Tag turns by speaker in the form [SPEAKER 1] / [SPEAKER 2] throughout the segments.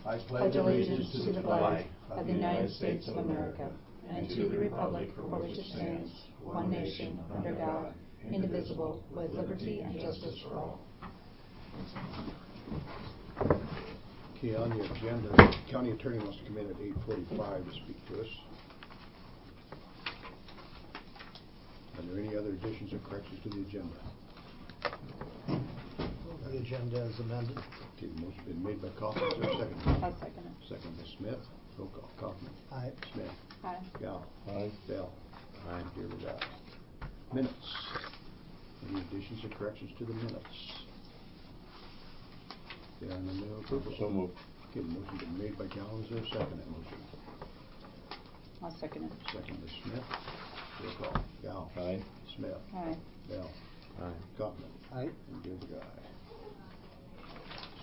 [SPEAKER 1] I pledge allegiance to the flag of the United States of America and to the republic for which it stands, one nation, under God, indivisible, with liberty and justice for all.
[SPEAKER 2] Okay, on the agenda, the county attorney wants to come in at 8:45 to speak to us. Are there any other additions or corrections to the agenda?
[SPEAKER 3] The agenda is amended.
[SPEAKER 2] Okay, the motion's been made by Kaufman. Is there a second?
[SPEAKER 1] I'll second it.
[SPEAKER 2] Second by Smith. Roll call. Kaufman.
[SPEAKER 3] Aye.
[SPEAKER 2] Smith.
[SPEAKER 1] Aye.
[SPEAKER 2] Gal.
[SPEAKER 3] Aye.
[SPEAKER 2] Bell. Aye. David, aye. Minutes. Any additions or corrections to the minutes? Okay, on the minute approval.
[SPEAKER 3] So moved.
[SPEAKER 2] Okay, the motion's been made by Gal. Is there a second that motion?
[SPEAKER 1] I'll second it.
[SPEAKER 2] Second by Smith. Roll call. Gal.
[SPEAKER 3] Aye.
[SPEAKER 2] Smith.
[SPEAKER 1] Aye.
[SPEAKER 2] Bell.
[SPEAKER 3] Aye.
[SPEAKER 2] Kaufman.
[SPEAKER 3] Aye.
[SPEAKER 2] And David, aye.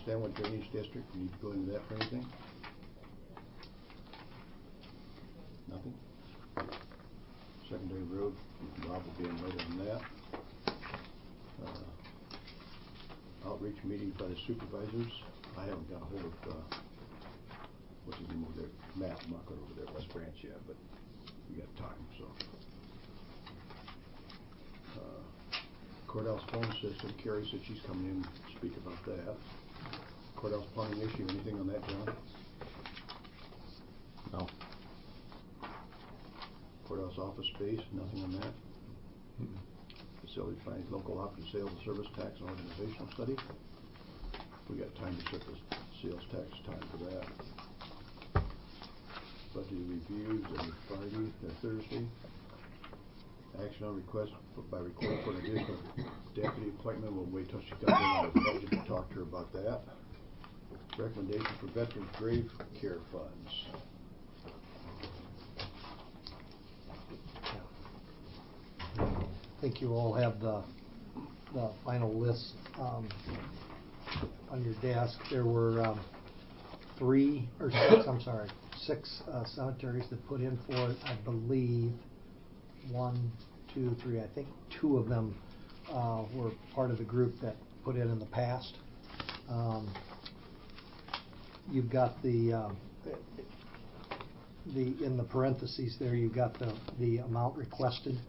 [SPEAKER 2] Stanwood Drainage District, we need to go into that for anything? Nothing? Secondary road, Bob will be in later on that. Outreach meeting by the supervisors. I haven't got a hold of, what's his name over there? Matt, I'm not going over there at West Branch yet, but we got time, so. Courthouse phone system, Carrie said she's coming in to speak about that. Courthouse plumbing issue, anything on that, John?
[SPEAKER 3] No.
[SPEAKER 2] Courthouse office space, nothing on that? Facility finance, local option sales and service tax and organizational study. We got time to set the sales tax time for that. Budget reviews every Friday or Thursday. Action on request by request for an additional deputy appointment. We'll wait till she comes in on the budget to talk to her about that. Recommendation for veterans grave care funds.
[SPEAKER 3] I think you all have the final list on your desk. There were six cemeteries that put in for it. I believe 1, 2, 3. I think 2 of them were part of the group that put in the past. You've got the in the parentheses there. You've got the amount requested,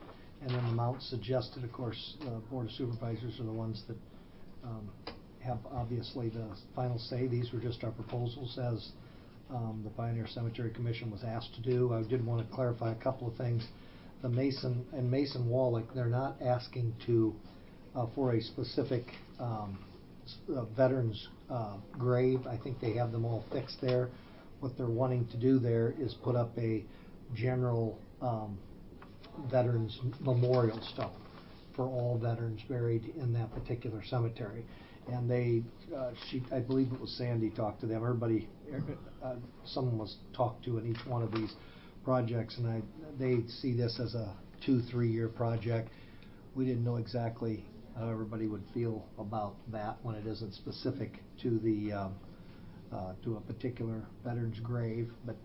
[SPEAKER 3] and then the amount suggested. Of course, the Board of Supervisors are the ones that have obviously the final say. These were just our proposals as the Pioneer Cemetery Commission was asked to do. I did want to clarify a couple of things. The Mason and Mason Wallach, they're not asking to for a specific veterans grave. I think they have them all fixed there. What they're wanting to do there is put up a general veterans memorial stone for all veterans buried in that particular cemetery. And they, I believe it was Sandy talked to them. Everybody, someone was talked to in each one of these projects, and they see this as a 2-3 year project. We didn't know exactly how everybody would feel about that when it isn't specific to the to a particular veteran's grave. But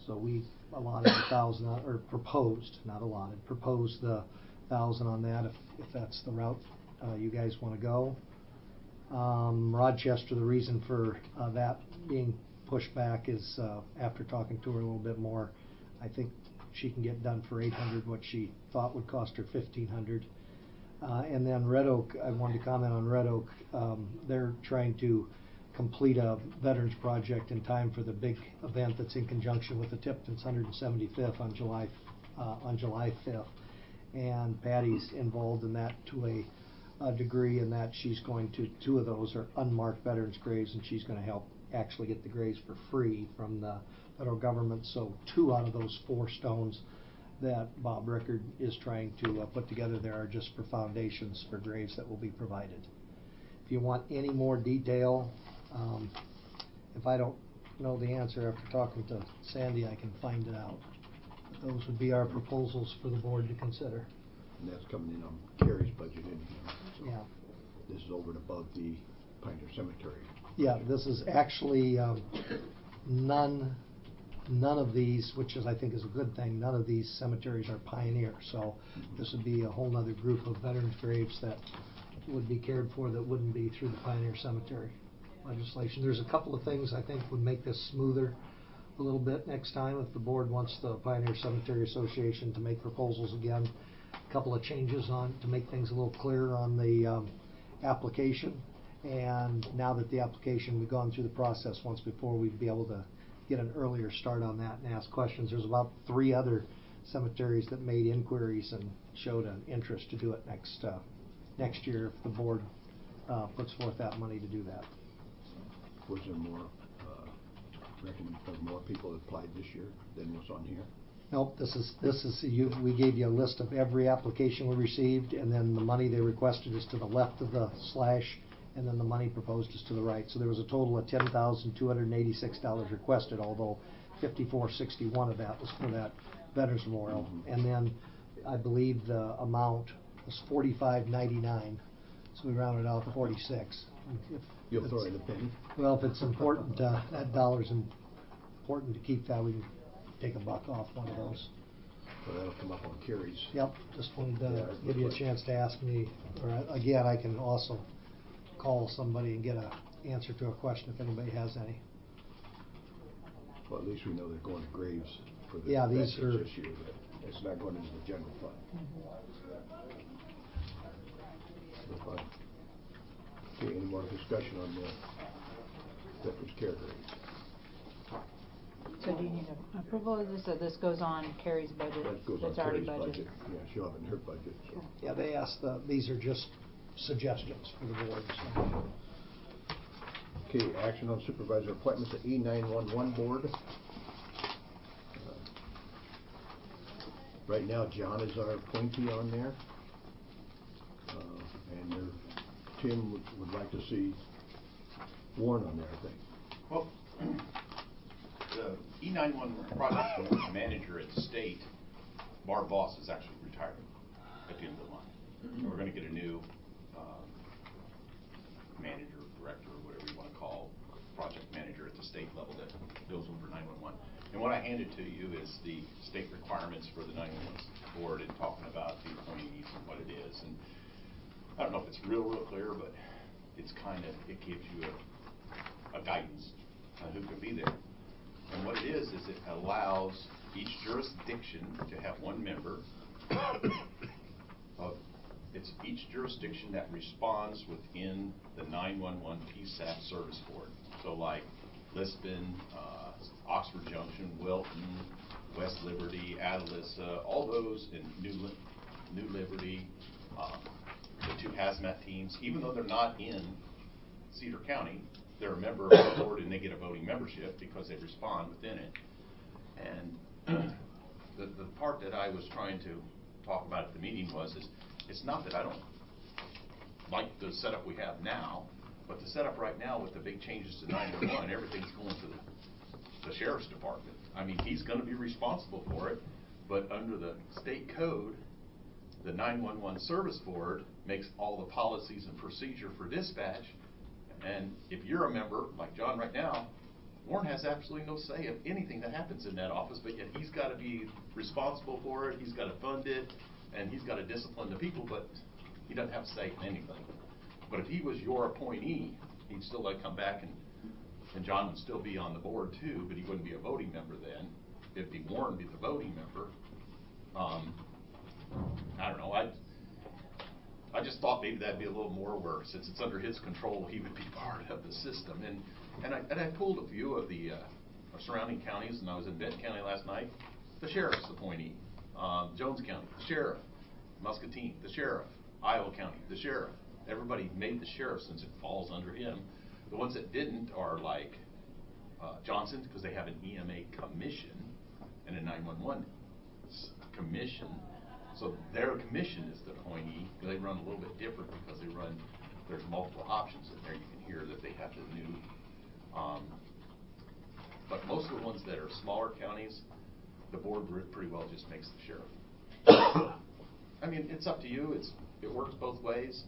[SPEAKER 3] so we allotted $1,000, or proposed, not allotted, proposed the $1,000 on that if that's the route you guys want to go. Rochester, the reason for that being pushed back is after talking to her a little bit more, I think she can get done for $800 what she thought would cost her $1,500. And then Red Oak, I wanted to comment on Red Oak. They're trying to complete a veterans project in time for the big event that's in conjunction with the Tipton's 175th on July 5th. And Patty's involved in that to a degree, in that she's going to, 2 of those are unmarked veterans graves, and she's going to help actually get the graves for free from the federal government. So 2 out of those 4 stones that Bob Rickard is trying to put together there are just for foundations for graves that will be provided. If you want any more detail, if I don't know the answer after talking to Sandy, I can find it out. But those would be our proposals for the board to consider.
[SPEAKER 2] And that's coming in on Carrie's budget anyhow. So
[SPEAKER 3] yeah.
[SPEAKER 2] This is over and above the Pioneer Cemetery.
[SPEAKER 3] Yeah, this is actually none of these, which is I think is a good thing. None of these cemeteries are Pioneer, so this would be a whole other group of veterans graves that would be cared for that wouldn't be through the Pioneer Cemetery. legislation. There's a couple of things I think would make this smoother a little bit next time if the board wants the Pioneer Cemetery Association to make proposals again. A couple of changes on to make things a little clearer on the application. And now that the application, we've gone through the process once before, we'd be able to get an earlier start on that and ask questions. There's about 3 other cemeteries that made inquiries and showed an interest to do it next year if the board puts forth that money to do that.
[SPEAKER 2] Was there more, more people that applied this year than what's on here?
[SPEAKER 3] Nope, we gave you a list of every application we received, and then the money they requested is to the left of the slash, and then the money proposed is to the right. So there was a total of $10,286 requested, although $54.61 of that was for that Veterans Memorial.
[SPEAKER 2] Mm-hmm.
[SPEAKER 3] And then I believe the amount was $45.99, so we rounded out to 46.
[SPEAKER 2] You'll throw in a penny?
[SPEAKER 3] Well, if it's important, that dollar's important to keep that, we can take a buck off one of those.
[SPEAKER 2] So that'll come up on Carrie's.
[SPEAKER 3] Yep, just wanted to give you a chance to ask me, or again, I can also call somebody and get an answer to a question if anybody has any.
[SPEAKER 2] Well, at least we know they're going to graves for the
[SPEAKER 3] these are
[SPEAKER 2] this year. It's not going into the general fund. Mm-hmm. Okay, any more discussion on the Veterans Care Graves?
[SPEAKER 1] So do you need approval of this, or this goes on Carrie's budget?
[SPEAKER 2] That goes
[SPEAKER 1] that's
[SPEAKER 2] on
[SPEAKER 1] already
[SPEAKER 2] Carrie's
[SPEAKER 1] budgeted.
[SPEAKER 2] budget. Yeah, she'll have it in her budget. So.
[SPEAKER 3] Yeah, they asked, these are just suggestions for the board. So.
[SPEAKER 2] Okay, action on supervisor appointments at E911 board. Right now, John is our appointee on there. And Tim would like to see Warren on there, I think.
[SPEAKER 4] Well, the E911 project manager at the state, Barb Boss, is actually retiring at the end of the line. And we're going to get a new manager, director, or whatever you want to call, project manager at the state level that goes over 911. And what I handed to you is the state requirements for the 911 board and talking about the appointees and what it is. And I don't know if it's real clear, but it's kind of, it gives you a guidance on who can be there. And what it is it allows each jurisdiction to have one member of, it's each jurisdiction that responds within the 911 PSAP service board. So like Lisbon, Oxford Junction, Wilton, West Liberty, Atalissa, all those in New Liberty, the 2 hazmat teams, even though they're not in Cedar County, they're a member of the board and they get a voting membership because they respond within it. And the part that I was trying to talk about at the meeting was, it's not that I don't like the setup we have now, but the setup right now with the big changes to 911, everything's going to the sheriff's department. I mean, he's going to be responsible for it, but under the state code, the 911 service board makes all the policies and procedure for dispatch. And if you're a member, like John right now, Warren has absolutely no say of anything that happens in that office, but yet he's got to be responsible for it, he's got to fund it, and he's got to discipline the people, but he doesn't have a say in anything. But if he was your appointee, he'd still like come back, and John would still be on the board too, but he wouldn't be a voting member then. It'd be Warren be the voting member. I don't know, I just thought maybe that'd be a little more where, since it's under his control, he would be part of the system. And I pulled a few of the surrounding counties, and I was in Benton County last night. The sheriff's appointee. Jones County, the sheriff. Muscatine, the sheriff. Iowa County, the sheriff. Everybody made the sheriff since it falls under him. The ones that didn't are like Johnson, because they have an EMA commission and a 911 commission. So their commission is the appointee. They run a little bit different because there's multiple options in there. You can hear that they have the new. But most of the ones that are smaller counties, the board pretty well just makes the sheriff. I mean, it's up to you. It works both ways.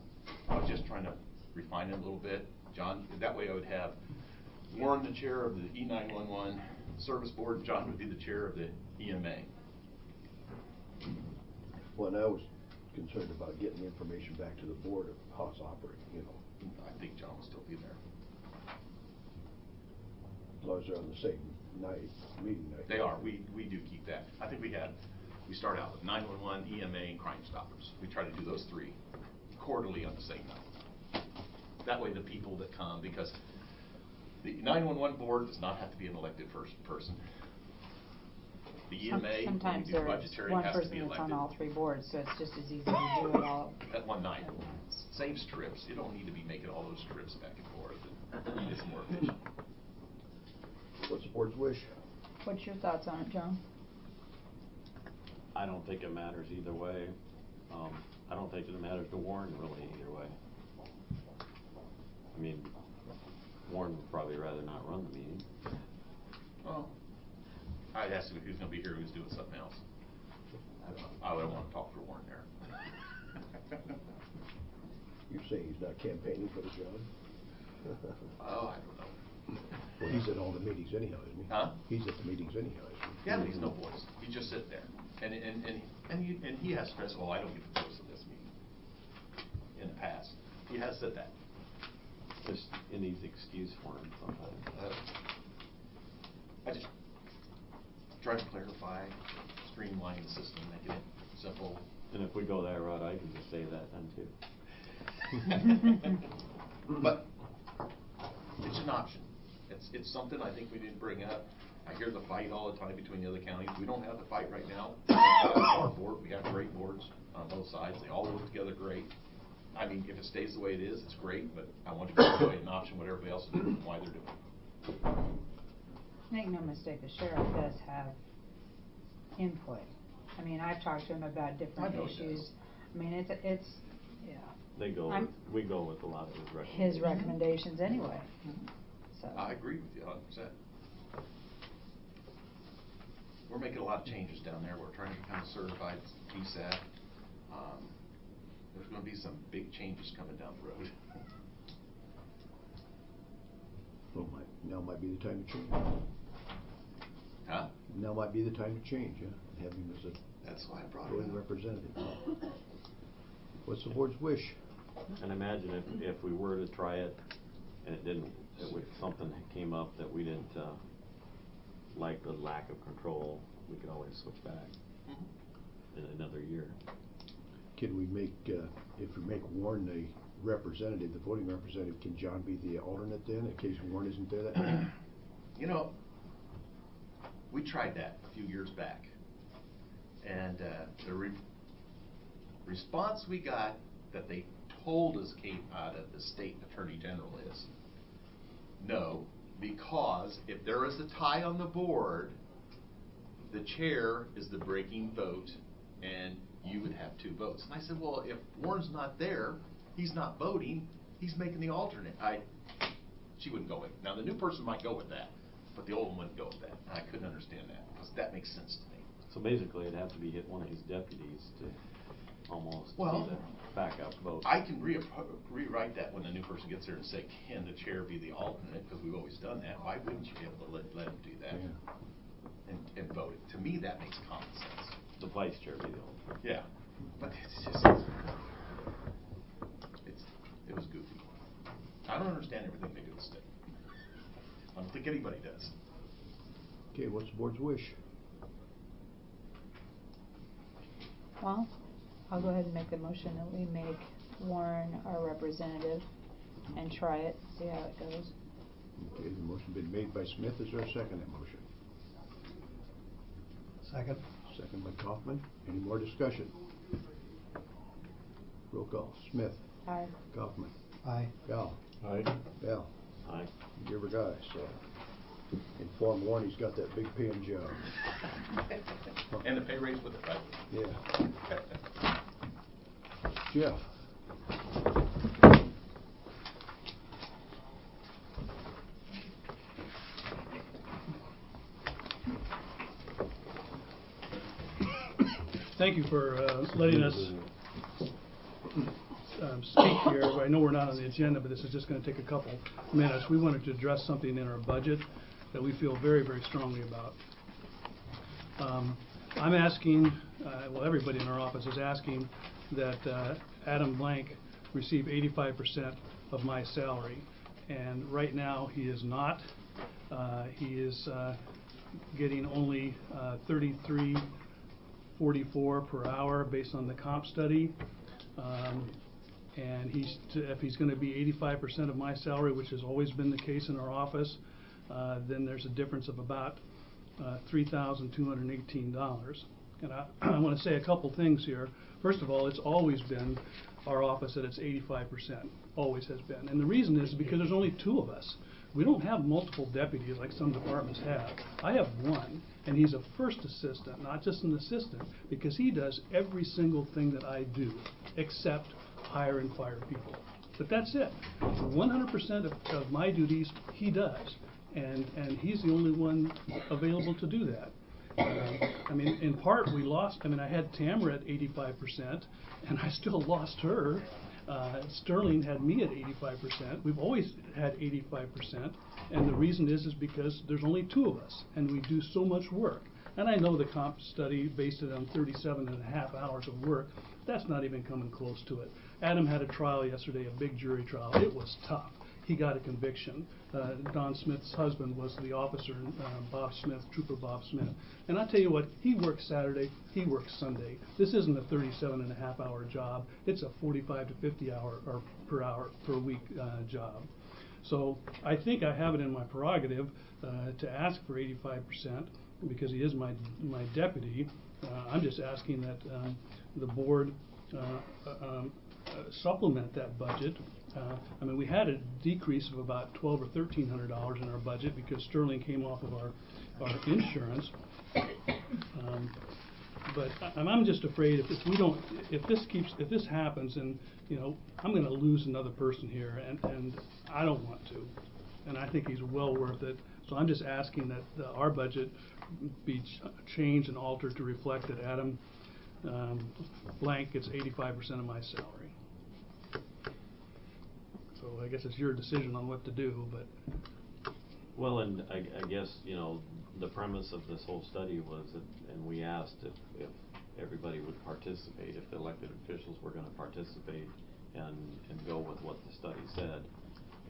[SPEAKER 4] I was just trying to refine it a little bit. John, that way I would have Warren the chair of the E911 service board, and John would be the chair of the EMA.
[SPEAKER 2] Well, and I was concerned about getting the information back to the board of how it's operating, you know.
[SPEAKER 4] I think John will still be there.
[SPEAKER 2] long as they're on the same night, meeting night.
[SPEAKER 4] They are. We do keep that. I think we start out with 911, EMA, and Crime Stoppers. We try to do those three quarterly on the same night. That way the people that come, because the 911 board does not have to be an elected person. The EMA,
[SPEAKER 1] Sometimes
[SPEAKER 4] when we do
[SPEAKER 1] there's
[SPEAKER 4] budgetary,
[SPEAKER 1] one
[SPEAKER 4] has to
[SPEAKER 1] person
[SPEAKER 4] be
[SPEAKER 1] that's
[SPEAKER 4] elected.
[SPEAKER 1] on all three boards, so it's just as easy to do it all
[SPEAKER 4] At one night.
[SPEAKER 1] at once.
[SPEAKER 4] Saves trips. You don't need to be making all those trips back and forth. It's more efficient.
[SPEAKER 2] What's the board's wish?
[SPEAKER 1] What's your thoughts on it, John?
[SPEAKER 5] I don't think it matters either way. I don't think it matters to Warren really either way. I mean, Warren would probably rather not run the meeting.
[SPEAKER 4] Well, I'd ask him if he was going to be here, he was doing something else. I wouldn't want to talk for Warren there.
[SPEAKER 2] You say he's not campaigning for the job?
[SPEAKER 4] Oh, I don't know.
[SPEAKER 2] Well, he's at all the meetings anyhow, isn't he?
[SPEAKER 4] Huh?
[SPEAKER 2] He's at the meetings anyhow, isn't he?
[SPEAKER 4] Yeah, but he's no voice. He just sit there. And he has stress, well, I don't get the voice in this meeting. In the past. He has said that.
[SPEAKER 5] Just, it needs excuse for him sometimes.
[SPEAKER 4] I just try to clarify, streamline the system, making it simple.
[SPEAKER 5] And if we go that route, I can just say that then too.
[SPEAKER 4] But it's an option. It's something I think we need to bring up. I hear the fight all the time between the other counties. We don't have the fight right now. Our board, we have great boards on both sides. They all work together great. I mean, if it stays the way it is, it's great, but I want to give away an option what everybody else is doing and why they're doing it.
[SPEAKER 1] Make no mistake, the sheriff does have input. I mean, I've talked to him about different
[SPEAKER 4] I know he
[SPEAKER 1] issues.
[SPEAKER 4] does.
[SPEAKER 1] I mean, it's, yeah.
[SPEAKER 5] They go, we go with a lot of his recommendations.
[SPEAKER 1] His recommendations anyway, so.
[SPEAKER 4] I agree with you 100%. We're making a lot of changes down there. We're trying to become a certified PSAT. There's going to be some big changes coming down the road.
[SPEAKER 2] Well, now might be the time to change.
[SPEAKER 4] Huh?
[SPEAKER 2] Now might be the time to change, yeah? Have him as a
[SPEAKER 4] That's why I brought it
[SPEAKER 2] voting
[SPEAKER 4] up.
[SPEAKER 2] representative. What's the board's wish?
[SPEAKER 5] And imagine if we were to try it and it didn't, something came up that we didn't like the lack of control, we could always switch back in another year.
[SPEAKER 2] Can we make, if we make Warren the representative, the voting representative, can John be the alternate then, in case Warren isn't there that night?
[SPEAKER 4] You know, we tried that a few years back. And the response we got that they told us came out of the state attorney general is, no, because if there is a tie on the board, the chair is the breaking vote, and you would have 2 votes. And I said, well, if Warren's not there, he's not voting, he's making the alternate. She wouldn't go with it. Now, the new person might go with that, but the old one wouldn't go with that. And I couldn't understand that, because that makes sense to me.
[SPEAKER 5] So basically, it'd have to be one of his deputies to almost be the backup vote.
[SPEAKER 4] I can rewrite that when the new person gets there and say, can the chair be the alternate? Because we've always done that. Why wouldn't you be able to let him do that?
[SPEAKER 2] Yeah.
[SPEAKER 4] And vote it? To me, that makes common sense.
[SPEAKER 5] The vice chair be the alternate.
[SPEAKER 4] Yeah, but it's just, it was goofy. I don't understand everything they do with state. I don't think anybody does.
[SPEAKER 2] Okay, what's the board's wish?
[SPEAKER 1] Well, I'll go ahead and make the motion that we make Warren our representative and try it, see how it goes.
[SPEAKER 2] Okay, the motion been made by Smith. Is there a second to that motion?
[SPEAKER 3] Second.
[SPEAKER 2] Second by Kaufman. Any more discussion? Roll call. Smith.
[SPEAKER 1] Aye.
[SPEAKER 2] Kaufman.
[SPEAKER 3] Aye.
[SPEAKER 2] Gal.
[SPEAKER 5] Aye.
[SPEAKER 2] Bell.
[SPEAKER 5] Aye.
[SPEAKER 2] Give her guy, so inform Warren he's got that big paying job.
[SPEAKER 4] And the pay raise with it, right?
[SPEAKER 2] Yeah. Jeff.
[SPEAKER 6] Thank you for letting us speak here. I know we're not on the agenda, but this is just going to take a couple minutes. We wanted to address something in our budget that we feel very, very strongly about. I'm asking, well, everybody in our office is asking that Adam Blank receive 85% of my salary. And right now, he is not. He is getting only $33.44 per hour based on the comp study. And if he's going to be 85% of my salary, which has always been the case in our office, then there's a difference of about $3,218. And I want to say a couple things here. First of all, it's always been our office at its 85%, always has been. And the reason is because there's only 2 of us. We don't have multiple deputies like some departments have. I have one, and he's a first assistant, not just an assistant, because he does every single thing that I do, except hire and fire people. But that's it. 100% of my duties he does, and he's the only one available to do that. I mean, in part, we lost. I mean, I had Tamara at 85%, and I still lost her. Sterling had me at 85%. We've always had 85%, and the reason is because there's only 2 of us, and we do so much work. And I know the comp study based it on 37.5 hours of work. That's not even coming close to it. Adam had a trial yesterday, a big jury trial. It was tough. He got a conviction. Don Smith's husband was the officer, Bob Smith, Trooper Bob Smith. And I tell you what, he works Saturday, he works Sunday. This isn't a 37.5 hour job. It's a 45 to 50 hour per week job. So I think I have it in my prerogative to ask for 85% because he is my deputy. I'm just asking that the board supplement that budget. I mean, we had a decrease of about $1,200 or $1,300 in our budget because Sterling came off of our insurance. But I'm just afraid if this happens, and I'm going to lose another person here, and I don't want to, and I think he's well worth it. So I'm just asking that our budget be changed and altered to reflect that Adam Blank gets 85% of my salary. So I guess it's your decision on what to do, but.
[SPEAKER 5] Well, and I guess, the premise of this whole study was that, and we asked if everybody would participate, if the elected officials were going to participate and go with what the study said.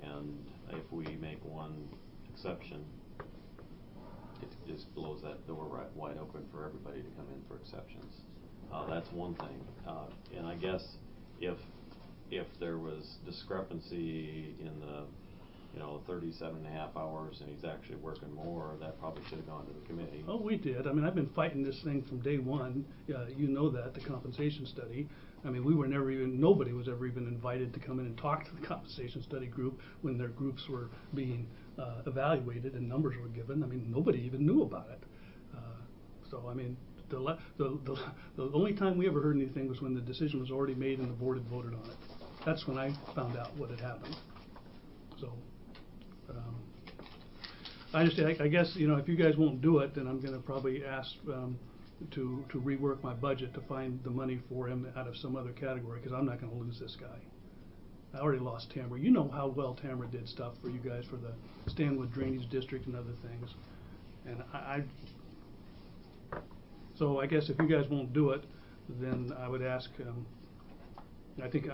[SPEAKER 5] And if we make one exception, it just blows that door right wide open for everybody to come in for exceptions. That's one thing. And I guess if there was discrepancy in the 37.5 hours and he's actually working more, that probably should have gone to the committee.
[SPEAKER 6] Oh, we did. I mean, I've been fighting this thing from day one. That, the compensation study. I mean, nobody was ever even invited to come in and talk to the compensation study group when their groups were being evaluated and numbers were given. I mean, nobody even knew about it. So, I mean, the only time we ever heard anything was when the decision was already made and the board had voted on it. That's when I found out what had happened. So, I guess, if you guys won't do it, then I'm going to probably ask to rework my budget to find the money for him out of some other category, because I'm not going to lose this guy. I already lost Tamara. You know how well Tamara did stuff for you guys for the Stanwood Drainage District and other things. And so I guess if you guys won't do it, then I would ask, I think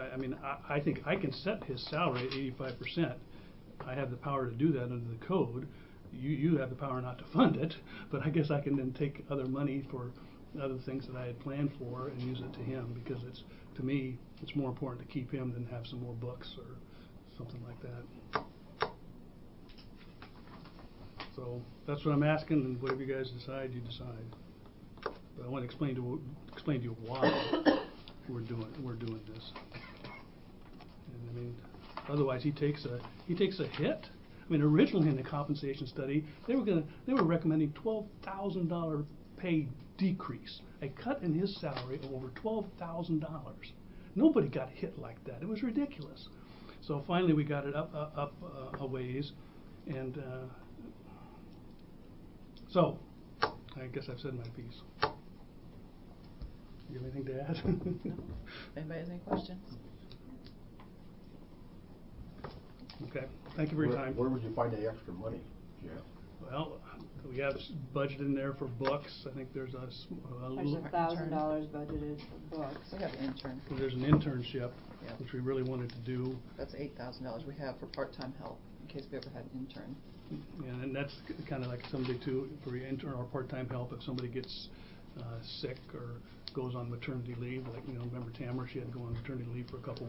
[SPEAKER 6] I can set his salary at 85%. I have the power to do that under the code. You have the power not to fund it, but I guess I can then take other money for other things that I had planned for and use it to him, because to me, it's more important to keep him than have some more books or something like that. So that's what I'm asking, and whatever you guys decide, you decide. But I want to explain to you why we're doing this. And I mean, otherwise he takes a hit. I mean, originally in the compensation study, they were recommending $12,000 pay decrease, a cut in his salary of over $12,000. Nobody got hit like that. It was ridiculous. So finally, we got it up a ways, and so I guess I've said my piece. You have anything to add?
[SPEAKER 1] No. Anybody has any questions?
[SPEAKER 6] Okay. Thank you for your time.
[SPEAKER 2] Where would you find the extra money, Jeff?
[SPEAKER 6] Well, we have budget in there for books. I think there's
[SPEAKER 1] There's $1,000 budgeted for books.
[SPEAKER 7] We have an intern.
[SPEAKER 6] There's an internship,
[SPEAKER 7] Yeah.
[SPEAKER 6] which we really wanted to do.
[SPEAKER 7] That's $8,000 we have for part-time help. in case we ever had an intern.
[SPEAKER 6] And that's kind of like somebody too, for your intern or part-time help, if somebody gets sick or goes on maternity leave, like, you know, remember Tamara, she had to go on maternity leave for a couple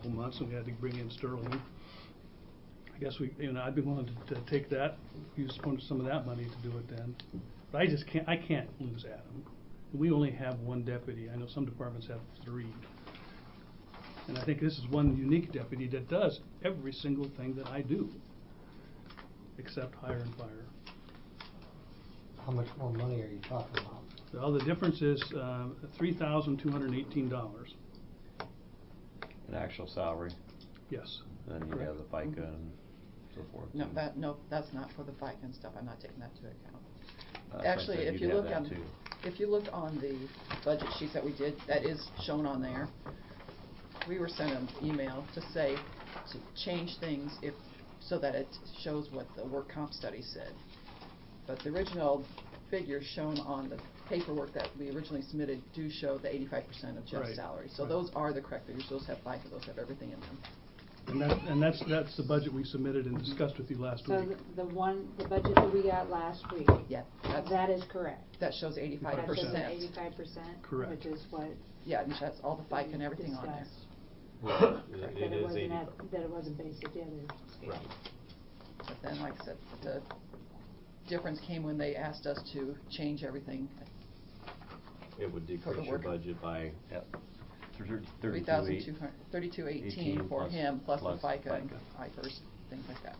[SPEAKER 6] months, and we had to bring in Sterling. I guess I'd be willing to take that, use some of that money to do it then. But I can't lose Adam. We only have one deputy. I know some departments have 3. And I think this is one unique deputy that does every single thing that I do, except hire and fire.
[SPEAKER 3] How much more money are you talking about?
[SPEAKER 6] Well, the difference is $3,218.
[SPEAKER 5] An actual salary,
[SPEAKER 6] Yes.
[SPEAKER 5] then you have the FICA and so forth.
[SPEAKER 7] No, that's not for the FICA and stuff. I'm not taking that into account.
[SPEAKER 5] So I
[SPEAKER 7] Actually,
[SPEAKER 5] said
[SPEAKER 7] if
[SPEAKER 5] you'd
[SPEAKER 7] you
[SPEAKER 5] have
[SPEAKER 7] look
[SPEAKER 5] that
[SPEAKER 7] on,
[SPEAKER 5] too.
[SPEAKER 7] if you look on the budget sheets that we did, that is shown on there. We were sent an email to say to change things so that it shows what the work comp study said. But the original figures shown on the paperwork that we originally submitted do show the 85% of Jeff's
[SPEAKER 6] Right,
[SPEAKER 7] salary. So
[SPEAKER 6] right.
[SPEAKER 7] those are the correct figures. Those have FICA. Those have everything in them.
[SPEAKER 6] And that's the budget we submitted and discussed with you last
[SPEAKER 1] So
[SPEAKER 6] week.
[SPEAKER 1] the budget that we got last week,
[SPEAKER 7] Yeah,
[SPEAKER 1] that is correct.
[SPEAKER 7] that shows 85%.
[SPEAKER 1] That shows 85%.
[SPEAKER 6] Correct.
[SPEAKER 1] Which is what
[SPEAKER 7] Yeah, and that's all the FICA and everything on there.
[SPEAKER 1] discussed.
[SPEAKER 5] Well,
[SPEAKER 1] That
[SPEAKER 5] it is 80.
[SPEAKER 1] that it wasn't based at the other scale.
[SPEAKER 5] Right.
[SPEAKER 7] But then, like I said, the difference came when they asked us to change everything.
[SPEAKER 5] It would decrease your
[SPEAKER 7] work.
[SPEAKER 5] budget by, yep,
[SPEAKER 7] 3218 for
[SPEAKER 5] plus-
[SPEAKER 7] him, plus the
[SPEAKER 5] plus
[SPEAKER 7] FICA and
[SPEAKER 5] FICA.
[SPEAKER 7] IFRS, things like that.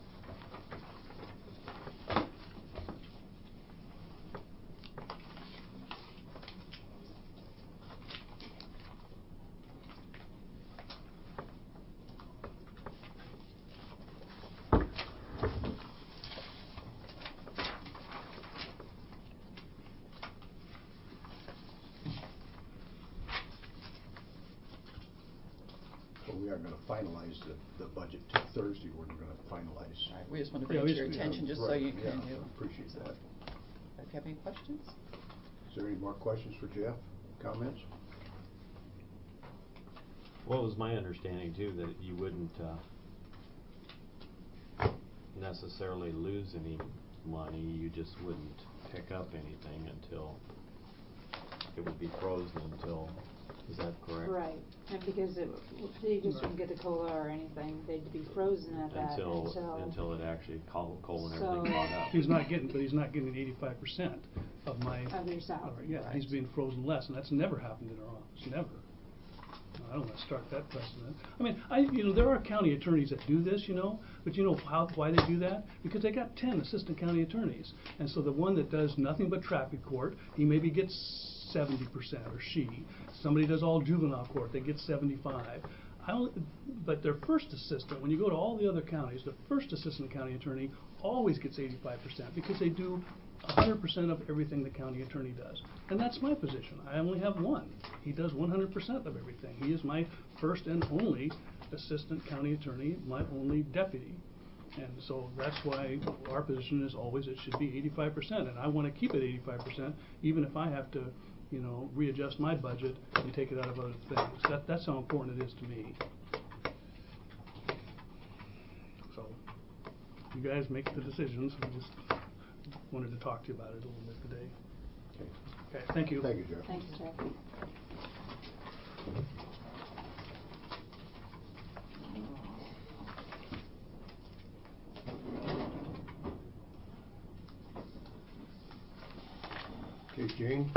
[SPEAKER 2] So we aren't gonna finalize the budget till Thursday when we're gonna finalize.
[SPEAKER 7] Right, we just want to
[SPEAKER 6] Yeah,
[SPEAKER 7] bring it
[SPEAKER 6] we
[SPEAKER 7] to your
[SPEAKER 6] just-
[SPEAKER 7] attention, just so
[SPEAKER 2] Right,
[SPEAKER 7] you
[SPEAKER 2] yeah,
[SPEAKER 7] can,
[SPEAKER 2] appreciate that.
[SPEAKER 7] if you have any questions?
[SPEAKER 2] Is there any more questions for Jeff? Comments?
[SPEAKER 5] well, it was my understanding too that you wouldn't necessarily lose any money, you just wouldn't pick up anything until, it would be frozen until, is that correct?
[SPEAKER 1] Right, and because they just wouldn't get the COLA or anything, they'd be frozen at that
[SPEAKER 5] Until it actually, coal and
[SPEAKER 1] So-
[SPEAKER 5] everything caught up.
[SPEAKER 6] He's not getting 85% of my.
[SPEAKER 1] Of your salary.
[SPEAKER 6] Yeah, he's being frozen less, and that's never happened in our office, never. I don't want to start that precedent. I mean, there are county attorneys that do this, but you know why they do that? Because they got 10 assistant county attorneys. And so the one that does nothing but traffic court, he maybe gets 70%, or she. Somebody does all juvenile court, they get 75. But their first assistant, when you go to all the other counties, the first assistant county attorney always gets 85% because they do 100% of everything the county attorney does. And that's my position. I only have one. He does 100% of everything. He is my first and only assistant county attorney, my only deputy. And so that's why our position is always it should be 85%. And I want to keep it 85%, even if I have to, readjust my budget and take it out of other things. That's how important it is to me. So you guys make the decisions. We just wanted to talk to you about it a little bit today. Okay, thank you.
[SPEAKER 2] Thank you, Jeff.
[SPEAKER 1] Thanks, Jeff.
[SPEAKER 2] Okay, Jane?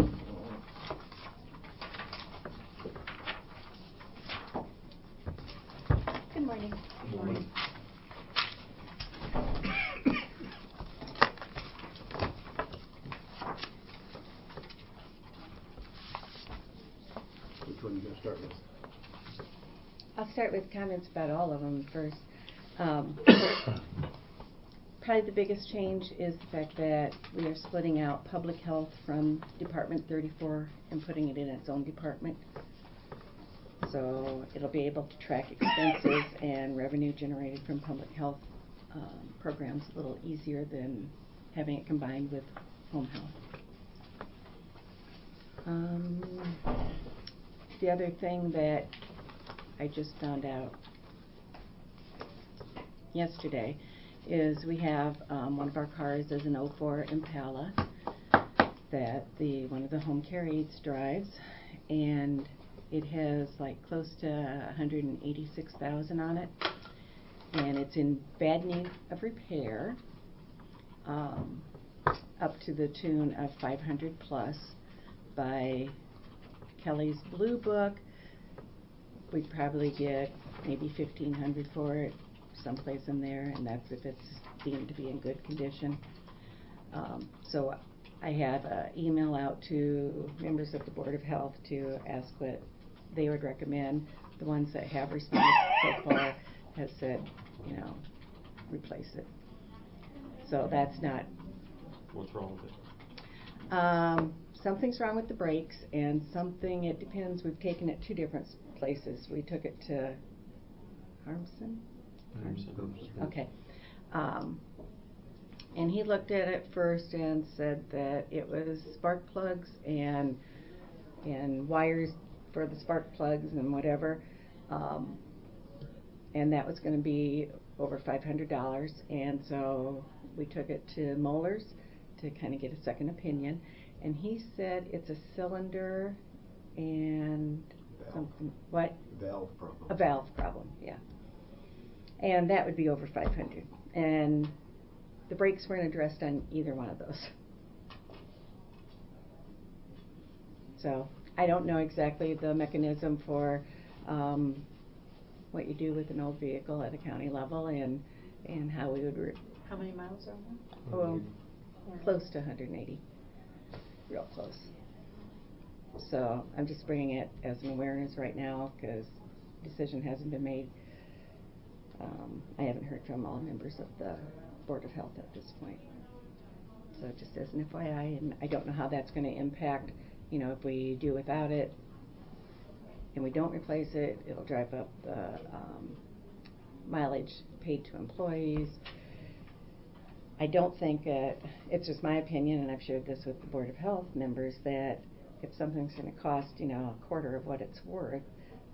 [SPEAKER 8] Good morning.
[SPEAKER 2] Good morning. Which one are you gonna start with?
[SPEAKER 8] I'll start with comments about all of them first. Probably the biggest change is the fact that we are splitting out public health from Department 34 and putting it in its own department. So it'll be able to track expenses and revenue generated from public health programs a little easier than having it combined with home health. The other thing that I just found out yesterday is we have, one of our cars is an '04 Impala that one of the home care aides drives, and it has like close to 186,000 on it, and it's in bad need of repair, up to the tune of 500 plus. By Kelly's Blue Book, we'd probably get maybe 1,500 for it, someplace in there, and that's if it's deemed to be in good condition. So I have an email out to members of the Board of Health to ask what they would recommend. The ones that have responded so far have said, you know, replace it. So that's not.
[SPEAKER 5] What's wrong with it?
[SPEAKER 8] Something's wrong with the brakes, and something, it depends, we've taken it 2 different places. We took it to Harmson? Okay. And he looked at it first and said that it was spark plugs and wires for the spark plugs and whatever. And that was going to be over $500. And so we took it to Moeller's to kind of get a second opinion. And he said it's a cylinder and something. What?
[SPEAKER 2] Valve problem.
[SPEAKER 8] A valve problem, yeah. And that would be over 500. And the brakes weren't addressed on either one of those. So I don't know exactly the mechanism for what you do with an old vehicle at a county level, and how we would.
[SPEAKER 1] How many miles are there?
[SPEAKER 8] Well, close to 180. Real close. So I'm just bringing it as an awareness right now because decision hasn't been made. I haven't heard from all members of the Board of Health at this point. So just as an FYI, and I don't know how that's going to impact, you know, if we do without it and we don't replace it, it'll drive up the mileage paid to employees. I don't think it's just my opinion, and I've shared this with the Board of Health members, that if something's going to cost, you know, a quarter of what it's worth,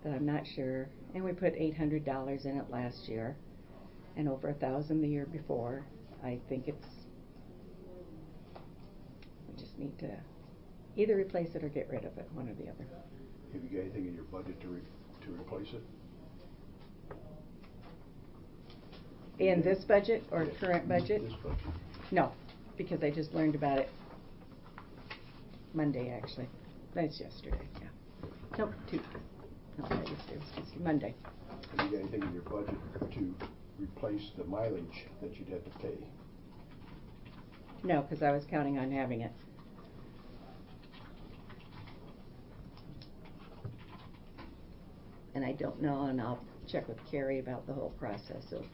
[SPEAKER 8] that I'm not sure. And we put $800 in it last year, and over $1,000 the year before. I think we just need to either replace it or get rid of it, one or the other.
[SPEAKER 2] Have you got anything in your budget to replace it?
[SPEAKER 8] In this budget or
[SPEAKER 2] Yes.
[SPEAKER 8] current budget?
[SPEAKER 2] This budget.
[SPEAKER 8] No, because I just learned about it Monday, actually. That's yesterday, yeah. Nope, Tuesday. No, not yesterday, it was Tuesday, Monday.
[SPEAKER 2] Have you got anything in your budget to replace the mileage that you'd have to pay?
[SPEAKER 8] No, because I was counting on having it. And I don't know, and I'll check with Carrie about the whole process of,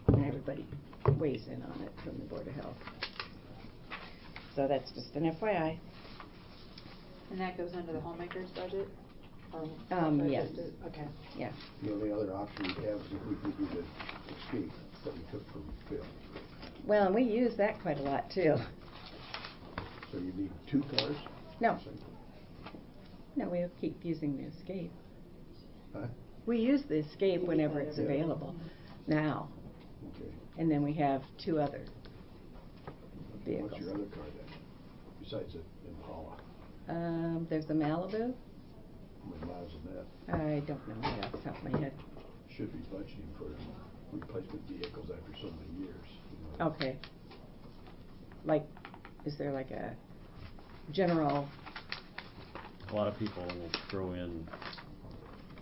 [SPEAKER 8] and everybody weighs in on it from the Board of Health. So that's just an FYI.
[SPEAKER 1] And that goes under the homemaker's budget? Or
[SPEAKER 8] Yes.
[SPEAKER 1] Okay.
[SPEAKER 8] Yeah.
[SPEAKER 2] The only other option we have is if we give you the escape that we took from Phil.
[SPEAKER 8] Well, and we use that quite a lot too.
[SPEAKER 2] So you need 2 cars?
[SPEAKER 8] No. No, we'll keep using the Escape.
[SPEAKER 2] Huh?
[SPEAKER 8] We use the Escape whenever it's available now.
[SPEAKER 2] Okay.
[SPEAKER 8] And then we have 2 other vehicles.
[SPEAKER 2] What's your other car then, besides the Impala?
[SPEAKER 8] There's a Malibu.
[SPEAKER 2] How many miles is that?
[SPEAKER 8] I don't know right off the top of my head.
[SPEAKER 2] Should be budgeting for replacement vehicles after so many years. You know.
[SPEAKER 8] Okay. Like, is there like a general?
[SPEAKER 5] A lot of people will throw in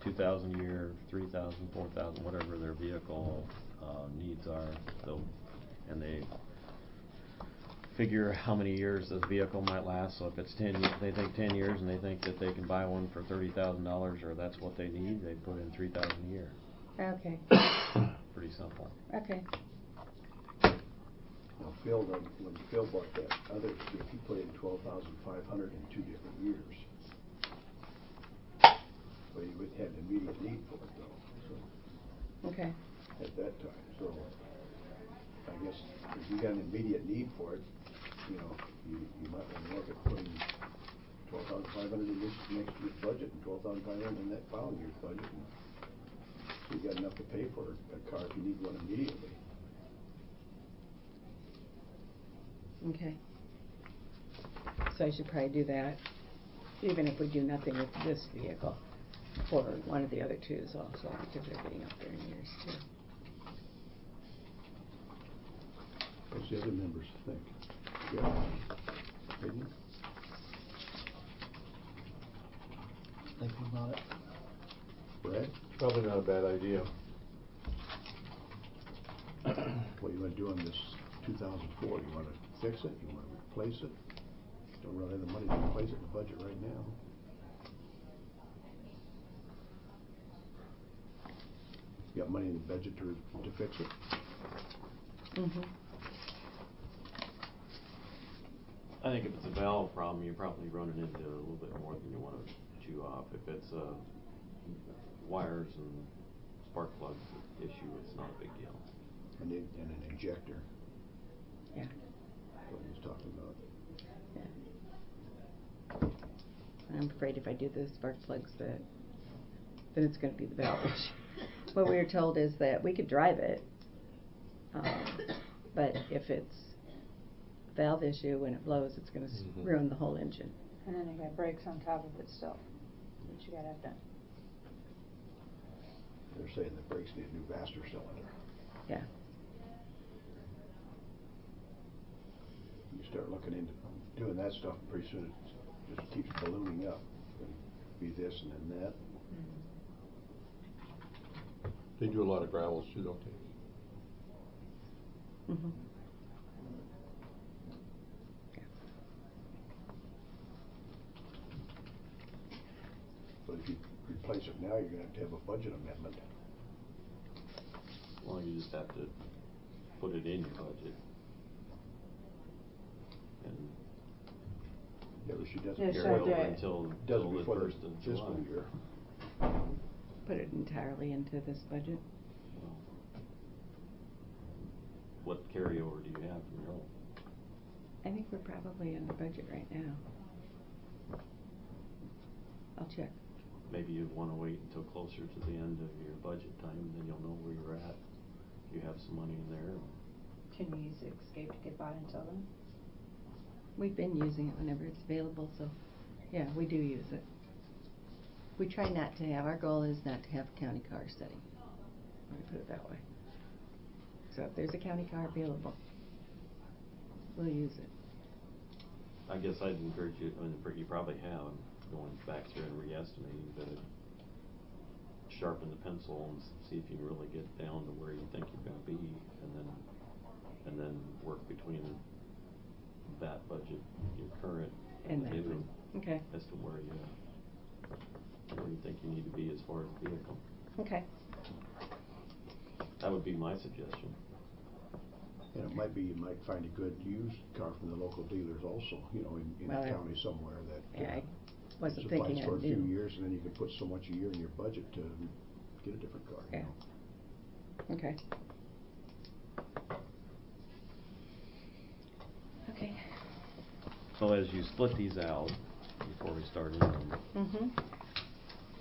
[SPEAKER 5] 2,000 a year, 3,000, 4,000, whatever their vehicle needs are. And they figure how many years this vehicle might last. So if it's 10, they think 10 years, and they think that they can buy one for $30,000, or that's what they need. They put in 3,000 a year.
[SPEAKER 8] Okay.
[SPEAKER 5] Pretty simple.
[SPEAKER 8] Okay.
[SPEAKER 2] Now Phil, when Phil bought that other Escape, he put in $12,500 in 2 different years. But he would have an immediate need for it though. So
[SPEAKER 8] Okay.
[SPEAKER 2] at that time, so I guess if you got an immediate need for it, you know, you might want to look at putting $12,500 in this next year's budget and $12,500 in that following year's budget, and You got enough to pay for a car if you need one immediately.
[SPEAKER 8] Okay. So I should probably do that, even if we do nothing with this vehicle, for one of the other twos also, because they're getting up there in years too.
[SPEAKER 2] What's the other members think? You got any opinion?
[SPEAKER 3] Thinking about it.
[SPEAKER 2] Brad?
[SPEAKER 9] Probably not a bad idea.
[SPEAKER 2] What you want to do on this 2004? You want to fix it? You want to replace it? Don't really have the money to replace it in the budget right now. You got money in the budget to fix it?
[SPEAKER 8] Mm-hmm.
[SPEAKER 5] I think if it's a valve problem, you're probably running into a little bit more than you want to chew off. If it's wires and spark plugs issue, it's not a big deal.
[SPEAKER 2] And an injector.
[SPEAKER 8] Yeah.
[SPEAKER 2] What he was talking about.
[SPEAKER 8] Yeah. I'm afraid if I do the spark plugs, then it's going to be the valve issue. What we were told is that we could drive it, but if it's a valve issue, when it blows, it's going to ruin the whole engine.
[SPEAKER 1] And then you got brakes on top of it still, which you gotta have done.
[SPEAKER 2] They're saying the brakes need a new master cylinder.
[SPEAKER 8] Yeah.
[SPEAKER 2] You start looking into doing that stuff, and pretty soon it just keeps ballooning up. It'll be this and then that.
[SPEAKER 9] They do a lot of gravels too, don't they?
[SPEAKER 8] Mm-hmm.
[SPEAKER 2] But if you replace it now, you're going to have a budget amendment.
[SPEAKER 5] Well, you just have to put it in your budget. And
[SPEAKER 2] Yeah, but she doesn't
[SPEAKER 1] Yeah,
[SPEAKER 5] carry
[SPEAKER 1] she'll do
[SPEAKER 5] over
[SPEAKER 1] it.
[SPEAKER 5] until
[SPEAKER 2] does
[SPEAKER 5] the
[SPEAKER 2] before the
[SPEAKER 5] 1st of
[SPEAKER 2] fiscal
[SPEAKER 5] July.
[SPEAKER 2] year.
[SPEAKER 8] Put it entirely into this budget.
[SPEAKER 5] Well, what carryover do you have from your old?
[SPEAKER 8] I think we're probably under budget right now. I'll check.
[SPEAKER 5] Maybe you want to wait until closer to the end of your budget time, and then you'll know where you're at. You have some money in there.
[SPEAKER 1] Can you use Escape to get by until then?
[SPEAKER 8] We've been using it whenever it's available, so yeah, we do use it. We try not to have, our goal is not to have a county car sitting. Let me put it that way. So if there's a county car available, we'll use it.
[SPEAKER 5] I guess I'd encourage you, I mean, you probably have, going back through and re-estimating, but sharpen the pencil and see if you can really get down to where you think you're going to be, and then work between that budget, your current,
[SPEAKER 8] And
[SPEAKER 5] the
[SPEAKER 8] that
[SPEAKER 5] new,
[SPEAKER 8] one. Okay.
[SPEAKER 5] as to where you think you need to be as far as the vehicle.
[SPEAKER 8] Okay.
[SPEAKER 5] That would be my suggestion.
[SPEAKER 2] And it might be you might find a good used car from the local dealers also, you know, in
[SPEAKER 8] Well,
[SPEAKER 2] the county somewhere that
[SPEAKER 8] Yeah, I wasn't
[SPEAKER 2] supplies
[SPEAKER 8] thinking
[SPEAKER 2] for a
[SPEAKER 8] I'd
[SPEAKER 2] few
[SPEAKER 8] do.
[SPEAKER 2] years, and then you can put so much a year in your budget to get a different car.
[SPEAKER 8] Yeah.
[SPEAKER 2] You know?
[SPEAKER 8] Okay. Okay.
[SPEAKER 5] So as you split these out, before we started,
[SPEAKER 8] Mm-hmm.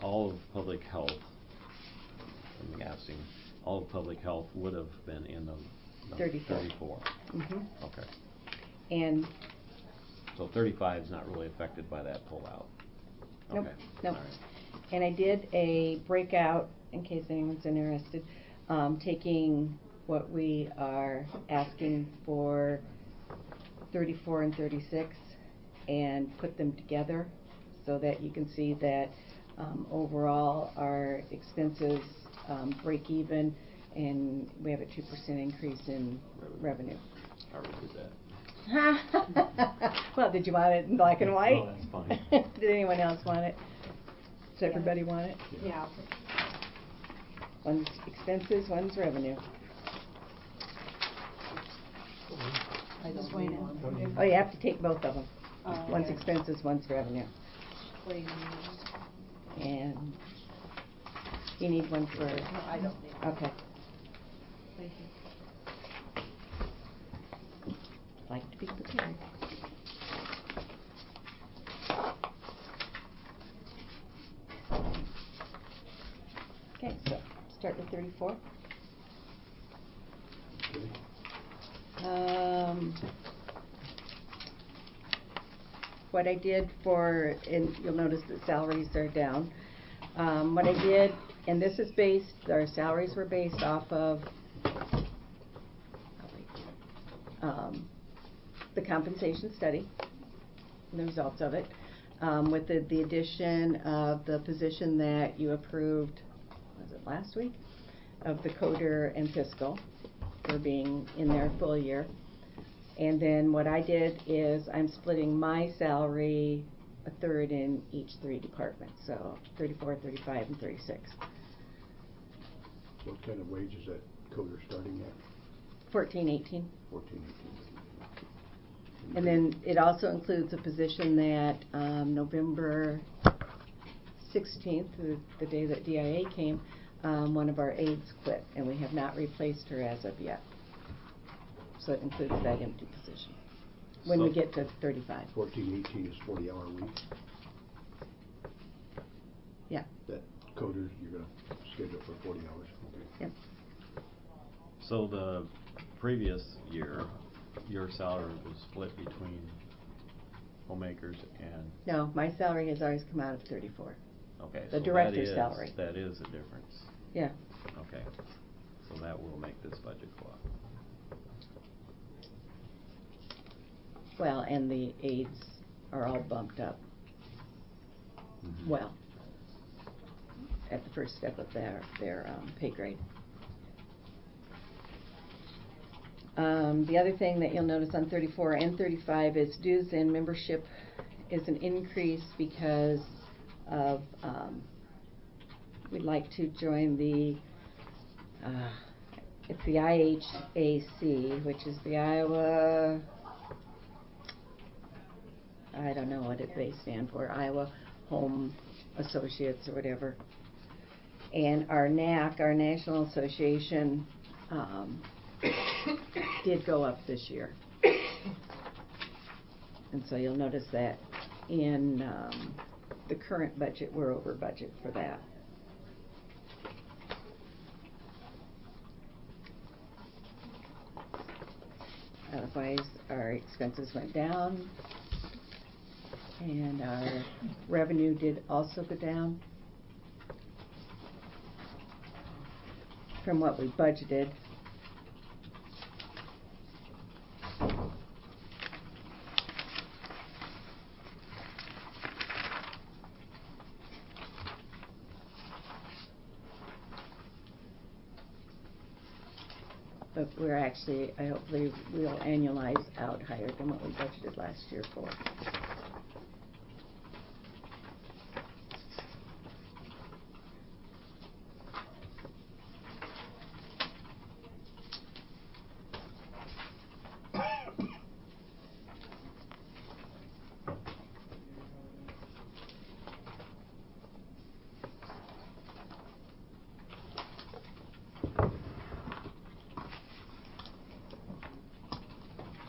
[SPEAKER 5] all of public health, I'm guessing, all of public health would have been in the 34.
[SPEAKER 8] Mm-hmm.
[SPEAKER 5] Okay.
[SPEAKER 8] And
[SPEAKER 5] So 35 is not really affected by that pullout.
[SPEAKER 8] Nope,
[SPEAKER 5] Okay.
[SPEAKER 8] nope.
[SPEAKER 5] All right.
[SPEAKER 8] And I did a breakout, in case anyone's interested, taking what we are asking for 34 and 36 and put them together so that you can see that overall our expenses break even, and we have a 2% increase in revenue.
[SPEAKER 5] I already did that.
[SPEAKER 8] Well, did you want it in black and white?
[SPEAKER 5] No, that's fine.
[SPEAKER 8] Did anyone else want it? Does everybody want it?
[SPEAKER 1] Yeah.
[SPEAKER 8] One's expenses, one's revenue.
[SPEAKER 1] Just wait in.
[SPEAKER 8] Oh, you have to take both of them.
[SPEAKER 1] Oh,
[SPEAKER 8] One's
[SPEAKER 1] okay.
[SPEAKER 8] expenses, one's revenue.
[SPEAKER 1] What do you need?
[SPEAKER 8] And you need one for...
[SPEAKER 1] No, I don't need it.
[SPEAKER 8] Okay.
[SPEAKER 1] Thank you.
[SPEAKER 8] Like to be prepared. Okay, so start with 34.
[SPEAKER 2] Okay.
[SPEAKER 8] What I did for, and you'll notice that salaries are down. What I did, and this is based, our salaries were based off of the compensation study, and the results of it, with the addition of the position that you approved, was it last week, of the coder and fiscal for being in their full year. And then what I did is I'm splitting my salary a third in each 3 departments, so 34, 35, and 36.
[SPEAKER 2] What kind of wage is that coder starting at?
[SPEAKER 8] 14, 18.
[SPEAKER 2] 14, 18.
[SPEAKER 8] And then it also includes a position that November 16th, the day that DIA came, one of our aides quit, and we have not replaced her as of yet. So it includes that empty position when we get to 35.
[SPEAKER 2] 14, 18 is 40-hour week.
[SPEAKER 8] Yeah.
[SPEAKER 2] That coder, you're going to schedule for 40 hours. Okay.
[SPEAKER 8] Yep.
[SPEAKER 5] So the previous year, your salary was split between homemakers and...
[SPEAKER 8] No, my salary has always come out of 34.
[SPEAKER 5] Okay.
[SPEAKER 8] The
[SPEAKER 5] so
[SPEAKER 8] director's salary.
[SPEAKER 5] That is a difference.
[SPEAKER 8] Yeah.
[SPEAKER 5] Okay. So that will make this budget go up.
[SPEAKER 8] Well, and the aides are all bumped up.
[SPEAKER 5] Mm-hmm.
[SPEAKER 8] Well, at the first step of their pay grade. The other thing that you'll notice on 34 and 35 is dues and membership is an increase because of we'd like to join the it's the IHAC, which is the Iowa, I don't know what they stand for, Iowa Home Associates or whatever. And our NAC, our National Association, did go up this year. And so you'll notice that in the current budget, we're over budget for that. Otherwise, our expenses went down, and our revenue did also go down from what we budgeted. But we're actually, hopefully, we'll annualize out higher than what we budgeted last year for.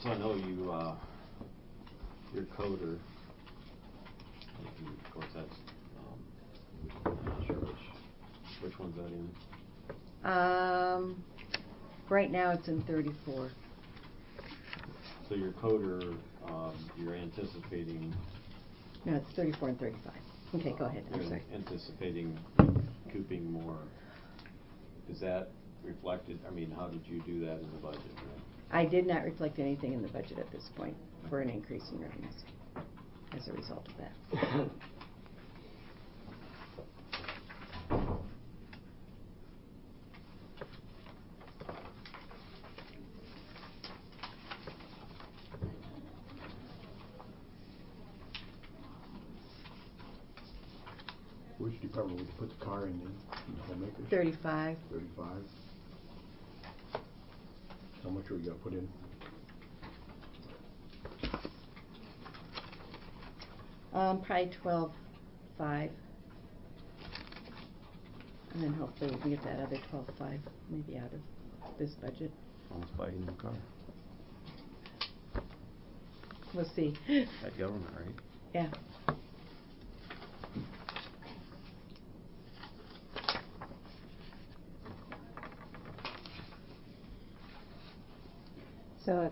[SPEAKER 5] So I know you, your coder, of course that's, I'm not sure which one's that in?
[SPEAKER 8] Right now it's in 34.
[SPEAKER 5] So your coder, you're anticipating...
[SPEAKER 8] No, it's 34 and 35. Okay, go ahead, I'm
[SPEAKER 5] You're
[SPEAKER 8] sorry.
[SPEAKER 5] anticipating recouping more. Is that reflected, I mean, how did you do that in the budget?
[SPEAKER 8] I did not reflect anything in the budget at this point for an increase in revenues as a result of that.
[SPEAKER 2] Which department would you put the car in the homemakers?
[SPEAKER 8] 35.
[SPEAKER 2] 35. How much are we going to put in?
[SPEAKER 8] Probably 12.5. And then hopefully we can get that other 12.5 maybe out of this budget.
[SPEAKER 5] Almost buy a new car.
[SPEAKER 8] We'll see.
[SPEAKER 5] At government, right?
[SPEAKER 8] Yeah.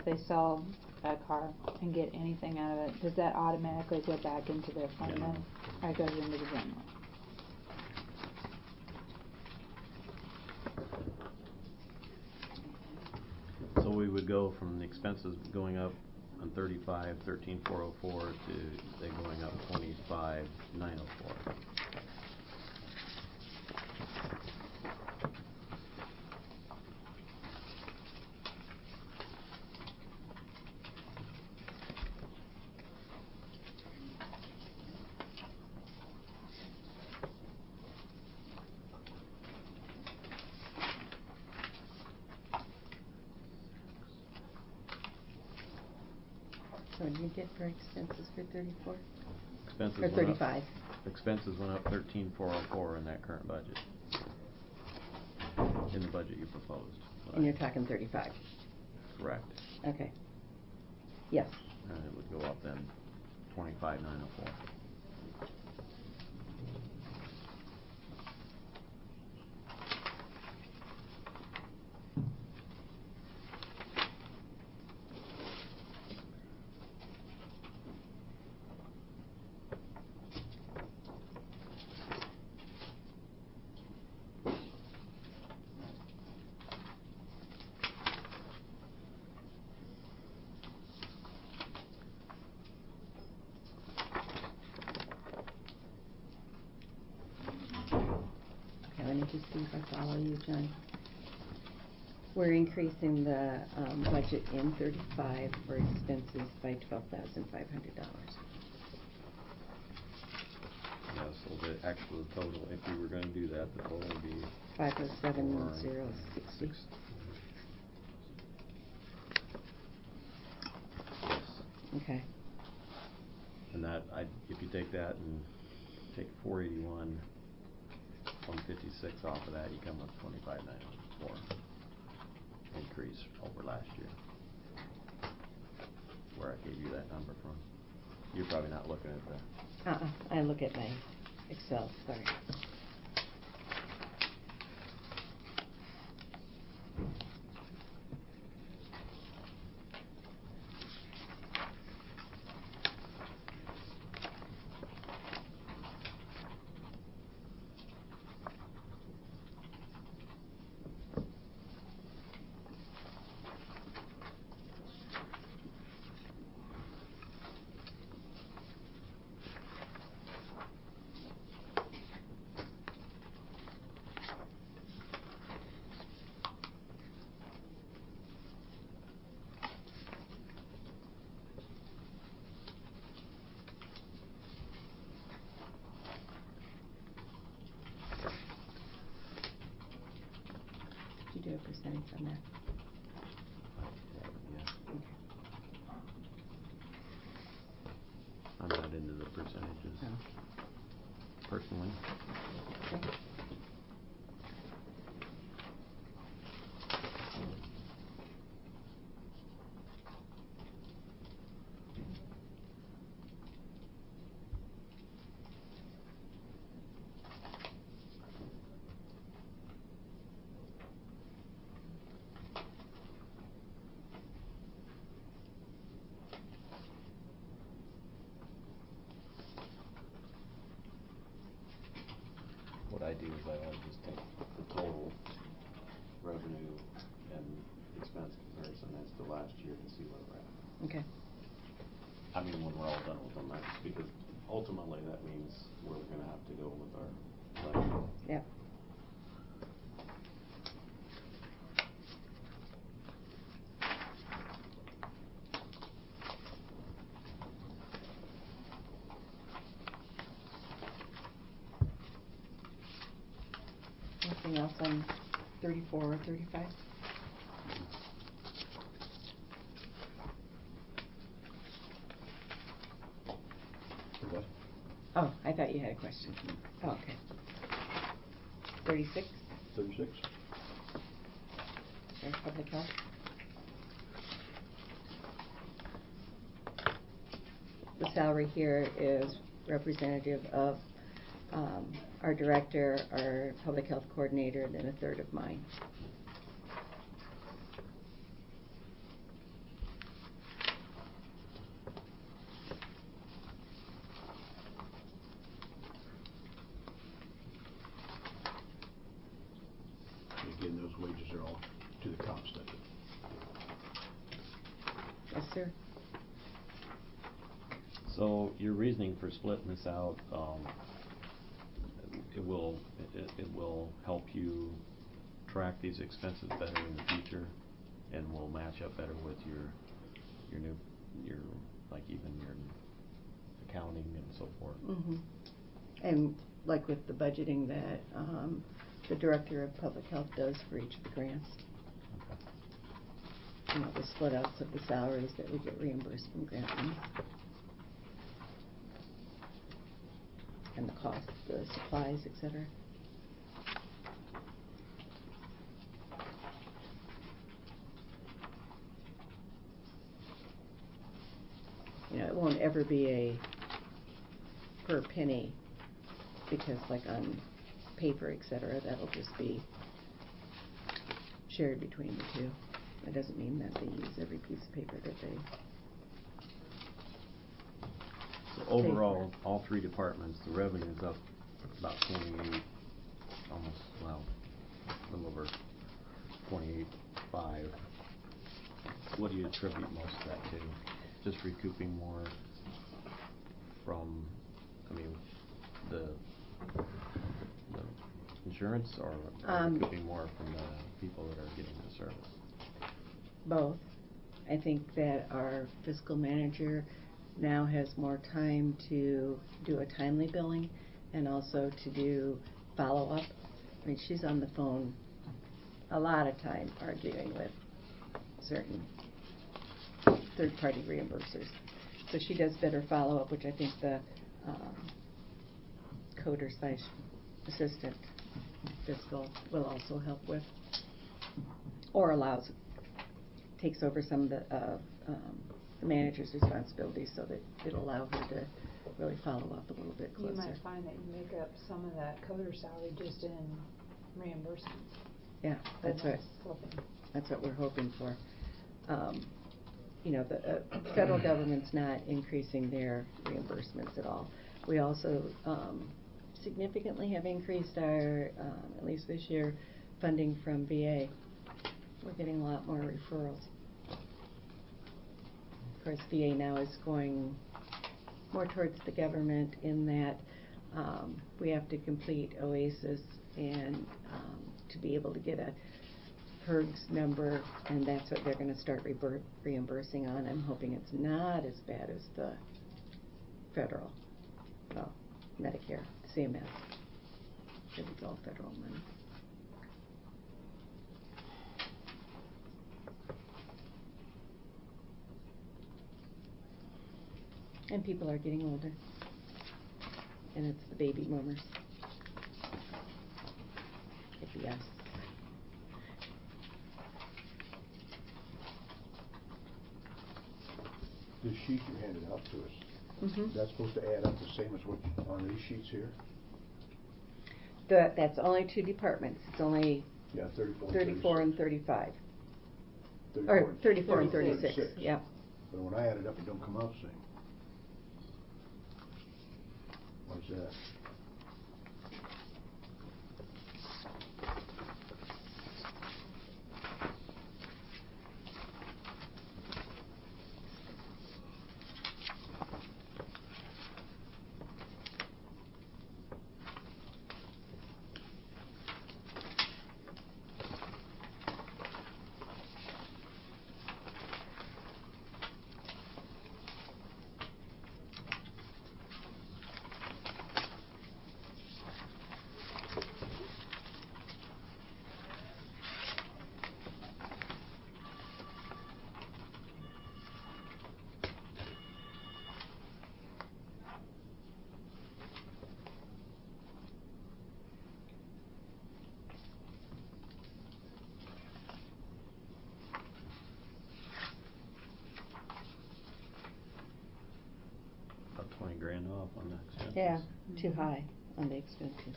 [SPEAKER 1] if they sell a car and get anything out of it, does that automatically go back into their fund then? Or it goes into the general?
[SPEAKER 5] So we would go from the expenses going up on 35, 13,404 to then going up 25,904.
[SPEAKER 8] So what did you get for expenses for 34?
[SPEAKER 5] Expenses
[SPEAKER 8] Or
[SPEAKER 5] went
[SPEAKER 8] 35?
[SPEAKER 5] Up, expenses went up 13,404 in that current budget. In the budget you proposed.
[SPEAKER 8] And you're talking 35?
[SPEAKER 5] Correct.
[SPEAKER 8] Okay. Yes.
[SPEAKER 5] And it would go up then 25,904.
[SPEAKER 8] Let me just see if I follow you, John. We're increasing the budget in 35 for expenses by $12,500.
[SPEAKER 5] Yeah, so the actual total, if you were going to do that, the total would be
[SPEAKER 8] 507,060.
[SPEAKER 5] Yes.
[SPEAKER 8] Okay.
[SPEAKER 5] And that, if you take that and take 481, 156 off of that, you come up 25,904 increase over last year. Where I gave you that number from. You're probably not looking at that.
[SPEAKER 8] I look at my Excel, sorry. Did you do a percentage on that?
[SPEAKER 5] Yeah.
[SPEAKER 8] Okay.
[SPEAKER 5] I'm not into the percentages.
[SPEAKER 8] No.
[SPEAKER 5] Personally.
[SPEAKER 8] Okay.
[SPEAKER 5] What I do is I always just take the total revenue and expense comparison as to last year to see where we're at.
[SPEAKER 8] Okay.
[SPEAKER 5] I mean, when we're all done with them, that's because ultimately that means where we're going to have to go with our budget.
[SPEAKER 8] Yep. Anything else on 34 or 35?
[SPEAKER 2] What?
[SPEAKER 8] Oh, I thought you had a question. Oh, okay. 36?
[SPEAKER 2] 36?
[SPEAKER 8] There's public health. The salary here is representative of our director, our public health coordinator, and then a third of mine. Yes, sir.
[SPEAKER 5] So your reasoning for splitting this out, it will help you track these expenses better in the future, and will match up better with your new, like even your accounting and so forth.
[SPEAKER 8] Mm-hmm. And like with the budgeting that the Director of Public Health does for each of the grants. You know, the split outs of the salaries that we get reimbursed from grant money. And the cost, the supplies, etc. You know, it won't ever be a per penny, because like on paper, etc., that'll just be shared between the two. That doesn't mean that they use every piece of paper that they...
[SPEAKER 5] So overall, all three departments, the revenue's up about 28, almost, well, a little over 28.5. What do you attribute most of that to? Just recouping more from, I mean, the insurance, or recouping more from the people that are getting the service?
[SPEAKER 8] Both. I think that our fiscal manager now has more time to do a timely billing and also to do follow-up. I mean, she's on the phone a lot of time arguing with certain third-party reimbursers. So she does better follow-up, which I think the coder/assistant fiscal will also help with, or takes over some of the manager's responsibilities, so that it'll allow her to really follow up a little bit closer.
[SPEAKER 1] You might find that you make up some of that coder salary just in reimbursements.
[SPEAKER 8] Yeah, that's what we're hoping for. You know, the federal government's not increasing their reimbursements at all. We also significantly have increased our, at least this year, funding from VA. We're getting a lot more referrals. Of course, VA now is going more towards the government in that we have to complete OASIS and to be able to get a PERGS number, and that's what they're going to start reimbursing on. I'm hoping it's not as bad as the federal, well, Medicare, CMS. It was all federal money. And people are getting older, and it's the baby boomers. It'd be us.
[SPEAKER 2] This sheet you handed out to us,
[SPEAKER 8] Mm-hmm.
[SPEAKER 2] that's supposed to add up the same as what on these sheets here?
[SPEAKER 8] That's only two departments. It's only
[SPEAKER 2] Yeah,
[SPEAKER 8] 34 and 35.
[SPEAKER 2] 34
[SPEAKER 8] Or 34 and 36, yeah.
[SPEAKER 2] But when I add it up, it don't come out the same. Why is that?
[SPEAKER 5] About 20 grand off on the expenses.
[SPEAKER 8] Yeah, too high on the expenses.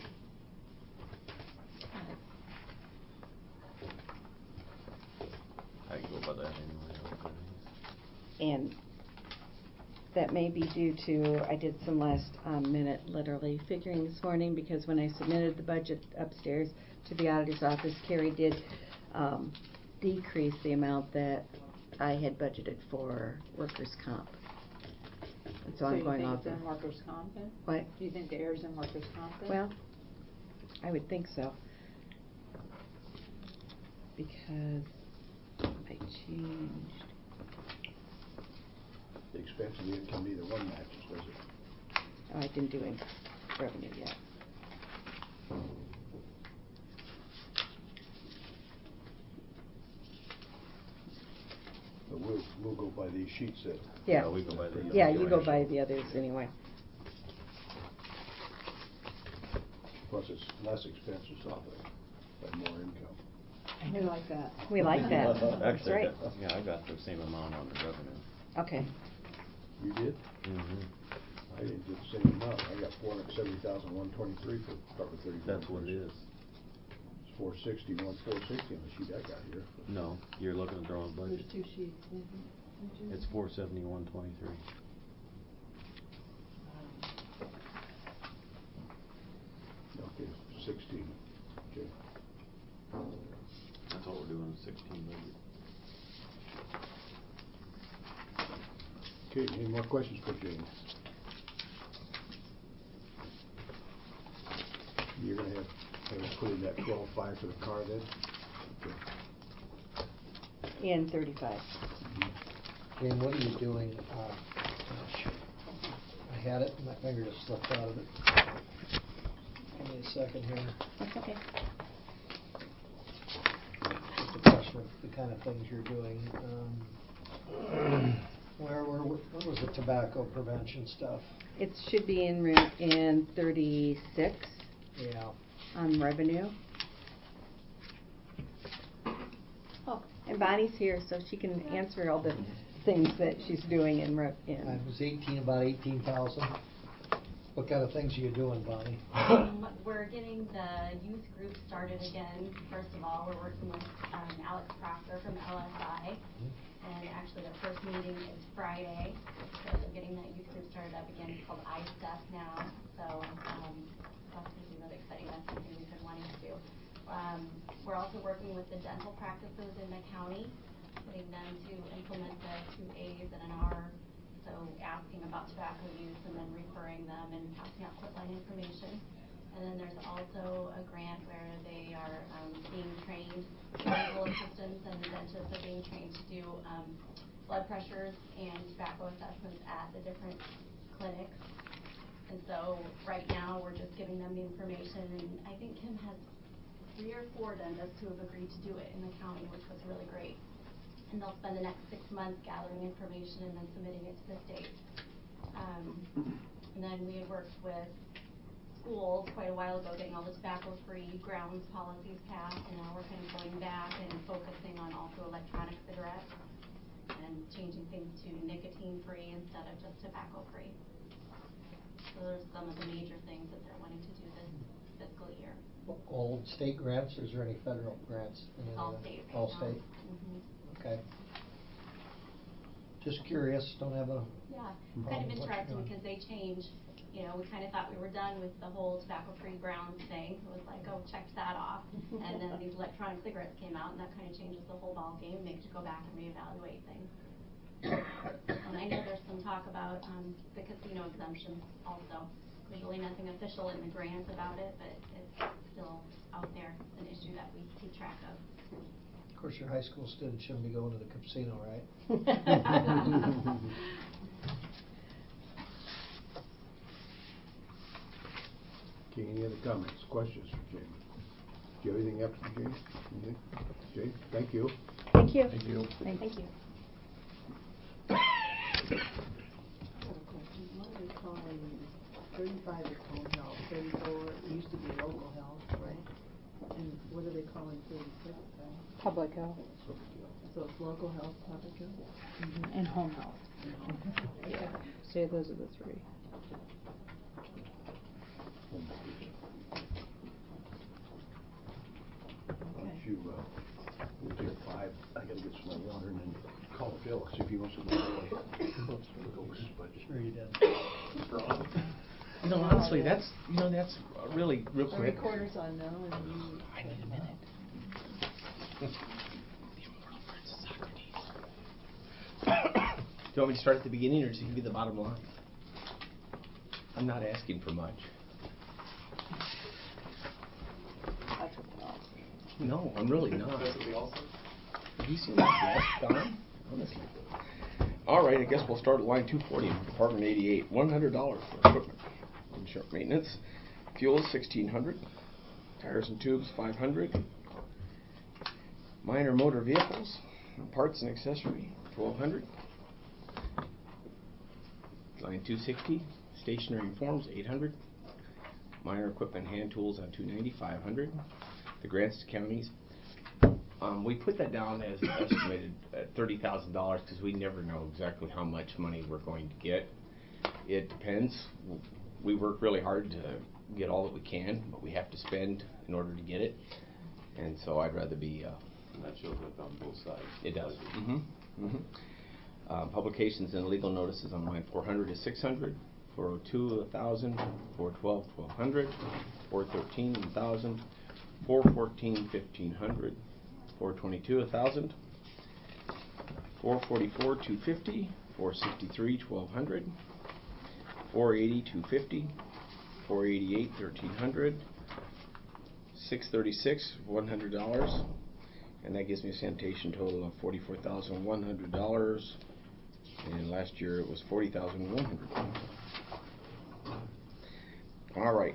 [SPEAKER 5] I can go by that anyway.
[SPEAKER 8] And that may be due to, I did some last minute literally figuring this morning, because when I submitted the budget upstairs to the auditor's office, Carrie did decrease the amount that I had budgeted for workers' comp. And so I'm going off
[SPEAKER 1] So you think
[SPEAKER 8] of.
[SPEAKER 1] it's in workers' comp then?
[SPEAKER 8] What?
[SPEAKER 1] Do you think the error's in workers' comp then?
[SPEAKER 8] Well, I would think so. Because I changed.
[SPEAKER 2] The expense and the income, neither one matches, does it?
[SPEAKER 8] Oh, I didn't do any revenue yet.
[SPEAKER 2] But we'll go by these sheets that.
[SPEAKER 8] Yeah.
[SPEAKER 5] we go by the.
[SPEAKER 8] Yeah, you go by the others anyway.
[SPEAKER 2] Plus it's less expenses, but more income.
[SPEAKER 1] We like that.
[SPEAKER 8] We like that. That's
[SPEAKER 5] Actually,
[SPEAKER 8] right.
[SPEAKER 5] I got the same amount on the revenue.
[SPEAKER 8] Okay.
[SPEAKER 2] You did?
[SPEAKER 5] Mm-hmm.
[SPEAKER 2] I didn't get the same amount. I got $470,123 for Department 34.
[SPEAKER 5] That's what it is.
[SPEAKER 2] It's 460 on the sheet I got here.
[SPEAKER 5] No, you're looking at the wrong budget.
[SPEAKER 1] There's 2 sheets. Mm-hmm.
[SPEAKER 5] It's 471.23.
[SPEAKER 2] Okay, 16. Okay.
[SPEAKER 5] That's what we're doing, 16 budget.
[SPEAKER 2] Okay, any more questions for Jane? You're gonna have us put in that 12.5 for the car then? Okay.
[SPEAKER 8] And 35.
[SPEAKER 3] Jane, what are you doing? Gosh, I had it, and my finger just slipped out of it. Give me a second here.
[SPEAKER 8] That's okay.
[SPEAKER 3] Just a question of the kind of things you're doing. What was the tobacco prevention stuff?
[SPEAKER 8] It should be in 36
[SPEAKER 3] Yeah.
[SPEAKER 8] on revenue. Oh, and Bonnie's here, so she can answer all the things that she's doing in
[SPEAKER 3] It was about 18,000. What kind of things are you doing, Bonnie?
[SPEAKER 10] We're getting the youth group started again. First of all, we're working with Alex Proctor from LSI. And actually their first meeting is Friday. So they're getting that youth group started up again. It's called iStep now. So that's going to be really exciting. That's something we've been wanting to do. We're also working with the dental practices in the county, getting them to implement the 2 A's and an R. So asking about tobacco use and then referring them and passing out quitline information. And then there's also a grant where they are being trained, medical assistants and dentists are being trained to do blood pressures and tobacco assessments at the different clinics. And so right now we're just giving them the information, and I think Kim has 3 or 4 dentists who have agreed to do it in the county, which was really great. And they'll spend the next 6 months gathering information and then submitting it to the state. And then we had worked with schools quite a while ago, getting all the tobacco-free grounds policies passed, and now we're kind of going back and focusing on also electronic cigarettes and changing things to nicotine-free instead of just tobacco-free. So those are some of the major things that they're wanting to do this fiscal year.
[SPEAKER 3] All state grants, or is there any federal grants?
[SPEAKER 10] All state right
[SPEAKER 3] All
[SPEAKER 10] now.
[SPEAKER 3] state?
[SPEAKER 10] Mm-hmm.
[SPEAKER 3] Okay. Just curious, don't have a
[SPEAKER 10] Yeah,
[SPEAKER 3] problem
[SPEAKER 10] kind of
[SPEAKER 3] with what you're
[SPEAKER 10] interesting
[SPEAKER 3] doing.
[SPEAKER 10] because they change. You know, we kind of thought we were done with the whole tobacco-free grounds thing. It was like, oh, checked that off. And then these electronic cigarettes came out, and that kind of changes the whole ball game. Make you go back and reevaluate things. And I know there's some talk about the casino exemption also. There's really nothing official in the grant about it, but it's still out there, an issue that we keep track of.
[SPEAKER 3] Of course, your high school student shouldn't be going to the casino, right?
[SPEAKER 2] Okay, any other comments, questions for Jane? Do you have anything after Jane? Anything? Jane, thank you.
[SPEAKER 8] Thank you.
[SPEAKER 9] Thank you.
[SPEAKER 8] Thank you.
[SPEAKER 1] I have a question. What are they calling 35 is home health, 34 used to be local health, right? And what are they calling 36 then?
[SPEAKER 11] Public health.
[SPEAKER 1] So it's local health, public health?
[SPEAKER 11] And home health. Yeah, say those are the 3.
[SPEAKER 2] We'll take 5. I gotta get some more water and then call Phil, see if he wants to go look over his budget.
[SPEAKER 3] Sure you did.
[SPEAKER 12] You know, honestly, that's really real
[SPEAKER 1] The
[SPEAKER 12] quick.
[SPEAKER 1] recorder's on now, and you.
[SPEAKER 12] I need a minute. you want me to start at the beginning or just give you the bottom line? I'm not asking for much.
[SPEAKER 11] That's what they all say.
[SPEAKER 12] No, I'm really not.
[SPEAKER 4] That's what we all said.
[SPEAKER 12] Have you seen that desk, Don? Honestly. All right, I guess we'll start at line 240, Department 88. $100 for equipment, insurance maintenance. Fuel is $1,600. Tires and tubes $500. Minor motor vehicles, parts and accessory $1,200. Line 260, stationery and forms $800. Minor equipment, hand tools on 290, $500. The grants to counties. We put that down as estimated at $30,000 because we never know exactly how much money we're going to get. It depends. We work really hard to get all that we can, but we have to spend in order to get it. And so I'd rather be.
[SPEAKER 5] And that shows up on both sides.
[SPEAKER 12] It does. Publications and legal notices on line 400 is $600. 402 $1,000. 412 $1,200. 413 $1,000. 414 $1,500. 422 $1,000. 444 $250. 463 $1,200. 480 $250. 488 $1,300. 636 $100, and that gives me a sanitation total of $44,100. And last year it was $40,100. All right.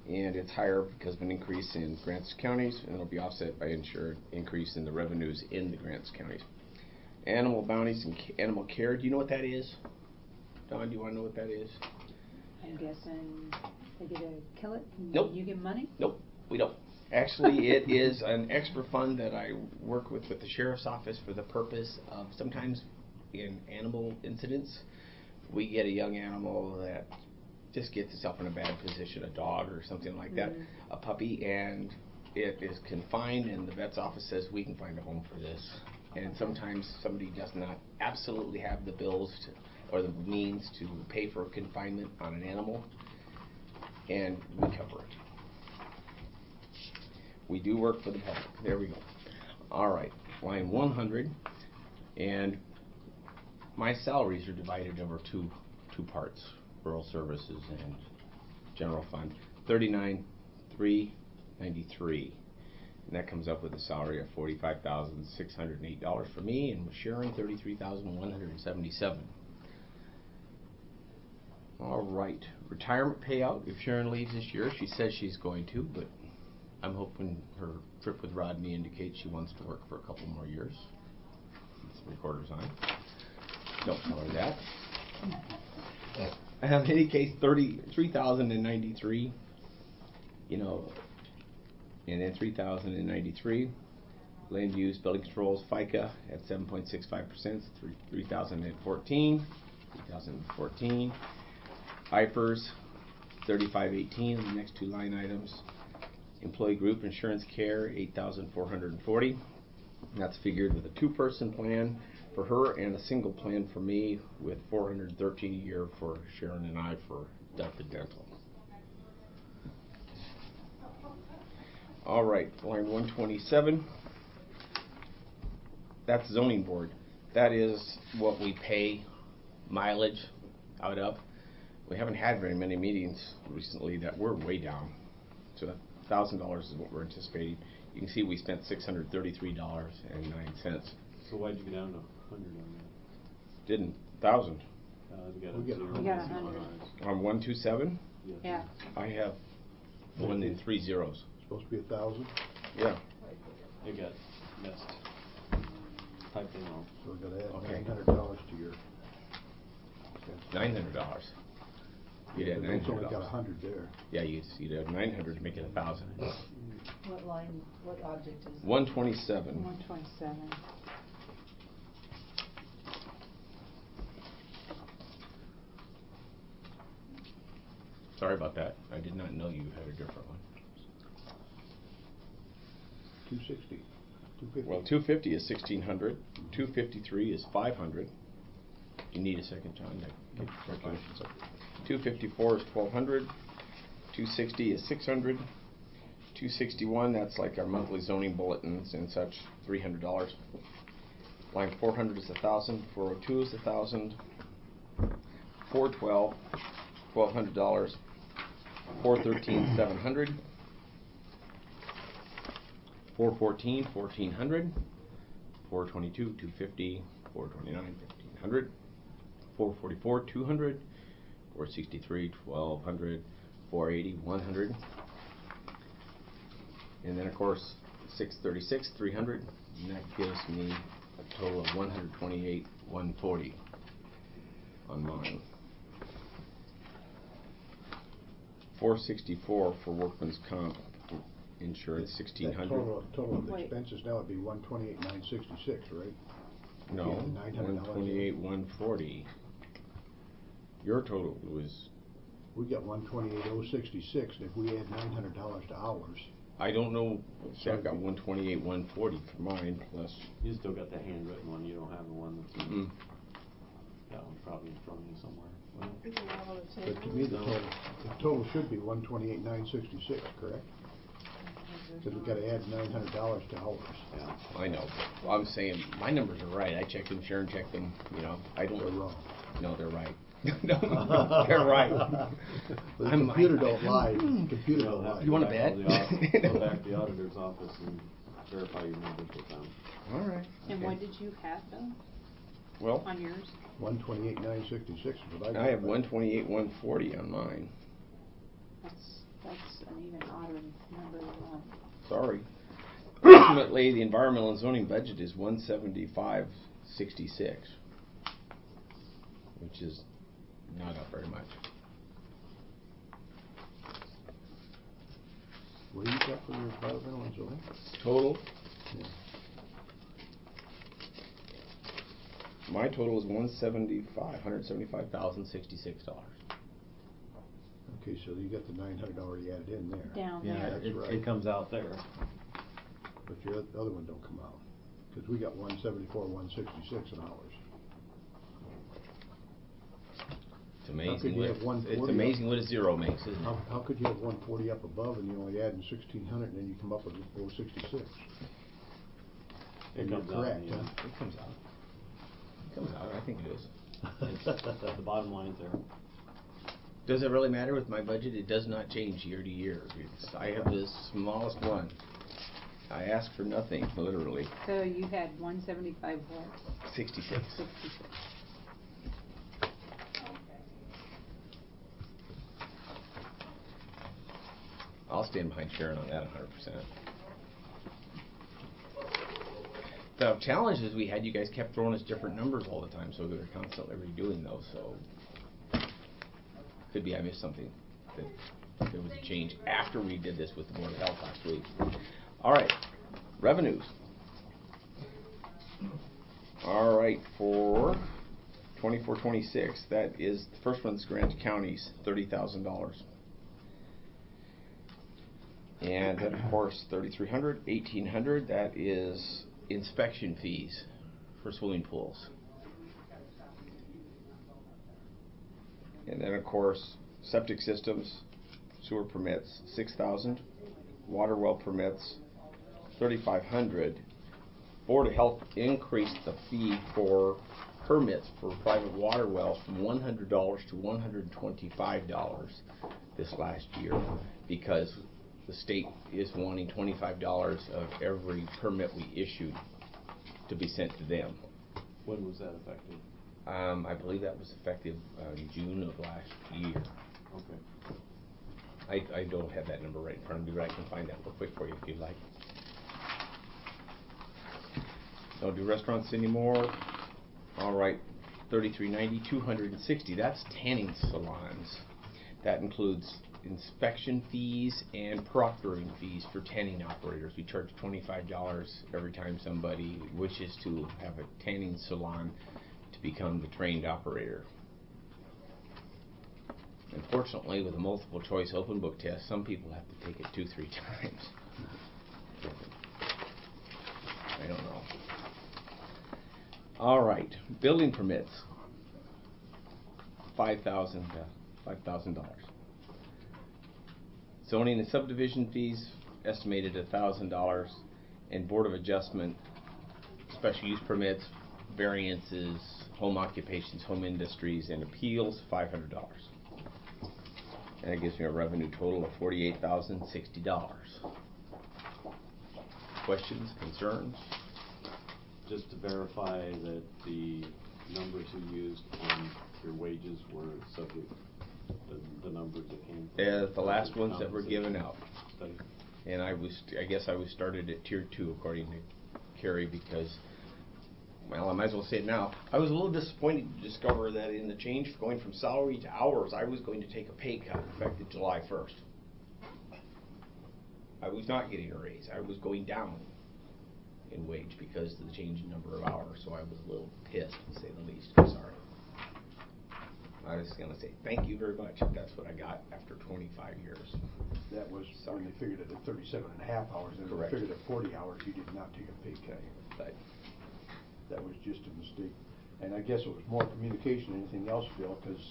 [SPEAKER 12] And it's higher because of an increase in grants to counties, and it'll be offset by insured increase in the revenues in the grants to counties. Animal bounties and animal care. Do you know what that is? Don, do you want to know what that is?
[SPEAKER 11] I'm guessing they get to kill it and
[SPEAKER 12] Nope.
[SPEAKER 11] you give money?
[SPEAKER 12] Nope, we don't. Actually, it is an extra fund that I work with the sheriff's office for the purpose of sometimes in animal incidents, we get a young animal that just gets itself in a bad position, a dog or something like that, a puppy, and it is confined, and the vet's office says we can find a home for this. And sometimes somebody does not absolutely have the bills or the means to pay for confinement on an animal, and we cover it. We do work for the public. There we go. All right, line 100, and my salaries are divided over two parts: rural services and general fund. $39,393, and that comes up with a salary of $45,608 for me, and with Sharon $33,177. All right, retirement payout. If Sharon leaves this year, she says she's going to, but I'm hoping her trip with Rodney indicates she wants to work for a couple more years. It's the recorder's on. Don't tell her that. In any case, $33,093. You know, and then $3,093. Land use, building controls, FICA at 7.65%. $3,014. IFRS, $35.18. The next two line items. Employee group insurance care, $8,440. That's figured with a two-person plan for her and a single plan for me, with $413 a year for Sharon and I for Delta Dental. All right, line 127. That's zoning board. That is what we pay mileage out of. We haven't had very many meetings recently that we're way down. So $1,000 is what we're anticipating. You can see we spent $633.09.
[SPEAKER 5] So why'd you get down to 100 on that?
[SPEAKER 12] Didn't 1,000
[SPEAKER 5] We got
[SPEAKER 2] We get
[SPEAKER 5] 0
[SPEAKER 11] We got
[SPEAKER 5] on
[SPEAKER 11] 100.
[SPEAKER 5] ours.
[SPEAKER 12] on 127.
[SPEAKER 11] Yeah.
[SPEAKER 12] I have one in 3 zeros.
[SPEAKER 2] Supposed to be 1,000,
[SPEAKER 12] Yeah.
[SPEAKER 5] It got messed. Typed in wrong.
[SPEAKER 2] so we're gonna add
[SPEAKER 12] Okay.
[SPEAKER 2] $900 to your.
[SPEAKER 12] $900. You'd add
[SPEAKER 2] It's only
[SPEAKER 12] $900.
[SPEAKER 2] got 100 there.
[SPEAKER 12] Yeah, you'd add 900 to make it 1,000.
[SPEAKER 1] What line, what object is it?
[SPEAKER 12] 127.
[SPEAKER 11] 127.
[SPEAKER 12] Sorry about that. I did not know you had a different one.
[SPEAKER 2] 260, 250.
[SPEAKER 12] Well, 250 is 1,600. 253 is 500. You need a second, John, to get calculations up. 254 is 1,200. 260 is 600. 261, that's like our monthly zoning bulletins and such, $300. Line 400 is 1,000. 402 is 1,000. 412, $1,200. 413, 700. 414, 1,400. 422, 250. 429, 1,500. 444, 200. 463, 1,200. 480, 100. And then of course 636, 300, and that gives me a total of 128, 140 on mine. 464 for workman's comp insurance, 1,600.
[SPEAKER 2] Total of
[SPEAKER 11] Wait.
[SPEAKER 2] expenses now would be 128,966, right?
[SPEAKER 12] No,
[SPEAKER 2] Okay, the $900
[SPEAKER 12] 128, 140. Your total was,
[SPEAKER 2] We got 128,066, and if we add $900 to ours,
[SPEAKER 12] I don't know, see, I've got 128, 140 for mine, plus.
[SPEAKER 5] You still got the handwritten one, you don't have the one that's,
[SPEAKER 12] Mm-mm.
[SPEAKER 5] that one's probably in front of you somewhere. Well,
[SPEAKER 2] but to me the total should be 128,966, correct? Because we got to add $900 to ours.
[SPEAKER 5] yeah.
[SPEAKER 12] I know. I'm saying my numbers are right. I checked them, Sharon checked them. You know, I don't.
[SPEAKER 2] They're wrong.
[SPEAKER 12] No, they're right. No, they're right.
[SPEAKER 2] The
[SPEAKER 12] I'm
[SPEAKER 2] computer
[SPEAKER 12] like,
[SPEAKER 2] don't lie. The computer
[SPEAKER 5] You'll
[SPEAKER 2] don't
[SPEAKER 5] have
[SPEAKER 2] lie.
[SPEAKER 5] to
[SPEAKER 12] You want
[SPEAKER 5] go
[SPEAKER 12] a
[SPEAKER 5] back
[SPEAKER 12] bet?
[SPEAKER 5] to the go back to the auditor's office and verify your numbers with them.
[SPEAKER 12] All right.
[SPEAKER 11] And
[SPEAKER 12] okay.
[SPEAKER 11] what did you have though,
[SPEAKER 12] Well,
[SPEAKER 11] on yours?
[SPEAKER 2] 128,966 is what I got.
[SPEAKER 12] I have 128, 140 on mine.
[SPEAKER 11] That's an even odder number than that.
[SPEAKER 12] Sorry. Ultimately, the environmental and zoning budget is 175.66, which is not up very much.
[SPEAKER 2] What do you got for your environmental and zoning?
[SPEAKER 12] Total.
[SPEAKER 2] Yeah.
[SPEAKER 12] My total is $175,066.
[SPEAKER 2] Okay, so you got the $900 already added in there.
[SPEAKER 11] Down
[SPEAKER 5] Yeah,
[SPEAKER 11] there.
[SPEAKER 2] That's
[SPEAKER 5] it,
[SPEAKER 2] right.
[SPEAKER 5] it comes out there.
[SPEAKER 2] But your other one don't come out. Because we got 174,166 in ours.
[SPEAKER 12] It's amazing.
[SPEAKER 2] could you have 140
[SPEAKER 12] It's amazing what a zero makes, isn't it?
[SPEAKER 2] How could you have 140 up above and you only add in 1,600 and then you come up with 066?
[SPEAKER 5] It
[SPEAKER 2] You're
[SPEAKER 5] comes out.
[SPEAKER 2] correct,
[SPEAKER 5] Yeah.
[SPEAKER 2] huh?
[SPEAKER 12] It comes out. It comes out. I think it is.
[SPEAKER 5] The bottom line's there.
[SPEAKER 12] Does it really matter with my budget? It does not change year to year. I have the smallest one. I ask for nothing, literally.
[SPEAKER 11] So you had 175 what?
[SPEAKER 12] 66.
[SPEAKER 11] 66.
[SPEAKER 12] I'll stand behind Sharon on that 100%. The challenges we had, you guys kept throwing us different numbers all the time, so we were constantly redoing those. So could be I missed something. That there was a change after we did this with the Board of Health last week. All right, revenues. All right, for 24-26, that is the first one's Grant County's $30,000. And then, of course, 3,300, 1,800, that is inspection fees for swimming pools. And then, of course, septic systems, sewer permits, 6,000. Water well permits, 3,500. Board of Health increased the fee for permits for private water wells from $100 to $125 this last year because the state is wanting $25 of every permit we issued to be sent to them.
[SPEAKER 5] When was that effective?
[SPEAKER 12] I believe that was effective June of last year.
[SPEAKER 5] Okay.
[SPEAKER 12] I don't have that number right in front of me, but I can find that real quick for you if you'd like. Don't do restaurants anymore. All right, $33.90, $260. That's tanning salons. That includes inspection fees and proctoring fees for tanning operators. We charge $25 every time somebody wishes to have a tanning salon to become the trained operator. Unfortunately, with a multiple choice open book test, some people have to take it 2-3 times. I don't know. All right, building permits, $5,000. Zoning and subdivision fees estimated at $1,000, and Board of Adjustment special use permits, variances, home occupations, home industries, and appeals, $500. And it gives me a revenue total of $48,060. Questions, concerns?
[SPEAKER 5] Just to verify that the numbers you used on your wages were subject, the numbers that came from
[SPEAKER 12] The last ones that were given out.
[SPEAKER 5] study.
[SPEAKER 12] And I guess I was started at tier 2 according to Carrie because, well, I might as well say it now. I was a little disappointed to discover that in the change going from salary to hours, I was going to take a pay cut effective July 1st. I was not getting a raise. I was going down in wage because of the change in number of hours, so I was a little pissed, to say the least. I'm sorry. I was going to say thank you very much. That's what I got after 25 years.
[SPEAKER 2] That was when they figured it at 37 and a half hours, and when they
[SPEAKER 12] Correct.
[SPEAKER 2] figured at 40 hours, you did not take a pay cut.
[SPEAKER 12] But
[SPEAKER 2] That was just a mistake. And I guess it was more communication than anything else, Bill, because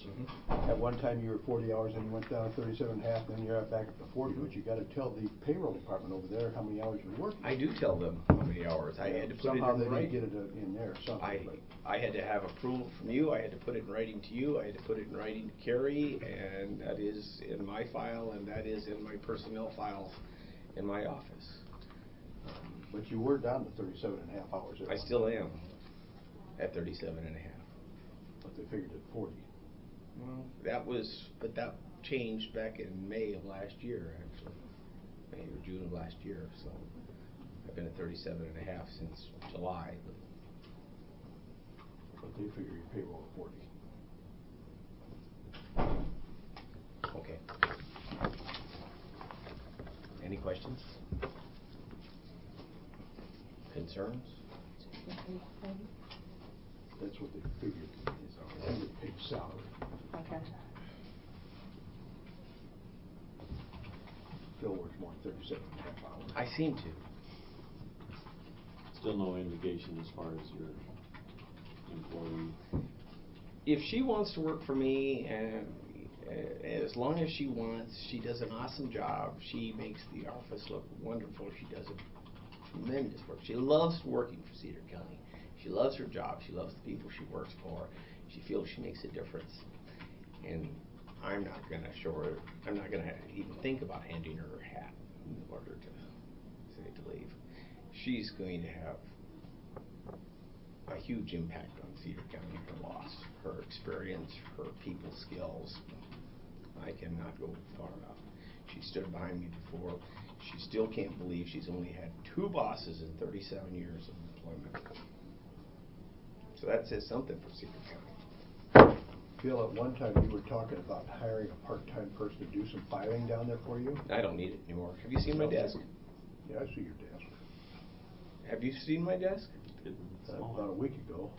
[SPEAKER 2] at one time you were 40 hours and you went down to 37 and a half, then you're back up to 40, but you gotta tell the payroll department over there how many hours you're working.
[SPEAKER 12] I do tell them how many hours. I had to put it
[SPEAKER 2] Somehow
[SPEAKER 12] in
[SPEAKER 2] they didn't
[SPEAKER 12] writing.
[SPEAKER 2] get it in there, something, but.
[SPEAKER 12] I had to have approval from you, I had to put it in writing to you, I had to put it in writing to Carrie, and that is in my file, and that is in my personnel files in my office.
[SPEAKER 2] But you were down to 37 and a half hours.
[SPEAKER 12] I still am at 37 and a half.
[SPEAKER 2] But they figured at 40.
[SPEAKER 12] Well, but that changed back in May of last year, actually. May or June of last year, so I've been at 37 and a half since July.
[SPEAKER 2] But they figure your payroll at 40.
[SPEAKER 12] Okay. Any questions? Concerns?
[SPEAKER 2] That's what they figured is our paid salary.
[SPEAKER 11] Okay.
[SPEAKER 2] Phil works more than 37 and a half hours.
[SPEAKER 12] I seem to.
[SPEAKER 5] Still no indication as far as your employee.
[SPEAKER 12] If she wants to work for me, and as long as she wants, she does an awesome job. She makes the office look wonderful. She does a tremendous work. She loves working for Cedar County. She loves her job. She loves the people she works for. She feels she makes a difference. And I'm not going to show her, I'm not going to even think about handing her her hat in order to say to leave. She's going to have a huge impact on Cedar County, her loss, her experience, her people skills. I cannot go far enough. She stood behind me before. She still can't believe she's only had 2 bosses in 37 years of employment. So that says something for Cedar County.
[SPEAKER 2] Phil, at one time you were talking about hiring a part-time person to do some filing down there for you.
[SPEAKER 12] I don't need it anymore. Have you seen my desk?
[SPEAKER 2] Yeah, I see your desk.
[SPEAKER 12] Have you seen my desk?
[SPEAKER 2] About a week ago.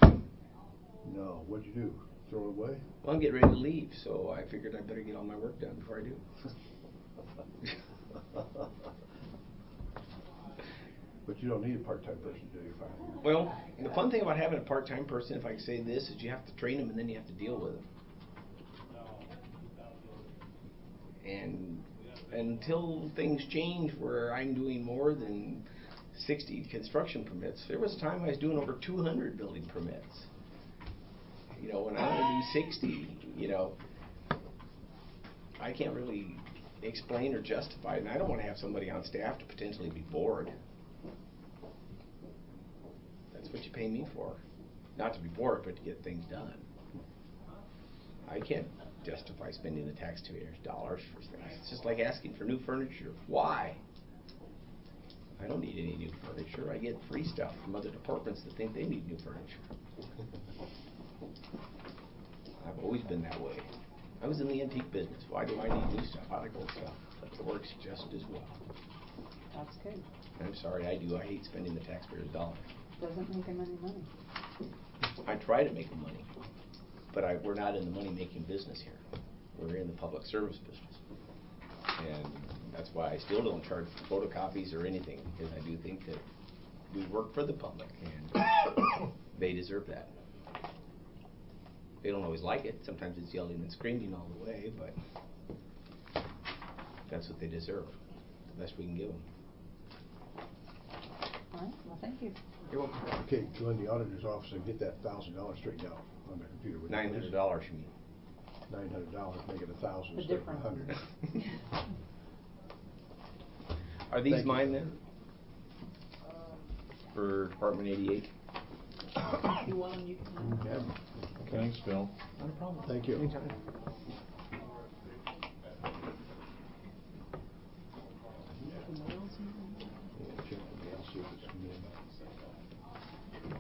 [SPEAKER 2] No, what'd you do? Throw it away?
[SPEAKER 12] Well, I'm getting ready to leave, so I figured I better get all my work done before I do.
[SPEAKER 2] But you don't need a part-time person to do your filing.
[SPEAKER 12] Well, the fun thing about having a part-time person, if I can say this, is you have to train them and then you have to deal with them. And until things change where I'm doing more than 60 construction permits, there was a time I was doing over 200 building permits. You know, when I only do 60, you know, I can't really explain or justify it, and I don't want to have somebody on staff to potentially be bored. That's what you pay me for. Not to be bored, but to get things done. I can't justify spending the taxpayers' dollars for things. It's just like asking for new furniture. Why? I don't need any new furniture. I get free stuff from other departments that think they need new furniture. I've always been that way. I was in the antique business. Why do I need new stuff? I like old stuff. But it works just as well.
[SPEAKER 11] That's good.
[SPEAKER 12] I'm sorry, I do. I hate spending the taxpayers' dollars.
[SPEAKER 11] Doesn't make him any money.
[SPEAKER 12] I try to make money, but we're not in the money-making business here. We're in the public service business. And that's why I still don't charge for photocopies or anything, because I do think that we work for the public, and they deserve that. They don't always like it. Sometimes it's yelling and screaming all the way, but that's what they deserve. The best we can give them.
[SPEAKER 11] All right, well, thank you.
[SPEAKER 12] You're welcome.
[SPEAKER 2] Okay, go in the auditor's office and get that $1,000 straightened out on the computer. would you please?
[SPEAKER 12] $900 you mean?
[SPEAKER 2] $900, make it 1,000
[SPEAKER 1] The
[SPEAKER 2] instead of
[SPEAKER 1] difference.
[SPEAKER 2] 100.
[SPEAKER 12] Are these
[SPEAKER 2] Thank you.
[SPEAKER 12] mine then? For Department 88?
[SPEAKER 1] If you want them, you can have them.
[SPEAKER 2] Yeah.
[SPEAKER 9] Thanks, Phil.
[SPEAKER 12] Not a problem.
[SPEAKER 2] Thank you.
[SPEAKER 12] Anytime.
[SPEAKER 1] The mail's in.
[SPEAKER 2] Yeah, check the mail, see if it's come in.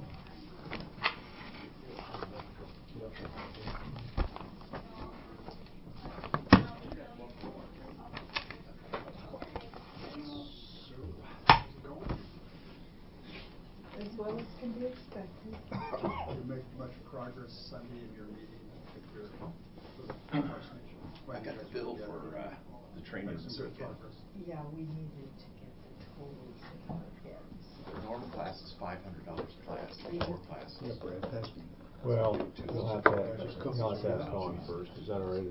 [SPEAKER 1] As well as can be expected.
[SPEAKER 3] Did you make much progress Sunday in your meeting with your,
[SPEAKER 4] I got the bill for, the training this weekend.
[SPEAKER 1] Yeah, we needed to get the totals in our heads.
[SPEAKER 4] The normal class is $500 a class, like 4 classes.
[SPEAKER 2] Yeah, Brad, pass me.
[SPEAKER 9] Well, you'll have to ask Dawn first. Is that all right?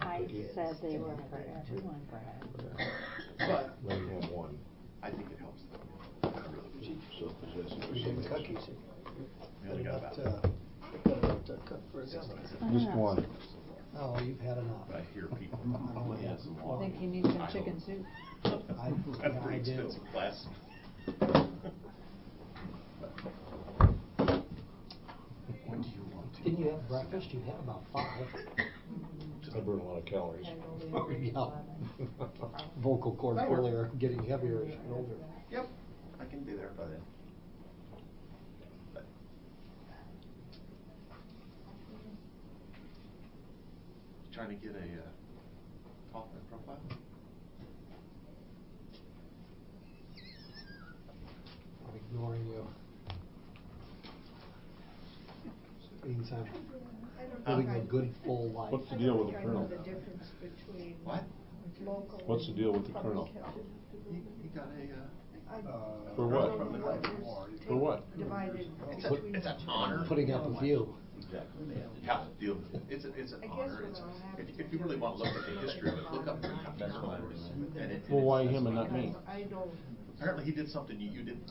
[SPEAKER 8] I said they were for everyone, Brad.
[SPEAKER 4] But
[SPEAKER 9] Let him have one.
[SPEAKER 4] I think it helps them. I really do.
[SPEAKER 2] So possessive.
[SPEAKER 3] we did cookies.
[SPEAKER 4] We only got about,
[SPEAKER 9] Just one.
[SPEAKER 3] Oh, you've had enough.
[SPEAKER 4] I hear people.
[SPEAKER 3] I
[SPEAKER 1] think he needs some chicken soup.
[SPEAKER 3] I
[SPEAKER 4] Pretty
[SPEAKER 3] did.
[SPEAKER 4] expensive class. When do you want to?
[SPEAKER 3] Didn't you have breakfast? You had about 5.
[SPEAKER 9] I burn a lot of calories.
[SPEAKER 3] Yeah. Vocal cord failure, getting heavier as you get older.
[SPEAKER 4] Yep, I can be there by then. But trying to get a confident profile.
[SPEAKER 3] I'm ignoring you. Means I'm living a good full life.
[SPEAKER 9] What's the deal with the colonel?
[SPEAKER 1] The difference between
[SPEAKER 4] What?
[SPEAKER 1] local.
[SPEAKER 9] What's the deal with the colonel?
[SPEAKER 4] He got a,
[SPEAKER 9] For what? For what?
[SPEAKER 1] Divided
[SPEAKER 4] it's
[SPEAKER 1] between.
[SPEAKER 4] an honor.
[SPEAKER 3] Putting up a view.
[SPEAKER 4] Exactly. Yeah, deal. It's an honor. It's, if you really want to look at the history of it, look up the colonel. And it,
[SPEAKER 9] Well, why him and not me?
[SPEAKER 1] I don't
[SPEAKER 4] apparently he did something you didn't.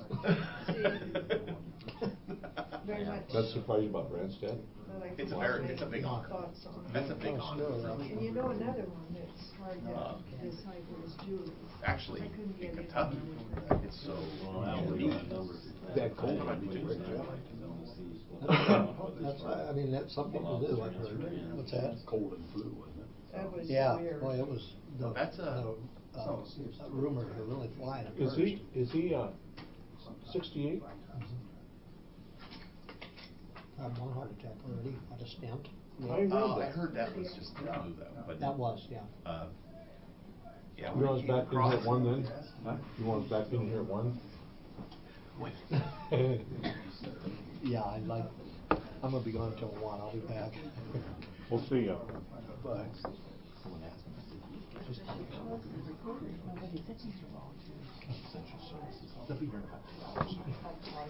[SPEAKER 1] very much.
[SPEAKER 9] That's surprised about Branstad?
[SPEAKER 1] but I
[SPEAKER 4] It's a
[SPEAKER 1] can
[SPEAKER 4] very,
[SPEAKER 1] make
[SPEAKER 4] it's a big honor.
[SPEAKER 1] thoughts on it.
[SPEAKER 4] That's a big honor.
[SPEAKER 1] And you know another one that's hard to decipher is Julie.
[SPEAKER 4] Actually,
[SPEAKER 1] I couldn't
[SPEAKER 4] in
[SPEAKER 1] get it.
[SPEAKER 4] Kentucky, it's so unique.
[SPEAKER 2] That cold might be a great job.
[SPEAKER 3] That's, I mean, that's some people do, I've heard. What's that?
[SPEAKER 2] Cold and flu, wasn't it?
[SPEAKER 1] That was
[SPEAKER 3] Yeah,
[SPEAKER 1] weird.
[SPEAKER 3] well, it was the,
[SPEAKER 4] That's a-
[SPEAKER 3] the rumor to really fly at
[SPEAKER 9] Is
[SPEAKER 3] first.
[SPEAKER 9] he 68?
[SPEAKER 3] Had one heart attack already, had a stent.
[SPEAKER 4] I heard that was just the flu though, but.
[SPEAKER 3] That was, yeah.
[SPEAKER 4] Yeah.
[SPEAKER 9] You want us back in here at 1 then? Huh? You want us back in here at 1?
[SPEAKER 3] Yeah, I'm gonna be gone till 1, I'll be back.
[SPEAKER 9] We'll see ya.
[SPEAKER 2] Bye.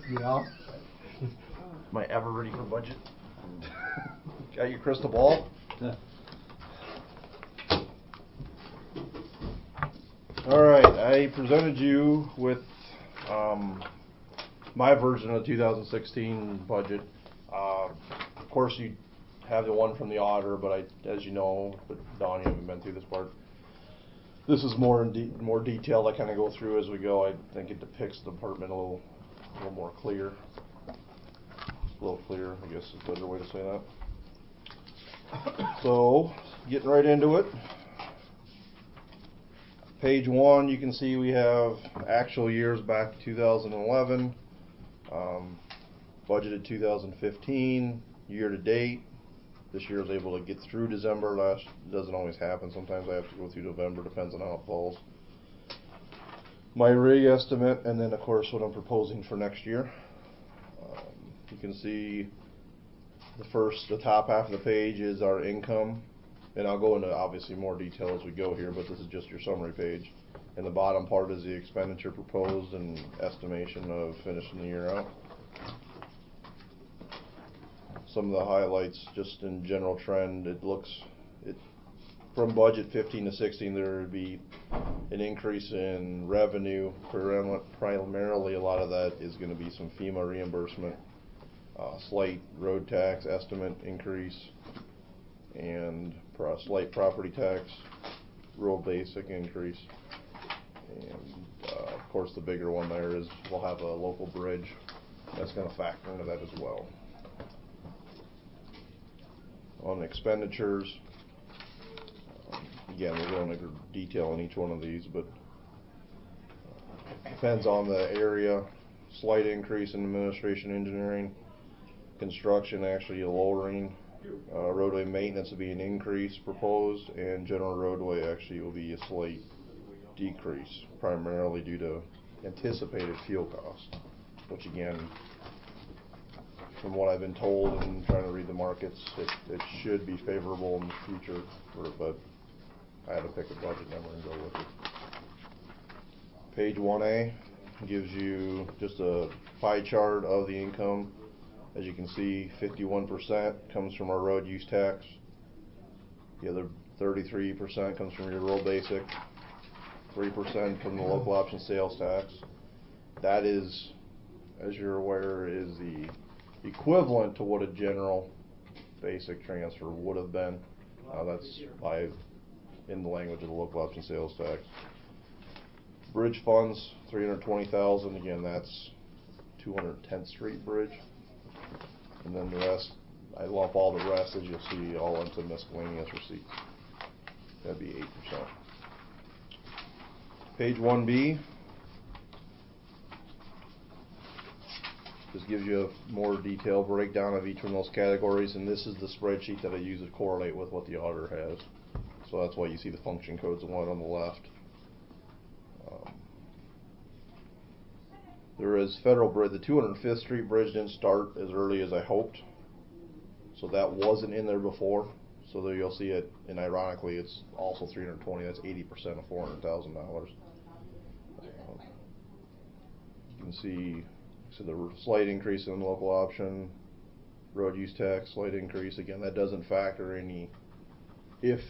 [SPEAKER 3] Yeah.
[SPEAKER 13] Am I ever ready for budget? Got your crystal ball? All right, I presented you with my version of the 2016 budget. Of course, you have the one from the auditor, but as you know, but Don, you haven't been through this part. This is more more detailed. I kind of go through as we go. I think it depicts the department a little more clear. A little clearer, I guess is a better way to say that. So, getting right into it. Page 1, you can see we have actual years back 2011, budgeted 2015, year to date. This year I was able to get through December. Last doesn't always happen. Sometimes I have to go through November, depends on how it falls. My rig estimate, and then of course what I'm proposing for next year. You can see the top half of the page is our income, and I'll go into obviously more detail as we go here, but this is just your summary page. And the bottom part is the expenditure proposed and estimation of finishing the year out. Some of the highlights, just in general trend, from budget 15 to 16, there would be an increase in revenue. Primarily, a lot of that is going to be some FEMA reimbursement, slight road tax estimate increase, and slight property tax, rural basic increase. And of course, the bigger one there is we'll have a local bridge that's going to factor into that as well. On expenditures, again, we'll go into detail on each one of these, but depends on the area. Slight increase in administration, engineering, construction actually a lowering. Roadway maintenance will be an increase proposed, and general roadway actually will be a slight decrease, primarily due to anticipated fuel costs, which again, from what I've been told and trying to read the markets, it should be favorable in the future, but I had to pick a budget number and go with it. Page 1A gives you just a pie chart of the income. As you can see, 51% comes from our road use tax. The other 33% comes from your rural basic. 3% from the local option sales tax. That is, as you're aware, is the equivalent to what a general basic transfer would have been. That's in the language of the local option sales tax. Bridge funds, $320,000. Again, that's 210th Street Bridge. And then the rest, I lump all the rest, as you'll see, all into miscellaneous receipts. That'd be 8%. Page 1B just gives you a more detailed breakdown of each one of those categories, and this is the spreadsheet that I use to correlate with what the auditor has. So that's why you see the function codes one on the left. There is federal bridge. The 205th Street Bridge didn't start as early as I hoped, so that wasn't in there before. So there you'll see it, and ironically, it's also 320. That's 80% of $400,000. You can see the slight increase in the local option, road use tax, slight increase. Again, that doesn't factor any if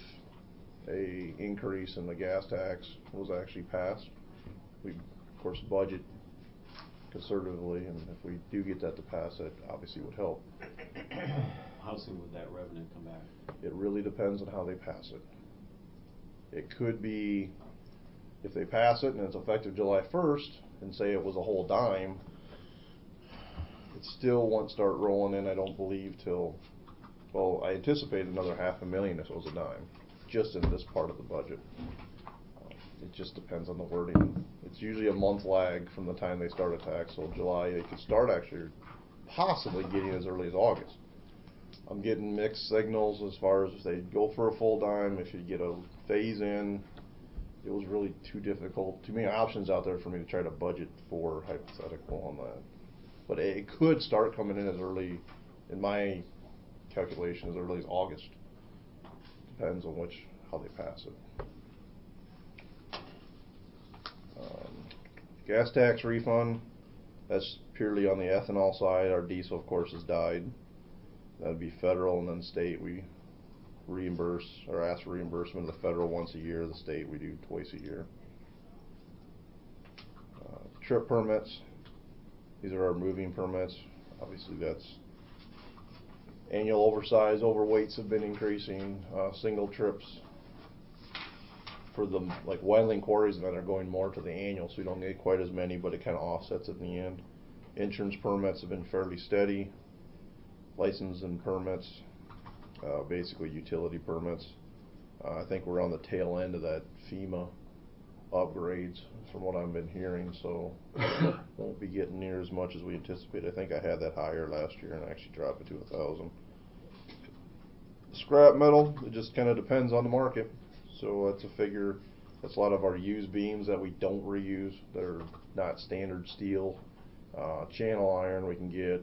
[SPEAKER 13] a increase in the gas tax was actually passed. We, of course, budget conservatively, and if we do get that to pass, it obviously would help.
[SPEAKER 5] How soon would that revenue come back?
[SPEAKER 13] It really depends on how they pass it. It could be, if they pass it and it's effective July 1st, and say it was a whole dime, it still won't start rolling in, I don't believe, till, well, I anticipate another $500,000 if it was a dime, just in this part of the budget. It just depends on the wording. It's usually a month lag from the time they start a tax, so July, they could start actually possibly getting as early as August. I'm getting mixed signals as far as if they go for a full dime, if you get a phase in. It was really too difficult, too many options out there for me to try to budget for hypothetical on that. But it could start coming in as early, in my calculation, as early as August. Depends on how they pass it. Gas tax refund, that's purely on the ethanol side. Our diesel, of course, has died. That'd be federal, and then state we reimburse or ask for reimbursement of the federal once a year. The state we do twice a year. Trip permits, these are our moving permits. Obviously, that's annual oversize, overweights have been increasing. Single trips for the Wildling quarries, and then they're going more to the annual, so we don't get quite as many, but it kind of offsets at the end. Insurance permits have been fairly steady. License and permits, basically utility permits. I think we're on the tail end of that FEMA upgrades from what I've been hearing, so won't be getting near as much as we anticipate. I think I had that higher last year and actually dropped it to 1,000. Scrap metal, it just kind of depends on the market. So that's a figure. That's a lot of our used beams that we don't reuse, that are not standard steel. Channel iron we can get.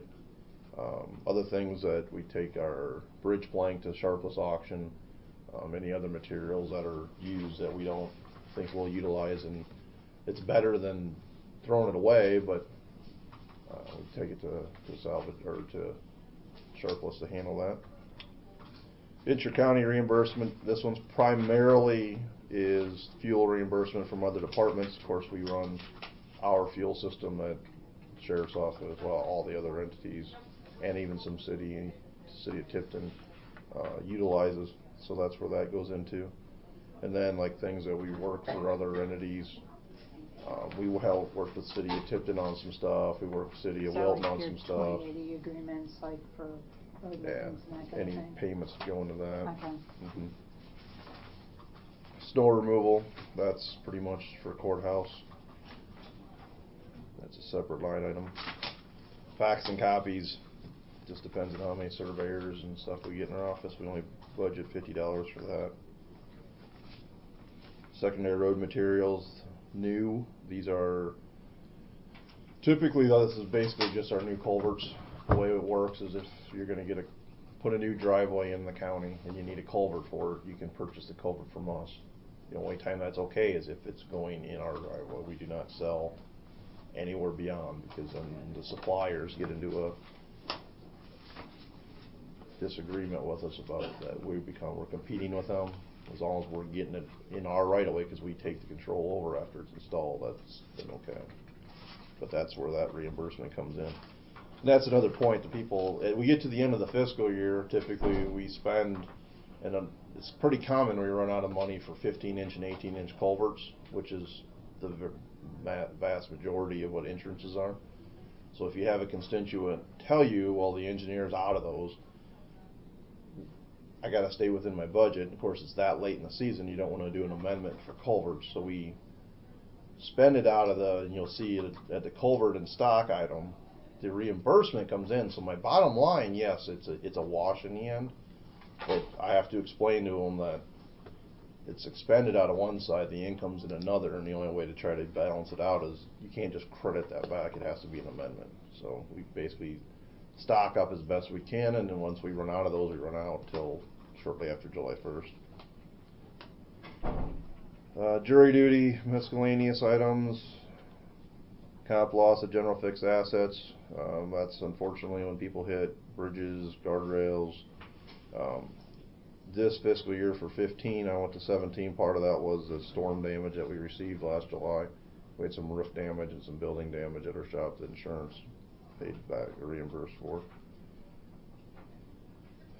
[SPEAKER 13] Other things that we take our bridge plank to Sharpless auction. Any other materials that are used that we don't think we'll utilize, and it's better than throwing it away, but we take it to salvage or to Sharpless to handle that. Inter-county reimbursement, this one's primarily is fuel reimbursement from other departments. Of course, we run our fuel system at Sheriff's Office as well, all the other entities, and even some city of Tipton utilizes, so that's where that goes into. And then like things that we work for other entities, we will help work with city of Tipton on some stuff, we work with city of Wilton on some stuff.
[SPEAKER 11] 2080 agreements, like for road
[SPEAKER 13] Yeah,
[SPEAKER 11] maintenance and that kind
[SPEAKER 13] any
[SPEAKER 11] of thing?
[SPEAKER 13] payments go into that.
[SPEAKER 11] Okay.
[SPEAKER 13] Mm-hmm. Snow removal, that's pretty much for courthouse. That's a separate line item. Fax and copies, just depends on how many surveyors and stuff we get in our office. We only budget $50 for that. Secondary road materials, new. These are typically, this is basically just our new culverts. The way it works is if you're going to put a new driveway in the county and you need a culvert for it, you can purchase the culvert from us. The only time that's okay is if it's going in our driveway. We do not sell anywhere beyond, because then the suppliers get into a disagreement with us about it, that we're competing with them. As long as we're getting it in our right of way, because we take the control over after it's installed, that's been okay. But that's where that reimbursement comes in. And that's another point that people, we get to the end of the fiscal year, typically we spend, and it's pretty common we run out of money for 15-inch and 18-inch culverts, which is the vast majority of what entrances are. So if you have a constituent tell you, well, the engineer's out of those, I got to stay within my budget. Of course, it's that late in the season, you don't want to do an amendment for culverts, so we spend it out of the, and you'll see it at the culvert and stock item, the reimbursement comes in. So my bottom line, yes, it's a wash in the end, but I have to explain to them that it's expended out of one side, the income's in another, and the only way to try to balance it out is you can't just credit that back, it has to be an amendment. So we basically stock up as best we can, and then once we run out of those, we run out till shortly after July 1st. Jury duty, miscellaneous items, comp loss of general fixed assets. That's unfortunately when people hit bridges, guardrails. This fiscal year for 15, I went to 17. Part of that was the storm damage that we received last July. We had some roof damage and some building damage at our shop that insurance paid back or reimbursed for.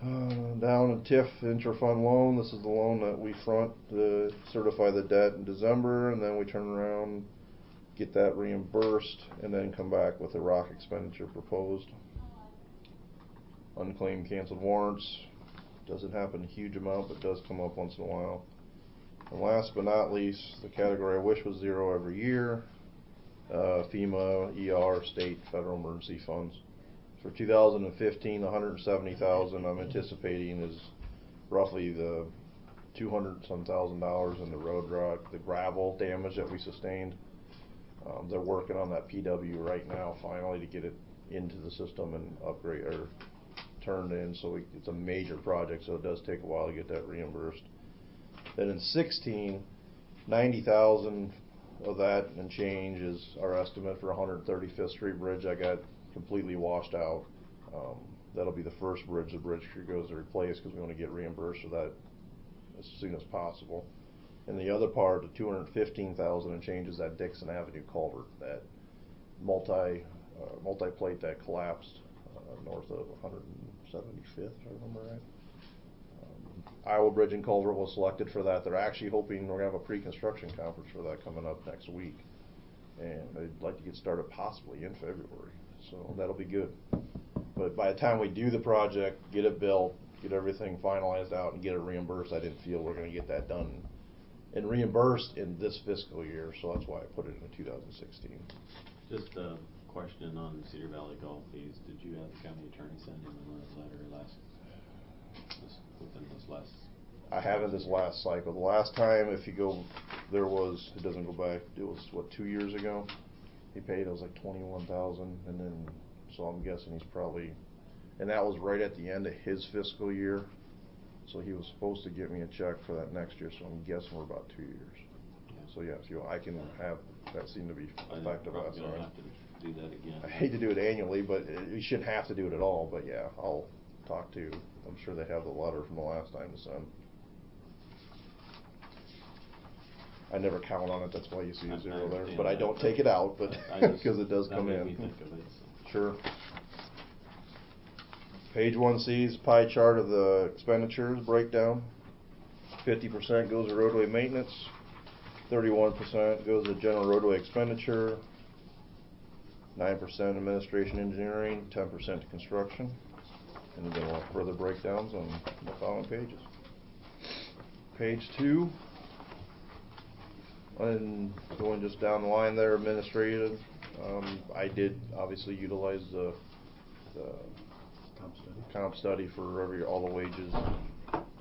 [SPEAKER 13] Down in TIF intra-fund loan, this is the loan that we front to certify the debt in December, and then we turn around, get that reimbursed, and then come back with a rock expenditure proposed. Unclaimed canceled warrants, doesn't happen a huge amount, but does come up once in a while. And last but not least, the category I wish was zero every year, FEMA, ER, state, federal emergency funds. For 2015, the $170,000 I'm anticipating is roughly the $200-some thousand in the road rock, the gravel damage that we sustained. They're working on that PW right now, finally, to get it into the system and upgrade or turned in. So it's a major project, so it does take a while to get that reimbursed. Then in 16, 90,000 of that and change is our estimate for 135th Street Bridge. I got completely washed out. That'll be the first bridge the bridge crew goes to replace, because we want to get reimbursed for that as soon as possible. And the other part, the 215,000 and change, is that Dixon Avenue culvert, that multi-plate that collapsed north of 175th, if I remember right. Iowa Bridge and Culvert was selected for that. They're actually hoping we're going to have a pre-construction conference for that coming up next week, and they'd like to get started possibly in February, so that'll be good. But by the time we do the project, get it built, get everything finalized out, and get it reimbursed, I didn't feel we're going to get that done and reimbursed in this fiscal year, so that's why I put it in 2016.
[SPEAKER 5] Just a question on Cedar Valley golf fees. Did you have the county attorney send him a letter within this last?
[SPEAKER 13] I haven't this last cycle. The last time, if you go, there was, it doesn't go back, it was what, 2 years ago? He paid, it was like 21,000, and then, so I'm guessing he's probably, and that was right at the end of his fiscal year, so he was supposed to get me a check for that next year, so I'm guessing we're about 2 years. So yeah, if you, I can have, that seemed to be effective last time.
[SPEAKER 5] Have to do that again.
[SPEAKER 13] I hate to do it annually, but you shouldn't have to do it at all, but yeah, I'll talk to I'm sure they have the letter from the last time to send. I never count on it, that's why you see a zero there, but I don't take it out, but because it does come
[SPEAKER 5] That
[SPEAKER 13] in.
[SPEAKER 5] made me think of it, so.
[SPEAKER 13] Sure. Page 1C's pie chart of the expenditures breakdown. 50% goes to roadway maintenance, 31% goes to general roadway expenditure, 9% administration engineering, 10% to construction, and then we'll have further breakdowns on the following pages. Page 2, and going just down the line there, administrative. I did obviously utilize the comp study for all the wages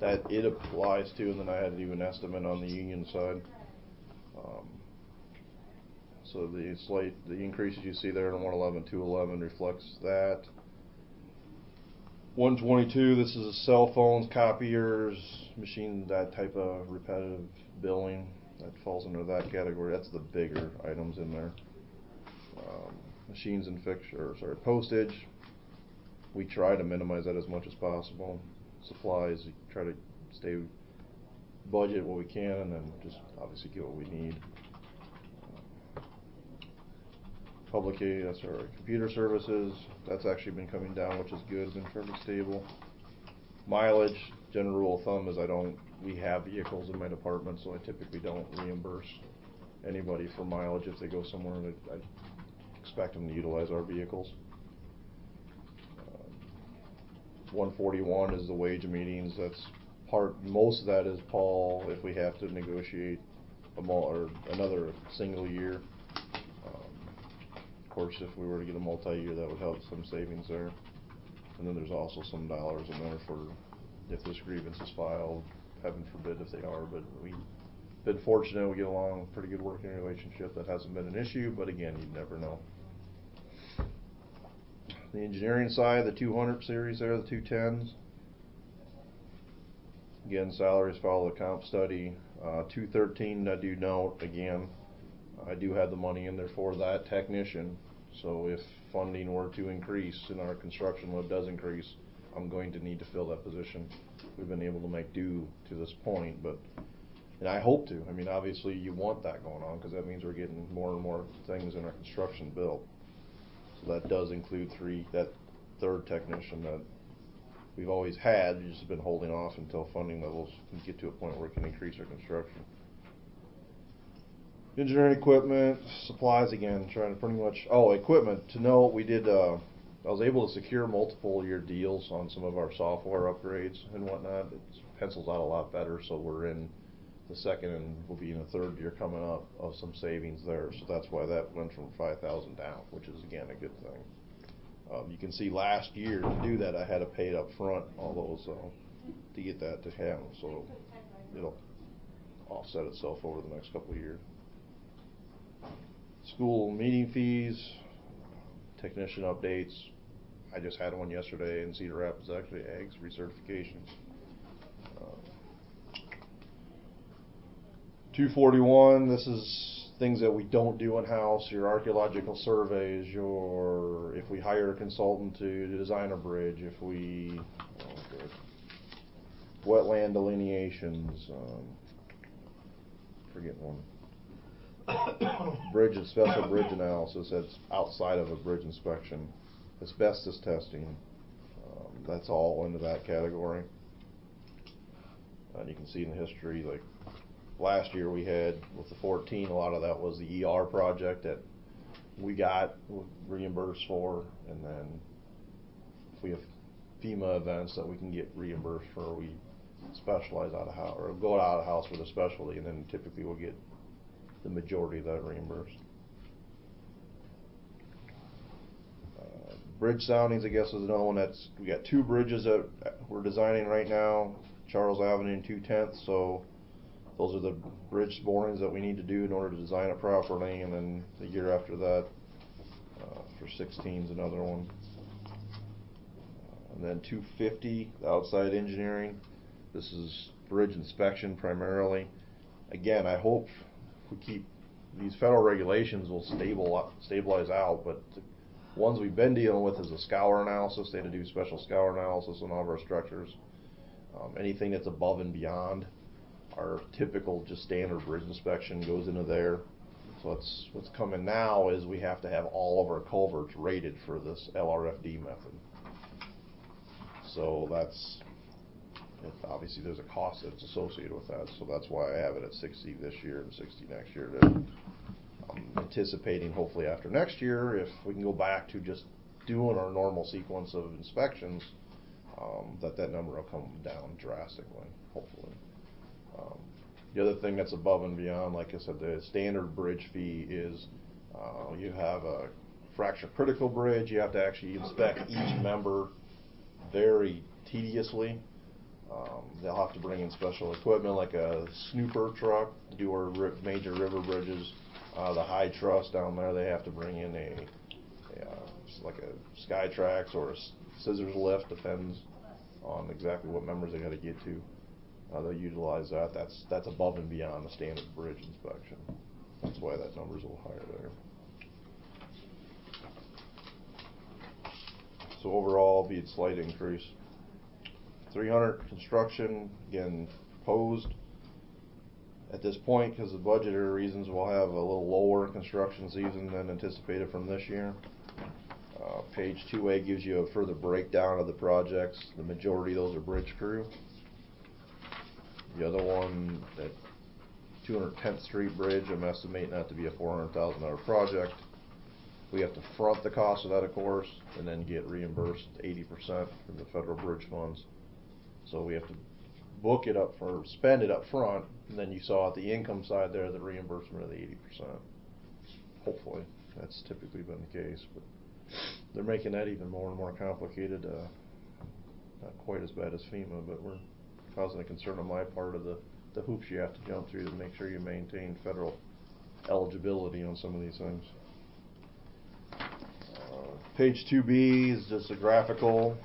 [SPEAKER 13] that it applies to, and then I had to do an estimate on the union side. So the increases you see there in 111, 211 reflects that. 122, this is cell phones, copiers, machine, that type of repetitive billing. That falls under that category. That's the bigger items in there. Machines and postage. We try to minimize that as much as possible. Supplies, we try to stay budget what we can, and then just obviously get what we need. Computer services, that's actually been coming down, which is good. It's been fairly stable. Mileage, general rule of thumb is we have vehicles in my department, so I typically don't reimburse anybody for mileage if they go somewhere. I expect them to utilize our vehicles. 141 is the wage meetings. Most of that is Paul, if we have to negotiate another single year. Of course, if we were to get a multi-year, that would help some savings there. And then there's also some dollars in there for if this grievance is filed, heaven forbid if they are, but we've been fortunate, we get along, pretty good working relationship. That hasn't been an issue, but again, you never know. The engineering side, the 200 series there, the 210s. Again, salaries follow the comp study. 213, I do note, again, I do have the money in there for that technician. So if funding were to increase and our construction load does increase, I'm going to need to fill that position. We've been able to make do to this point, and I hope to. I mean, obviously you want that going on because that means we're getting more and more things in our construction built. So that does include that third technician that we've always had. We've just been holding off until funding levels can get to a point where we can increase our construction. Engineering equipment, supplies, again, trying to pretty much, equipment, to note, we did, I was able to secure multiple year deals on some of our software upgrades and whatnot. It pencils out a lot better, so we're in the second and we'll be in the third year coming up of some savings there. So that's why that went from 5,000 down, which is again a good thing. You can see last year to do that I had to pay it up front, all those to get that to happen. So it'll offset itself over the next couple of years. School meeting fees, technician updates. I just had one yesterday in Cedar Rapids, actually, AGS recertification. 241, this is things that we don't do in-house, your archaeological surveys, if we hire a consultant to design a bridge, if we, wetland delineations, forgetting one. Special bridge analysis, that's outside of a bridge inspection. Asbestos testing, that's all into that category. And you can see in the history, like last year we had with the 14, a lot of that was the ER project that we got reimbursed for, and then if we have FEMA events that we can get reimbursed for, we specialize out of house or go out of house with a specialty, and then typically we'll get the majority of that reimbursed. Bridge soundings, I guess, is another one. We got 2 bridges that we're designing right now, Charles Avenue and 210th. So those are the bridge borings that we need to do in order to design it properly. And then the year after that, for 16 is another one. And then 250, the outside engineering. This is bridge inspection primarily. Again, I hope we keep these federal regulations will stabilize out, but Ones we've been dealing with is a scour analysis. They had to do special scour analysis on all of our structures. Anything that's above and beyond our typical just standard bridge inspection goes into there. So what's coming now is we have to have all of our culverts rated for this LRFD method. So obviously there's a cost that's associated with that. So that's why I have it at 60 this year and 60 next year. I'm anticipating hopefully after next year, if we can go back to just doing our normal sequence of inspections, that number will come down drastically, hopefully. The other thing that's above and beyond, like I said, the standard bridge fee is you have a fracture critical bridge, you have to actually inspect each member very tediously. They'll have to bring in special equipment like a snooper truck to do our major river bridges. The high truss down there, they have to bring in like a sky tracks or a scissors lift, depends on exactly what members they got to get to. They'll utilize that. That's above and beyond the standard bridge inspection. That's why that number's a little higher there. So overall, it'll be a slight increase. 300 construction, again, proposed. At this point, because of budgetary reasons, we'll have a little lower construction season than anticipated from this year. Page 2A gives you a further breakdown of the projects. The majority of those are bridge crew. The other one, that 210th Street Bridge, I'm estimating that to be a $400,000 project. We have to front the cost of that, of course, and then get reimbursed 80% from the federal bridge funds. So we have to book it up for, spend it up front, and then you saw at the income side there the reimbursement of the 80%. Hopefully, that's typically been the case, but they're making that even more and more complicated. Not quite as bad as FEMA, but we're causing a concern on my part of the hoops you have to jump through to make sure you maintain federal eligibility on some of these things. Page 2B is just a graphical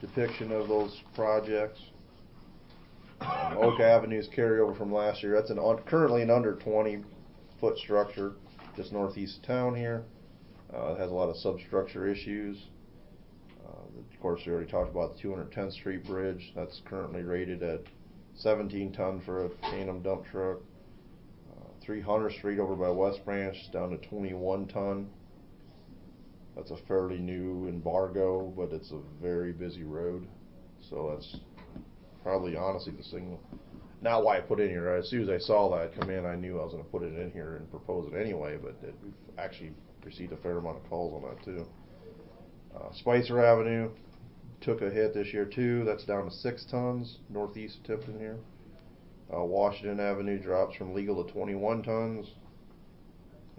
[SPEAKER 13] depiction of those projects. Oak Avenue's carryover from last year. That's currently an under 20-foot structure just northeast of town here. It has a lot of substructure issues. Of course, we already talked about the 210th Street Bridge. That's currently rated at 17 ton for a tandem dump truck. 300 Street over by West Branch is down to 21 ton. That's a fairly new embargo, but it's a very busy road. So that's probably honestly the single. Not why I put it in here. As soon as I saw that come in, I knew I was going to put it in here and propose it anyway, but we've actually received a fair amount of calls on that too. Spicer Avenue took a hit this year too. That's down to 6 tons northeast of Tipton here. Washington Avenue drops from legal to 21 tons.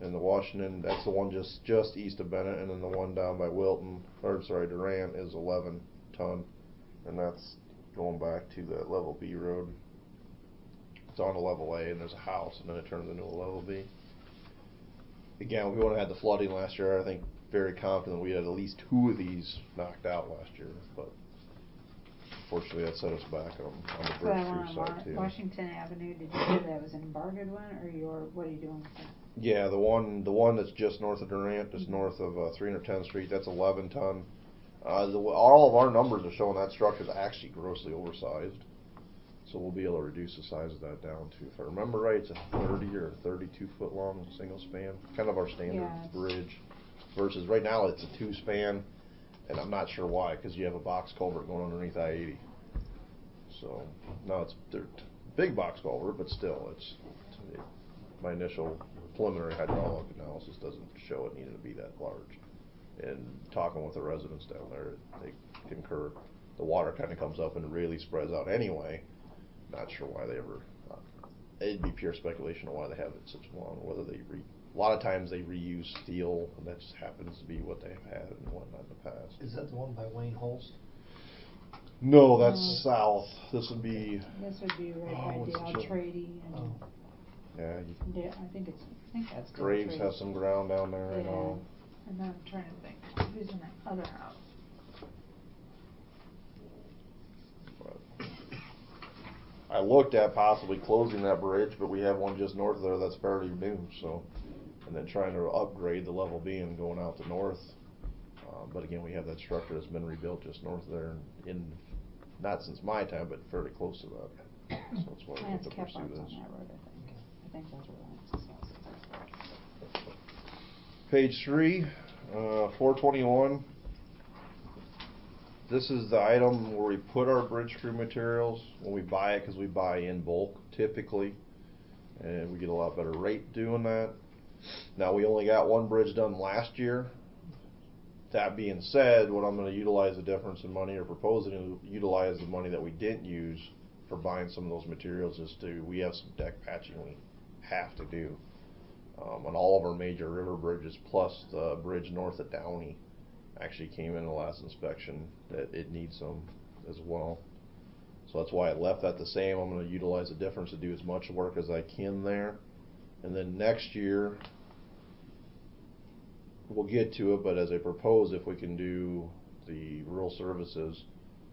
[SPEAKER 13] And the Washington, that's the one just east of Bennett, and then the one down by Durant is 11 ton, and that's going back to that level B road. It's on a level A, and there's a house, and then it turns into a level B. Again, we wouldn't have had the flooding last year. I think very confident we had at least 2 of these knocked out last year, but unfortunately that set us back on the bridge crew side too.
[SPEAKER 1] Washington Avenue, did you say that was an embargoed one, or what are you doing with that?
[SPEAKER 13] Yeah, the one that's just north of Durant, just north of 310th Street, that's 11 ton. All of our numbers are showing that structure is actually grossly oversized, so we'll be able to reduce the size of that down to, if I remember right, it's a 30 or 32 foot long single span, kind of our standard bridge. Versus right now it's a 2 span, and I'm not sure why, because you have a box culvert going underneath I-80. So no, they're big box culvert, but still, my initial preliminary hydraulic analysis doesn't show it needed to be that large. And talking with the residents down there, they concur. The water kind of comes up and really spreads out anyway. Not sure why they ever. It'd be pure speculation on why they have it such long. Whether they a lot of times they reuse steel, and that just happens to be what they've had and whatnot in the past.
[SPEAKER 3] Is that the one by Wayne Holst?
[SPEAKER 13] No, that's south. This would be.
[SPEAKER 1] This would be right by Dale Trady and.
[SPEAKER 13] Yeah.
[SPEAKER 1] I think that's.
[SPEAKER 13] Graves has some ground down there.
[SPEAKER 1] Yeah.
[SPEAKER 13] I know.
[SPEAKER 1] And then I'm trying to think, who's in that other house?
[SPEAKER 13] I looked at possibly closing that bridge, but we have one just north of there that's fairly new, so and then trying to upgrade the level beam going out the north. But again, we have that structure that's been rebuilt just north of there in, not since my time, but fairly close to that. So that's why we have
[SPEAKER 11] Lance
[SPEAKER 13] to pursue
[SPEAKER 11] Kephardt's on
[SPEAKER 13] this.
[SPEAKER 11] that road, I think. I think those are Lance's houses.
[SPEAKER 13] Page 3, 421. This is the item where we put our bridge crew materials when we buy it, because we buy in bulk typically, and we get a lot better rate doing that. Now, we only got one bridge done last year. That being said, what I'm going to utilize the difference in money, or proposing to utilize the money that we didn't use for buying some of those materials, is we have some deck patching we have to do on all of our major river bridges, plus the bridge north of Downey actually came in the last inspection that it needs some as well. So that's why I left that the same. I'm going to utilize the difference to do as much work as I can there. And then next year, we'll get to it, but as I propose, if we can do the rural services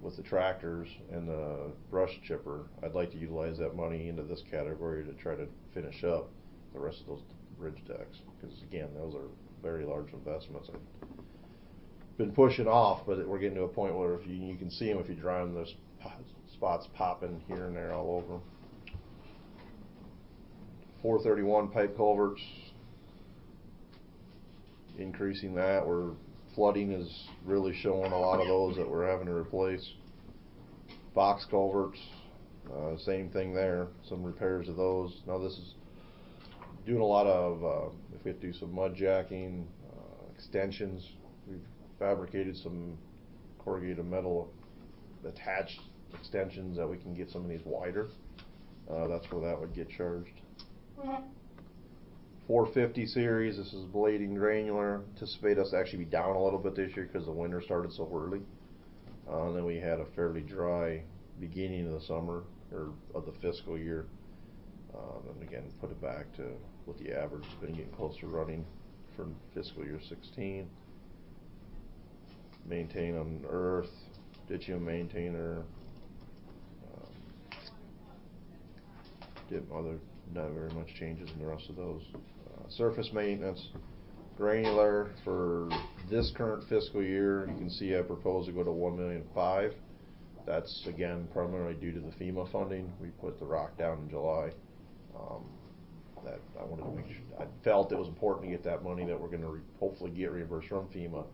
[SPEAKER 13] with the tractors and the brush chipper, I'd like to utilize that money into this category to try to finish up the rest of those bridge decks. Because again, those are very large investments. I've been pushing off, but we're getting to a point where if you can see them if you drive them, there's spots popping here and there all over. 431 pipe culverts, increasing that. Where flooding is really showing a lot of those that we're having to replace. Box culverts, same thing there, some repairs of those. Now this is doing a lot of, if we have to do some mud jacking, extensions. We've fabricated some corrugated metal attached extensions that we can get some of these wider. That's where that would get charged. 450 series, this is blading granular. Anticipate us to actually be down a little bit this year because the winter started so early. And then we had a fairly dry beginning of the summer, or of the fiscal year. And again, put it back to what the average has been, getting close to running for fiscal year 16. Maintain on earth, ditching and maintainer. Did other, not very much changes in the rest of those. Surface maintenance, granular for this current fiscal year. You can see I propose to go to $1,000,005. That's again primarily due to the FEMA funding. We put the rock down in July. That I wanted to make sure. I felt it was important to get that money that we're going to hopefully get reimbursed from FEMA,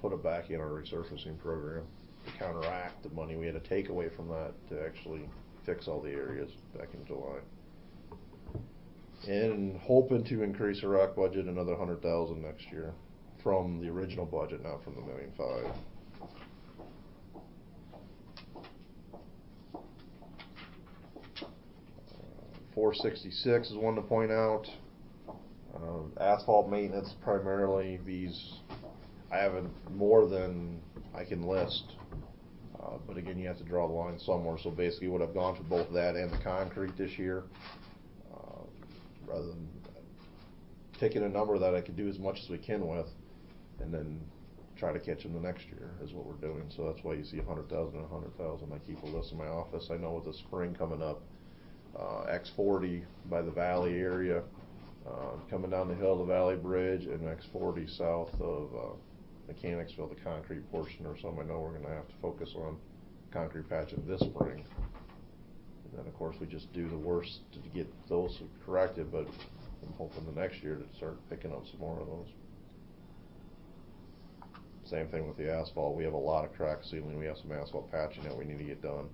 [SPEAKER 13] put it back in our resurfacing program to counteract the money we had to take away from that to actually fix all the areas back in July. And hoping to increase the rock budget another $100,000 next year from the original budget, not from the $1,000,005. 466 is one to point out. Asphalt maintenance primarily. These I have more than I can list, but again, you have to draw the line somewhere. So basically, what I've gone for both that and the concrete this year, rather than taking a number that I could do as much as we can with, and then try to catch them the next year is what we're doing. So that's why you see 100,000 and 100,000. I keep a list in my office. I know with the spring coming up, X40 by the valley area, coming down the hill, the Valley Bridge, and X40 south of Mechanicsville, the concrete portion or something. I know we're going to have to focus on concrete patching this spring. And then of course we just do the worst to get those corrected, but I'm hoping the next year to start picking up some more of those. Same thing with the asphalt. We have a lot of crack sealing. We have some asphalt patching that we need to get done.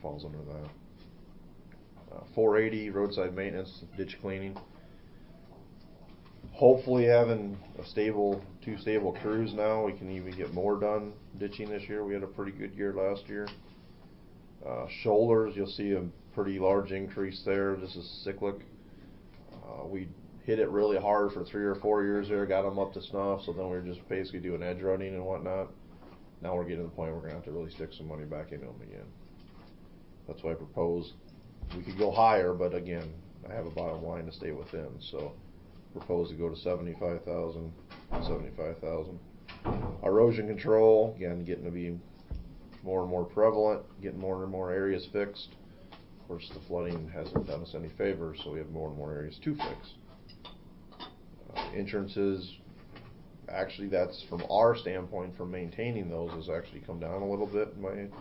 [SPEAKER 13] Falls under that. 480 roadside maintenance, ditch cleaning. Hopefully having two stable crews now, we can even get more done ditching this year. We had a pretty good year last year. Shoulders, you'll see a pretty large increase there. This is cyclic. We hit it really hard for 3 or 4 years there, got them up to snuff, so then we were just basically doing edge running and whatnot. Now we're getting to the point where we're going to have to really stick some money back into them again. That's why I propose we could go higher, but again, I have a bottom line to stay within, so propose to go to 75,000, 75,000. Erosion control, again, getting to be more and more prevalent, getting more and more areas fixed. Of course, the flooding hasn't done us any favors, so we have more and more areas to fix. Insurances, actually that's from our standpoint from maintaining those has actually come down a little bit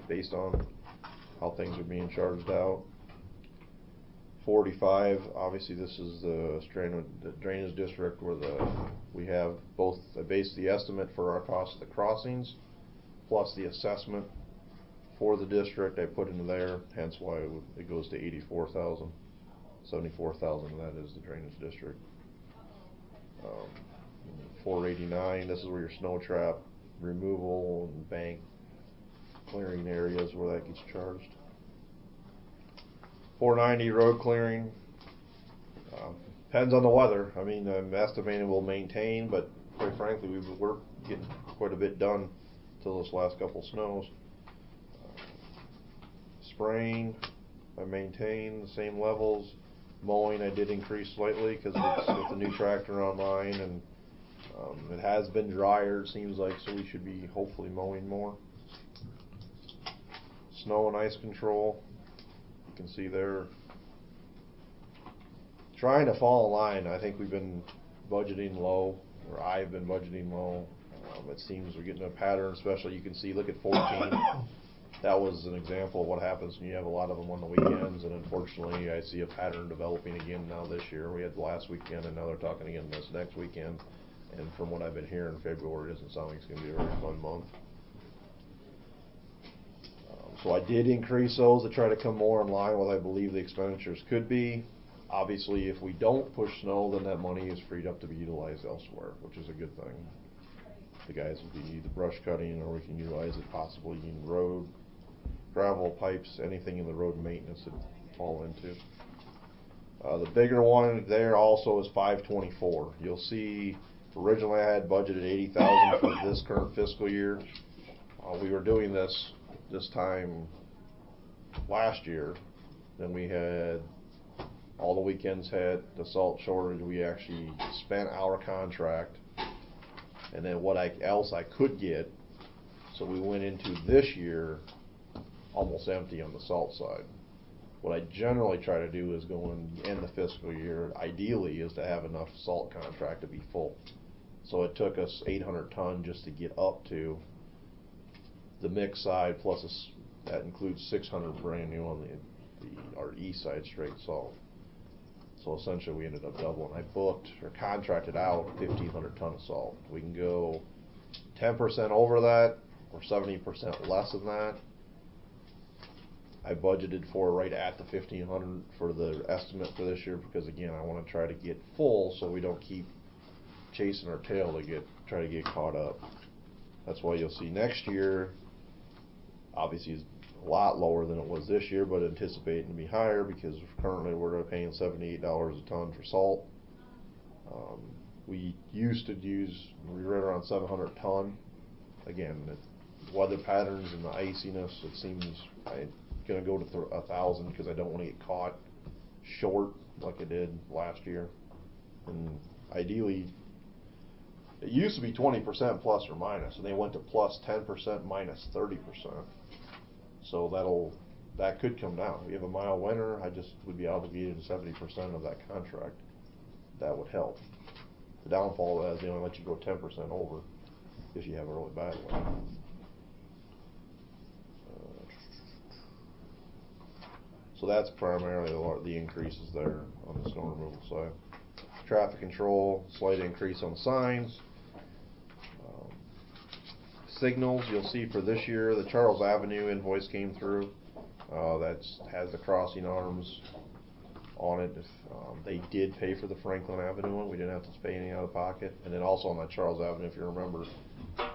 [SPEAKER 13] based on how things are being charged out. 45, obviously this is the drainage district where we have both the estimate for our cost of the crossings plus the assessment for the district I put into there, hence why it goes to 84,000. 74,000 of that is the drainage district. 489, this is where your snow trap removal and bank clearing areas where that gets charged. 490 road clearing, depends on the weather. I mean, I'm estimating we'll maintain, but quite frankly we're getting quite a bit done till this last couple snows. Spraying, I maintain the same levels. Mowing, I did increase slightly because with the new tractor online, and it has been drier, it seems like, so we should be hopefully mowing more. Snow and ice control, you can see there, trying to fall in line. I think we've been budgeting low, or I've been budgeting low. It seems we're getting a pattern, especially you can see, look at 14. That was an example of what happens when you have a lot of them on the weekends, and unfortunately I see a pattern developing again now this year. We had last weekend, and now they're talking again this next weekend, and from what I've been hearing, February doesn't sound like it's going to be a very fun month. So I did increase those to try to come more in line with what I believe the expenditures could be. Obviously if we don't push snow, then that money is freed up to be utilized elsewhere, which is a good thing. The guys will be either brush cutting, or we can utilize it possibly in road, gravel, pipes, anything in the road maintenance that fall into. The bigger one there also is 524. You'll see originally I had budgeted 80,000 for this current fiscal year. We were doing this time last year. Then we had all the weekends had the salt shortage. We actually spent our contract, and then what else I could get. So we went into this year almost empty on the salt side. What I generally try to do is go and end the fiscal year, ideally, is to have enough salt contract to be full. So it took us 800 ton just to get up to the mix side, plus that includes 600 brand new on our east side straight salt. So essentially we ended up doubling. I booked or contracted out 1,500 ton of salt. We can go 10% over that or 70% less than that. I budgeted for right at the 1,500 for the estimate for this year, because again I want to try to get full so we don't keep chasing our tail to try to get caught up. That's why you'll see next year obviously is a lot lower than it was this year, but anticipating to be higher because currently we're paying $78 a ton for salt. We used to we were around 700 ton. Again, the weather patterns and the iciness, it seems I'm gonna go to 1,000 because I don't want to get caught short like I did last year. And ideally, it used to be 20% plus or minus, and they went to plus 10%, minus 30%. So that could come down. We have a mild winter. I just would be obligated to 70% of that contract. That would help. The downfall is they only let you go 10% over if you have a really bad one. So that's primarily the increases there on the snow removal side. Traffic control, slight increase on signs. Signals, you'll see for this year, the Charles Avenue invoice came through. That has the crossing arms on it. They did pay for the Franklin Avenue one. We didn't have to pay any out of pocket. And then also on that Charles Avenue, if you remember,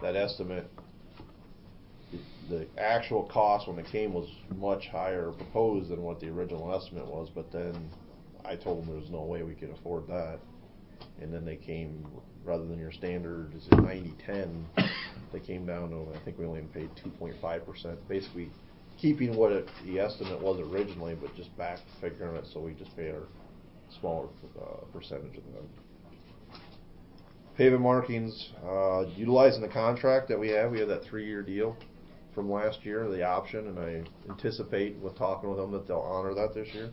[SPEAKER 13] that estimate, the actual cost when it came was much higher proposed than what the original estimate was, but then I told them there was no way we could afford that. And then they came, rather than your standard, is it 90-10, they came down to, I think we only paid 2.5%, basically keeping what the estimate was originally, but just back figuring it, so we just pay our smaller percentage of that. Pavement markings, utilizing the contract that we have that 3-year deal from last year, the option, and I anticipate with talking with them that they'll honor that this year.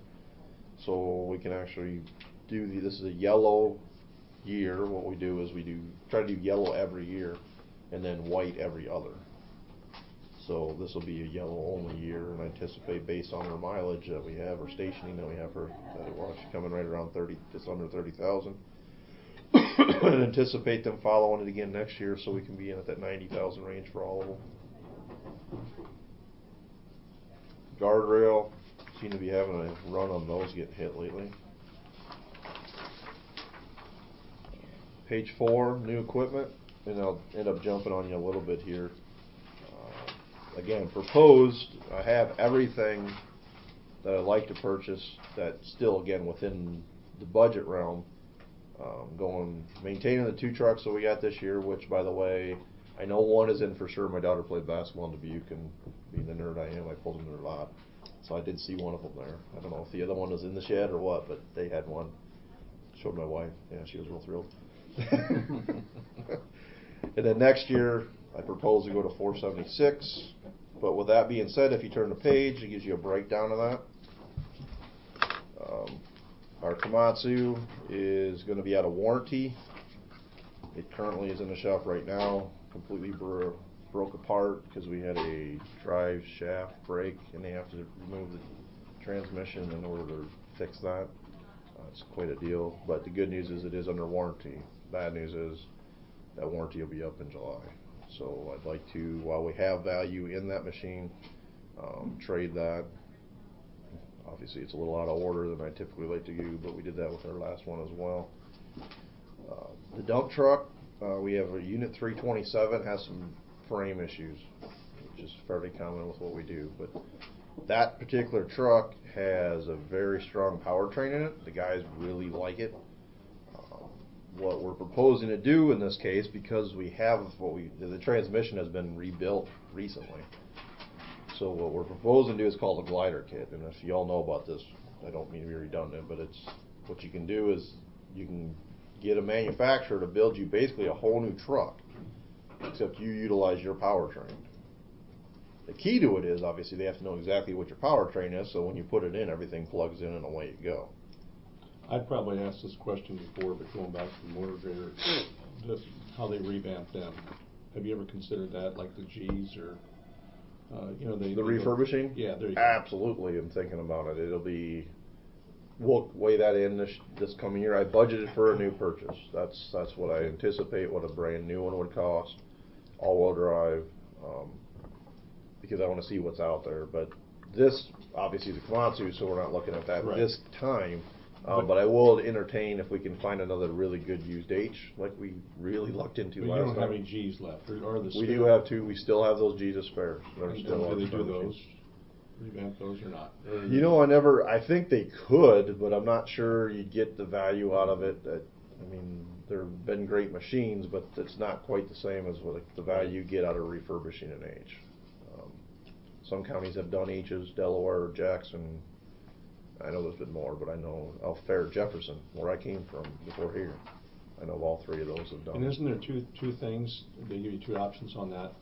[SPEAKER 13] So we can actually do this is a yellow year, what we do is try to do yellow every year, and then white every other. So this will be a yellow only year, and I anticipate based on her mileage that we have, or stationing that we have her, she's coming right around 30, just under 30,000. And anticipate them following it again next year, so we can be in at that 90,000 range for all of them. Guardrail, seem to be having a run on those getting hit lately. Page 4, new equipment, and I'll end up jumping on you a little bit here. Again, proposed, I have everything that I'd like to purchase that's still, again, within the budget realm. Maintaining the 2 trucks that we got this year, which, by the way, I know one is in for sure. My daughter played basketball in Dubuque, and being the nerd I am, I pulled them in a lot. So I did see one of them there. I don't know if the other one was in the shed or what, but they had one. Showed my wife. Yeah, she was real thrilled. And then next year, I propose to go to 476. But with that being said, if you turn the page, it gives you a breakdown of that. Our Komatsu is going to be out of warranty. It currently is in the shop right now, completely broke apart because we had a drive shaft break, and they have to remove the transmission in order to fix that. It's quite a deal, but the good news is it is under warranty. Bad news is that warranty will be up in July. So I'd like to, while we have value in that machine, trade that. Obviously it's a little out of order than I typically like to do, but we did that with our last one as well. The dump truck, we have a unit 327, has some frame issues, which is fairly common with what we do. But that particular truck has a very strong powertrain in it. The guys really like it. What we're proposing to do in this case, because we have the transmission has been rebuilt recently. So what we're proposing to do is called a glider kit. And if you all know about this, I don't mean to be redundant, but it's what you can do is you can get a manufacturer to build you basically a whole new truck, except you utilize your powertrain. The key to it is obviously they have to know exactly what your powertrain is, so when you put it in, everything plugs in and away you go.
[SPEAKER 14] I'd probably asked this question before, but going back to the motor grader, just how they revamp them. Have you ever considered that, like the G's or, the
[SPEAKER 13] refurbishing?
[SPEAKER 14] Yeah, there you go.
[SPEAKER 13] Absolutely, I'm thinking about it. We'll weigh that in this coming year. I budgeted for a new purchase. That's what I anticipate what a brand new one would cost, all-wheel drive, because I want to see what's out there. But this obviously is a Komatsu, so we're not looking at that this time. But I will entertain if we can find another really good used H, like we really lucked into last time.
[SPEAKER 14] You don't have any G's left, or the
[SPEAKER 13] We do have 2. We still have those G's as spares.
[SPEAKER 14] Do they do those? Revamp those or not?
[SPEAKER 13] I think they could, but I'm not sure you'd get the value out of it. They've been great machines, but it's not quite the same as what the value you get out of refurbishing an H. Some counties have done H's, Delaware, Jackson. I know there's been more, but I know Fair, Jefferson, where I came from before here. I know all 3 of those have done.
[SPEAKER 14] And isn't there two things? They give you 2 options on that.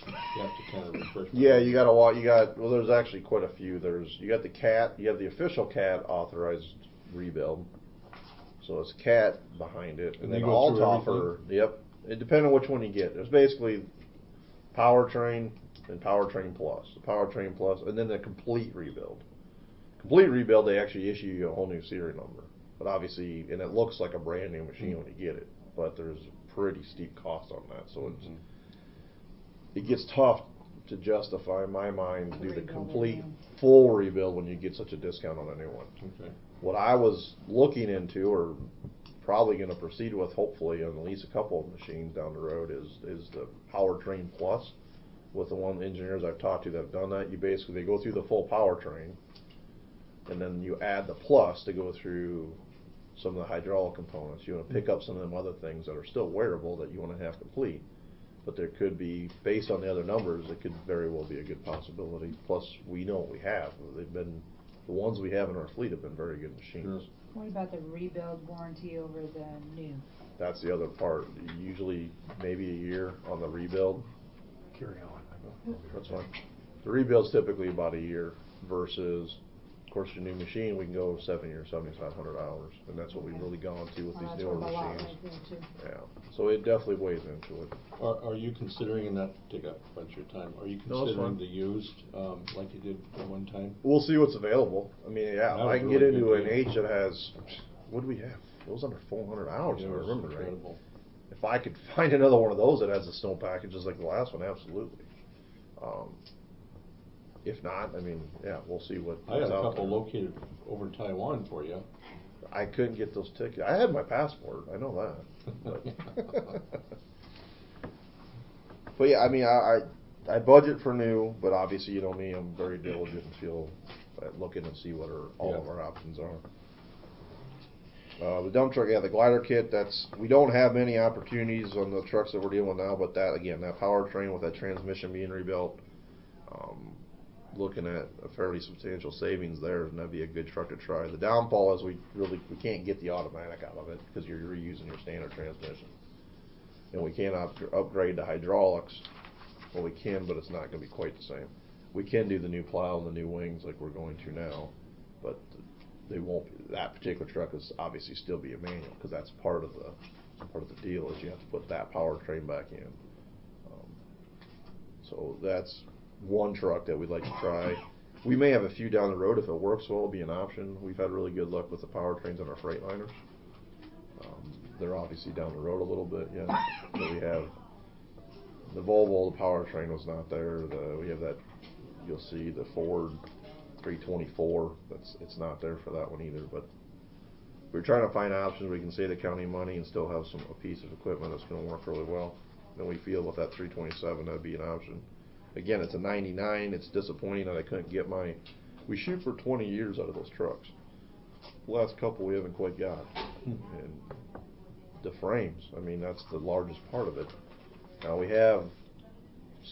[SPEAKER 14] You have to kind of refresh.
[SPEAKER 13] Yeah, well, there's actually quite a few. You got the CAT, you have the official CAT authorized rebuild. So it's CAT behind it, and then alt offer. Yep, it depends on which one you get. There's basically powertrain and powertrain plus, the powertrain plus, and then the complete rebuild. Complete rebuild, they actually issue you a whole new serial number. But obviously, and it looks like a brand new machine when you get it, but there's a pretty steep cost on that. So it gets tough to justify, in my mind, to do the complete full rebuild when you get such a discount on a new one.
[SPEAKER 14] Okay.
[SPEAKER 13] What I was looking into, or probably going to proceed with, hopefully, on at least a couple of machines down the road, is the powertrain plus. With the one engineers I've talked to that have done that, they go through the full powertrain, and then you add the plus to go through some of the hydraulic components. You want to pick up some of them other things that are still wearable that you want to have complete. But there could be, based on the other numbers, it could very well be a good possibility. Plus, we know what we have. The ones we have in our fleet have been very good machines.
[SPEAKER 14] Sure.
[SPEAKER 1] What about the rebuild warranty over the new?
[SPEAKER 13] That's the other part. Usually maybe a year on the rebuild.
[SPEAKER 3] Carry on.
[SPEAKER 13] That's fine. The rebuild's typically about a year versus Of course, your new machine, we can go 70 or 7,500 hours, and that's what we've really gone to with these
[SPEAKER 1] That's
[SPEAKER 13] newer
[SPEAKER 1] worth a lot
[SPEAKER 13] machines.
[SPEAKER 1] right there, too.
[SPEAKER 13] Yeah, so it definitely weighs into it.
[SPEAKER 14] Are you considering, and not to take up a bunch of your time, are you
[SPEAKER 13] No, it's
[SPEAKER 14] considering
[SPEAKER 13] fine.
[SPEAKER 14] the used, like you did at one time?
[SPEAKER 13] We'll see what's available. I mean, yeah,
[SPEAKER 14] That
[SPEAKER 13] I
[SPEAKER 14] was
[SPEAKER 13] can
[SPEAKER 14] really
[SPEAKER 13] get into
[SPEAKER 14] good
[SPEAKER 13] an
[SPEAKER 14] deal.
[SPEAKER 13] H that has, what do we have? It was under 400 hours,
[SPEAKER 14] It
[SPEAKER 13] if I
[SPEAKER 14] was
[SPEAKER 13] remember right.
[SPEAKER 14] incredible.
[SPEAKER 13] If I could find another one of those that has a snow package just like the last one, absolutely. If not, I mean, yeah, we'll see what's
[SPEAKER 14] I got a
[SPEAKER 13] out
[SPEAKER 14] couple
[SPEAKER 13] there.
[SPEAKER 14] located over in Taiwan for you.
[SPEAKER 13] I couldn't get those tickets. I had my passport. I know that. But yeah, I mean, I budget for new, but obviously, you know me, I'm very diligent and feel looking and see what all of our options are. The dump truck, yeah, the glider kit. We don't have many opportunities on the trucks that we're dealing with now, but that again, that powertrain with that transmission being rebuilt, looking at a fairly substantial savings there, and that'd be a good truck to try. The downfall is we can't get the automatic out of it because you're reusing your standard transmission, and we can't upgrade the hydraulics. Well, we can, but it's not going to be quite the same. We can do the new plow and the new wings like we're going to now, but they won't. That particular truck is obviously still be a manual because that's part of the deal is you have to put that powertrain back in. So that's one truck that we'd like to try. We may have a few down the road if it works well. It'll be an option. We've had really good luck with the powertrains on our Freightliners. They're obviously down the road a little bit yet. So we have the Volvo. The powertrain was not there. We have that. You'll see the Ford 324. It's not there for that one either. But we're trying to find options. We can save the county money and still have a piece of equipment that's going to work really well. And we feel with that 327 that'd be an option. Again, it's a 99. It's disappointing that I couldn't get we shoot for 20 years out of those trucks. The last couple we haven't quite got. And the frames, I mean, that's the largest part of it. Now we have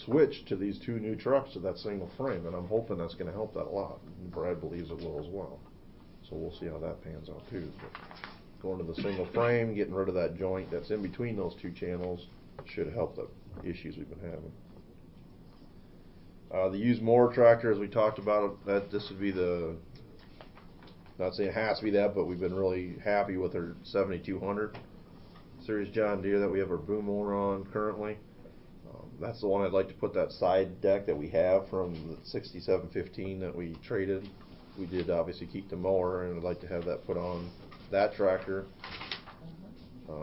[SPEAKER 13] switched to these two new trucks to that single frame, and I'm hoping that's going to help that a lot. And Brad believes it will as well. So we'll see how that pans out too. But going to the single frame, getting rid of that joint that's in between those two channels should help the issues we've been having. The used mower tractor, as we talked about, this would be not saying it has to be that, but we've been really happy with our 7200 series John Deere that we have our boom mower on currently. That's the one I'd like to put that side deck that we have from the 6715 that we traded. We did obviously keep the mower, and I'd like to have that put on that tractor.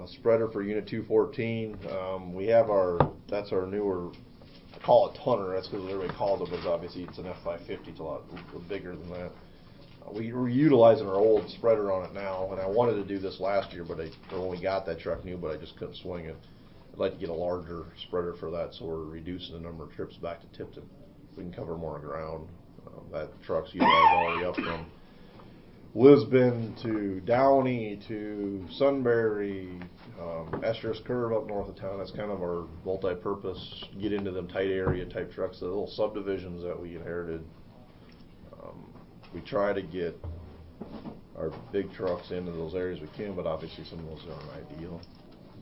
[SPEAKER 13] Spreader for unit 214. We have that's our newer, I call it tonner, that's because everybody calls it, but obviously it's an F550, it's a lot bigger than that. We're utilizing our old spreader on it now, and I wanted to do this last year, but I only got that truck new, but I just couldn't swing it. I'd like to get a larger spreader for that, so we're reducing the number of trips back to Tipton. We can cover more ground. That truck's utilized all the way up from Lisbon to Downey to Sunbury, Escher's Curve up north of town. That's kind of our multi-purpose, get into them tight area type trucks, the little subdivisions that we inherited. We try to get our big trucks into those areas we can, but obviously some of those aren't ideal.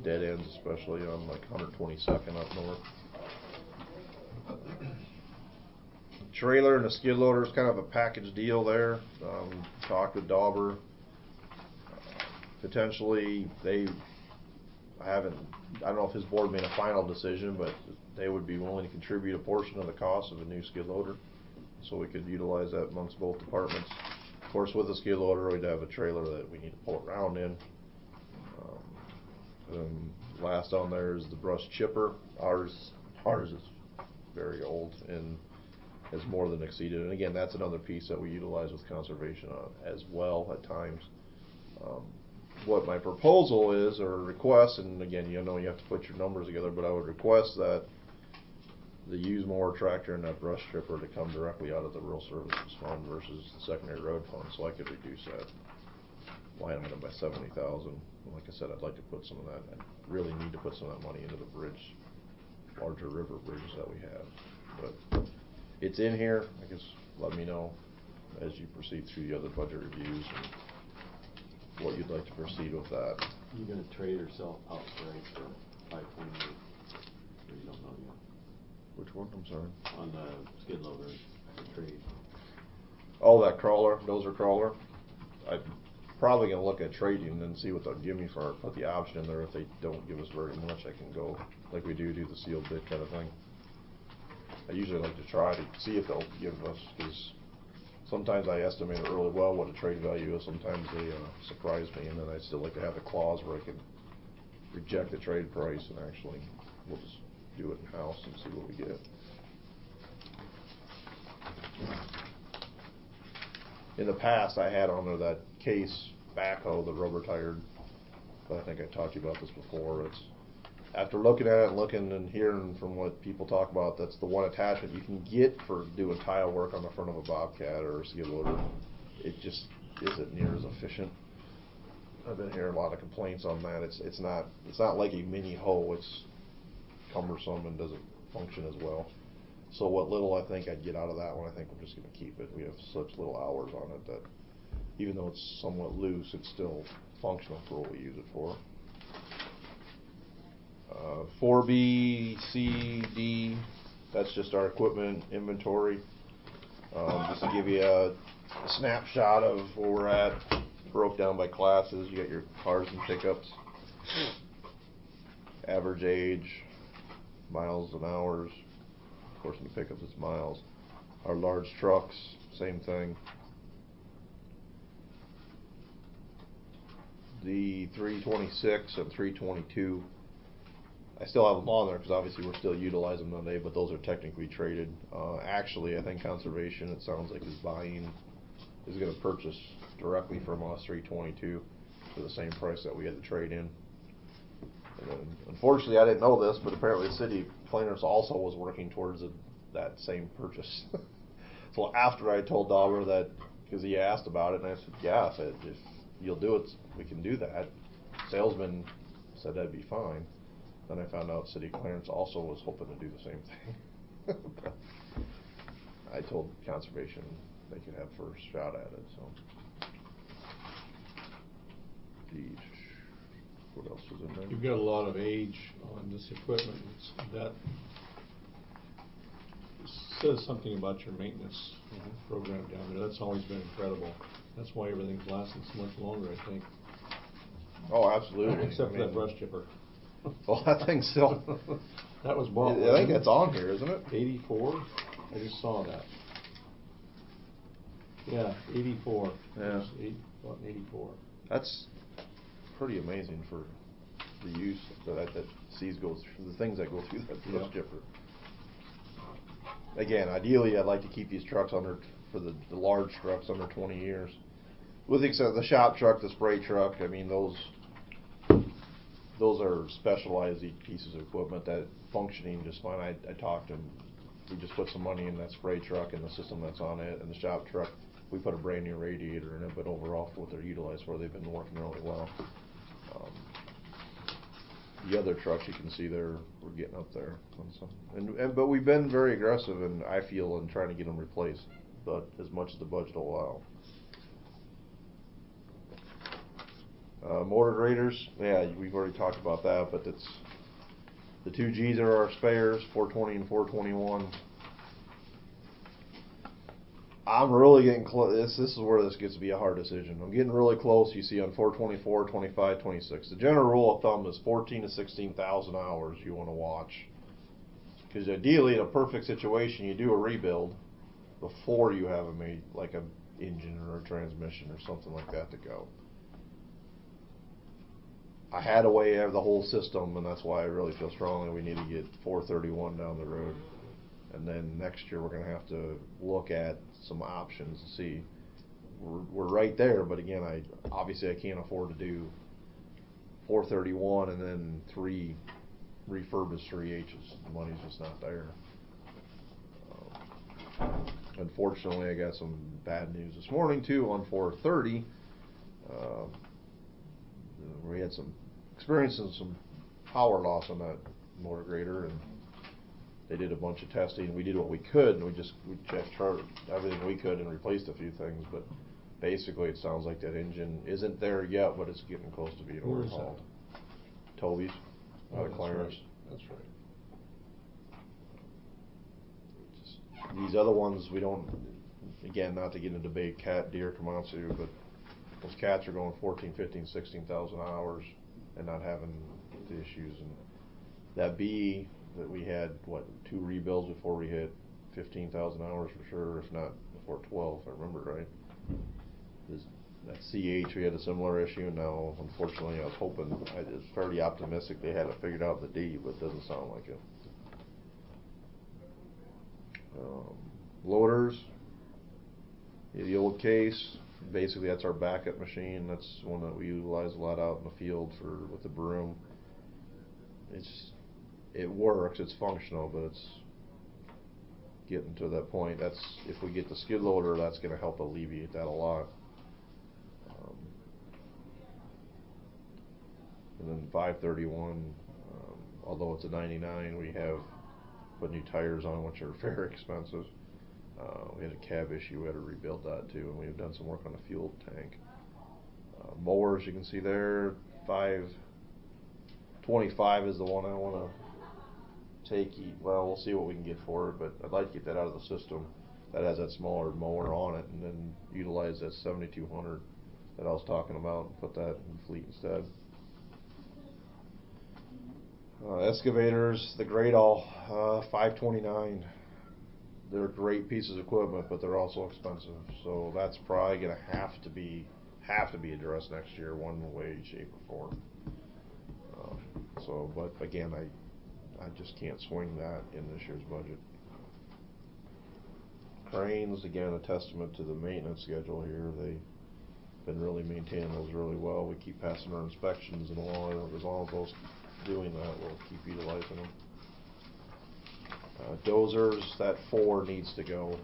[SPEAKER 13] Dead ends, especially on like 122nd up north. Trailer and a skid loader is kind of a package deal there. Talked with Dauber. Potentially, I don't know if his board made a final decision, but they would be willing to contribute a portion of the cost of a new skid loader, so we could utilize that amongst both departments. Of course, with a skid loader, we'd have a trailer that we need to pull it around in. Last on there is the brush chipper. Ours is very old and has more than exceeded. And again, that's another piece that we utilize with conservation as well at times. What my proposal is, or request, and again, you know you have to put your numbers together, but I would request that the used mower tractor and that brush stripper to come directly out of the rural services fund versus the secondary road fund, so I could reduce that line item by $70,000. Like I said, I'd like to put some of that. I really need to put some of that money into the bridge, larger river bridges that we have. But it's in here. I guess let me know as you proceed through the other budget reviews and what you'd like to proceed with that.
[SPEAKER 5] You're going to trade yourself outright for 528, or you don't know yet?
[SPEAKER 13] Which one? I'm sorry.
[SPEAKER 5] On the skid loader, the trade.
[SPEAKER 13] Oh, that crawler, dozer crawler. I'm probably gonna look at trading and see what they'll give me for it. Put the option in there. If they don't give us very much, I can go like we do the sealed bid kind of thing. I usually like to try to see if they'll give us, because sometimes I estimate it really well what a trade value is. Sometimes they surprise me, and then I still like to have a clause where I can reject the trade price and actually we'll just do it in house and see what we get. In the past, I had on there that case backhoe, the rubber tired, but I think I talked to you about this before. It's after looking at it and looking and hearing from what people talk about, that's the one attachment you can get for doing tile work on the front of a Bobcat or a skid loader. It just isn't near as efficient. I've been hearing a lot of complaints on that. It's not like a mini hoe. It's cumbersome and doesn't function as well. So what little I think I'd get out of that one, I think we're just going to keep it. We have such little hours on it that even though it's somewhat loose, it's still functional for what we use it for. 4B, C, D, that's just our equipment inventory. Just to give you a snapshot of where we're at, broke down by classes. You got your cars and pickups, average age, miles and hours. Of course, in the pickups it's miles. Our large trucks, same thing. The 326 and 322, I still have them on there because obviously we're still utilizing them today, but those are technically traded. Actually, I think Conservation, it sounds like, is going to purchase directly from us 322 for the same price that we had to trade in. And then, unfortunately, I didn't know this, but apparently the city planners also was working towards that same purchase. So after I told Dauber that, because he asked about it, and I said, yeah, I said, if you'll do it, we can do that. Salesman said that'd be fine. Then I found out City Clearance also was hoping to do the same thing. I told Conservation they could have first shot at it. So, what else was in there?
[SPEAKER 14] You've got a lot of age on this equipment. That says something about your maintenance program down there. That's always been incredible. That's why everything's lasted so much longer, I think.
[SPEAKER 13] Oh, absolutely.
[SPEAKER 14] Except for that brush chipper.
[SPEAKER 13] Well, that thing's still.
[SPEAKER 14] That was bought.
[SPEAKER 13] I think that's on here, isn't it?
[SPEAKER 14] 84. I just saw that. Yeah, 84.
[SPEAKER 13] Yeah.
[SPEAKER 14] Bought in 84.
[SPEAKER 13] That's pretty amazing for the use that sees goes through the things that go through that brush chipper. Again, ideally, I'd like to keep these trucks under, for the large trucks, under 20 years. With the exception of the shop truck, the spray truck, I mean, those are specialized pieces of equipment that functioning just fine. I talked to him. We just put some money in that spray truck and the system that's on it, and the shop truck, we put a brand new radiator in it, but overall for what they're utilized for, they've been working really well. The other trucks you can see there, we're getting up there on some, but we've been very aggressive, and I feel, in trying to get them replaced, but as much as the budget will allow. Motor graders, yeah, we've already talked about that, but it's the 2Gs are our spares, 420 and 421. I'm really getting close. This is where this gets to be a hard decision. I'm getting really close. You see on 424, 25, 26. The general rule of thumb is 14 to 16,000 hours you want to watch. Because ideally, in a perfect situation, you do a rebuild before you have like an engine or a transmission or something like that to go. I had a way to have the whole system, and that's why I really feel strongly we need to get 431 down the road. And then next year we're going to have to look at some options to see. We're right there, but again, obviously I can't afford to do 431 and then 3 refurbished 3Hs. The money's just not there. Unfortunately, I got some bad news this morning too on 430. We had some experiencing some power loss on that motor grader, and they did a bunch of testing. We did what we could, and we just charged everything we could and replaced a few things. But basically, it sounds like that engine isn't there yet, but it's getting close to being overhauled. Toby's out of Clarence.
[SPEAKER 14] That's right.
[SPEAKER 13] These other ones, we don't. again, not to get into debate cat, deer, Komatsu, but those cats are going 14, 15, 16,000 hours and not having the issues. And that bee that we had, what, 2 rebuilds before we hit 15,000 hours for sure, if not before 12, if I remember right. That CH, we had a similar issue, and now, unfortunately, I was hoping, I was fairly optimistic they had it figured out with the D, but it doesn't sound like it. Loaders, the old case, basically that's our backup machine. That's one that we utilize a lot out in the field with the broom. It works, it's functional, but it's getting to that point. That's, if we get the skid loader, that's going to help alleviate that a lot. And then 531, although it's a 99, we have put new tires on, which are very expensive. We had a cab issue, we had to rebuild that too, and we've done some work on the fuel tank. Mowers, you can see there, 525 is the one I want to take. Well, we'll see what we can get for it, but I'd like to get that out of the system. That has that smaller mower on it, and then utilize that 7200 that I was talking about and put that in fleet instead. Excavators, the Great All, 529. They're great pieces of equipment, but they're also expensive. So that's probably going to have to be addressed next year, one way, shape, or form. But again, I just can't swing that in this year's budget. Cranes, again, a testament to the maintenance schedule here. They've been really maintaining those really well. We keep passing our inspections, and as long as those doing that, we'll keep utilizing them. Dozers, that 4 needs to go.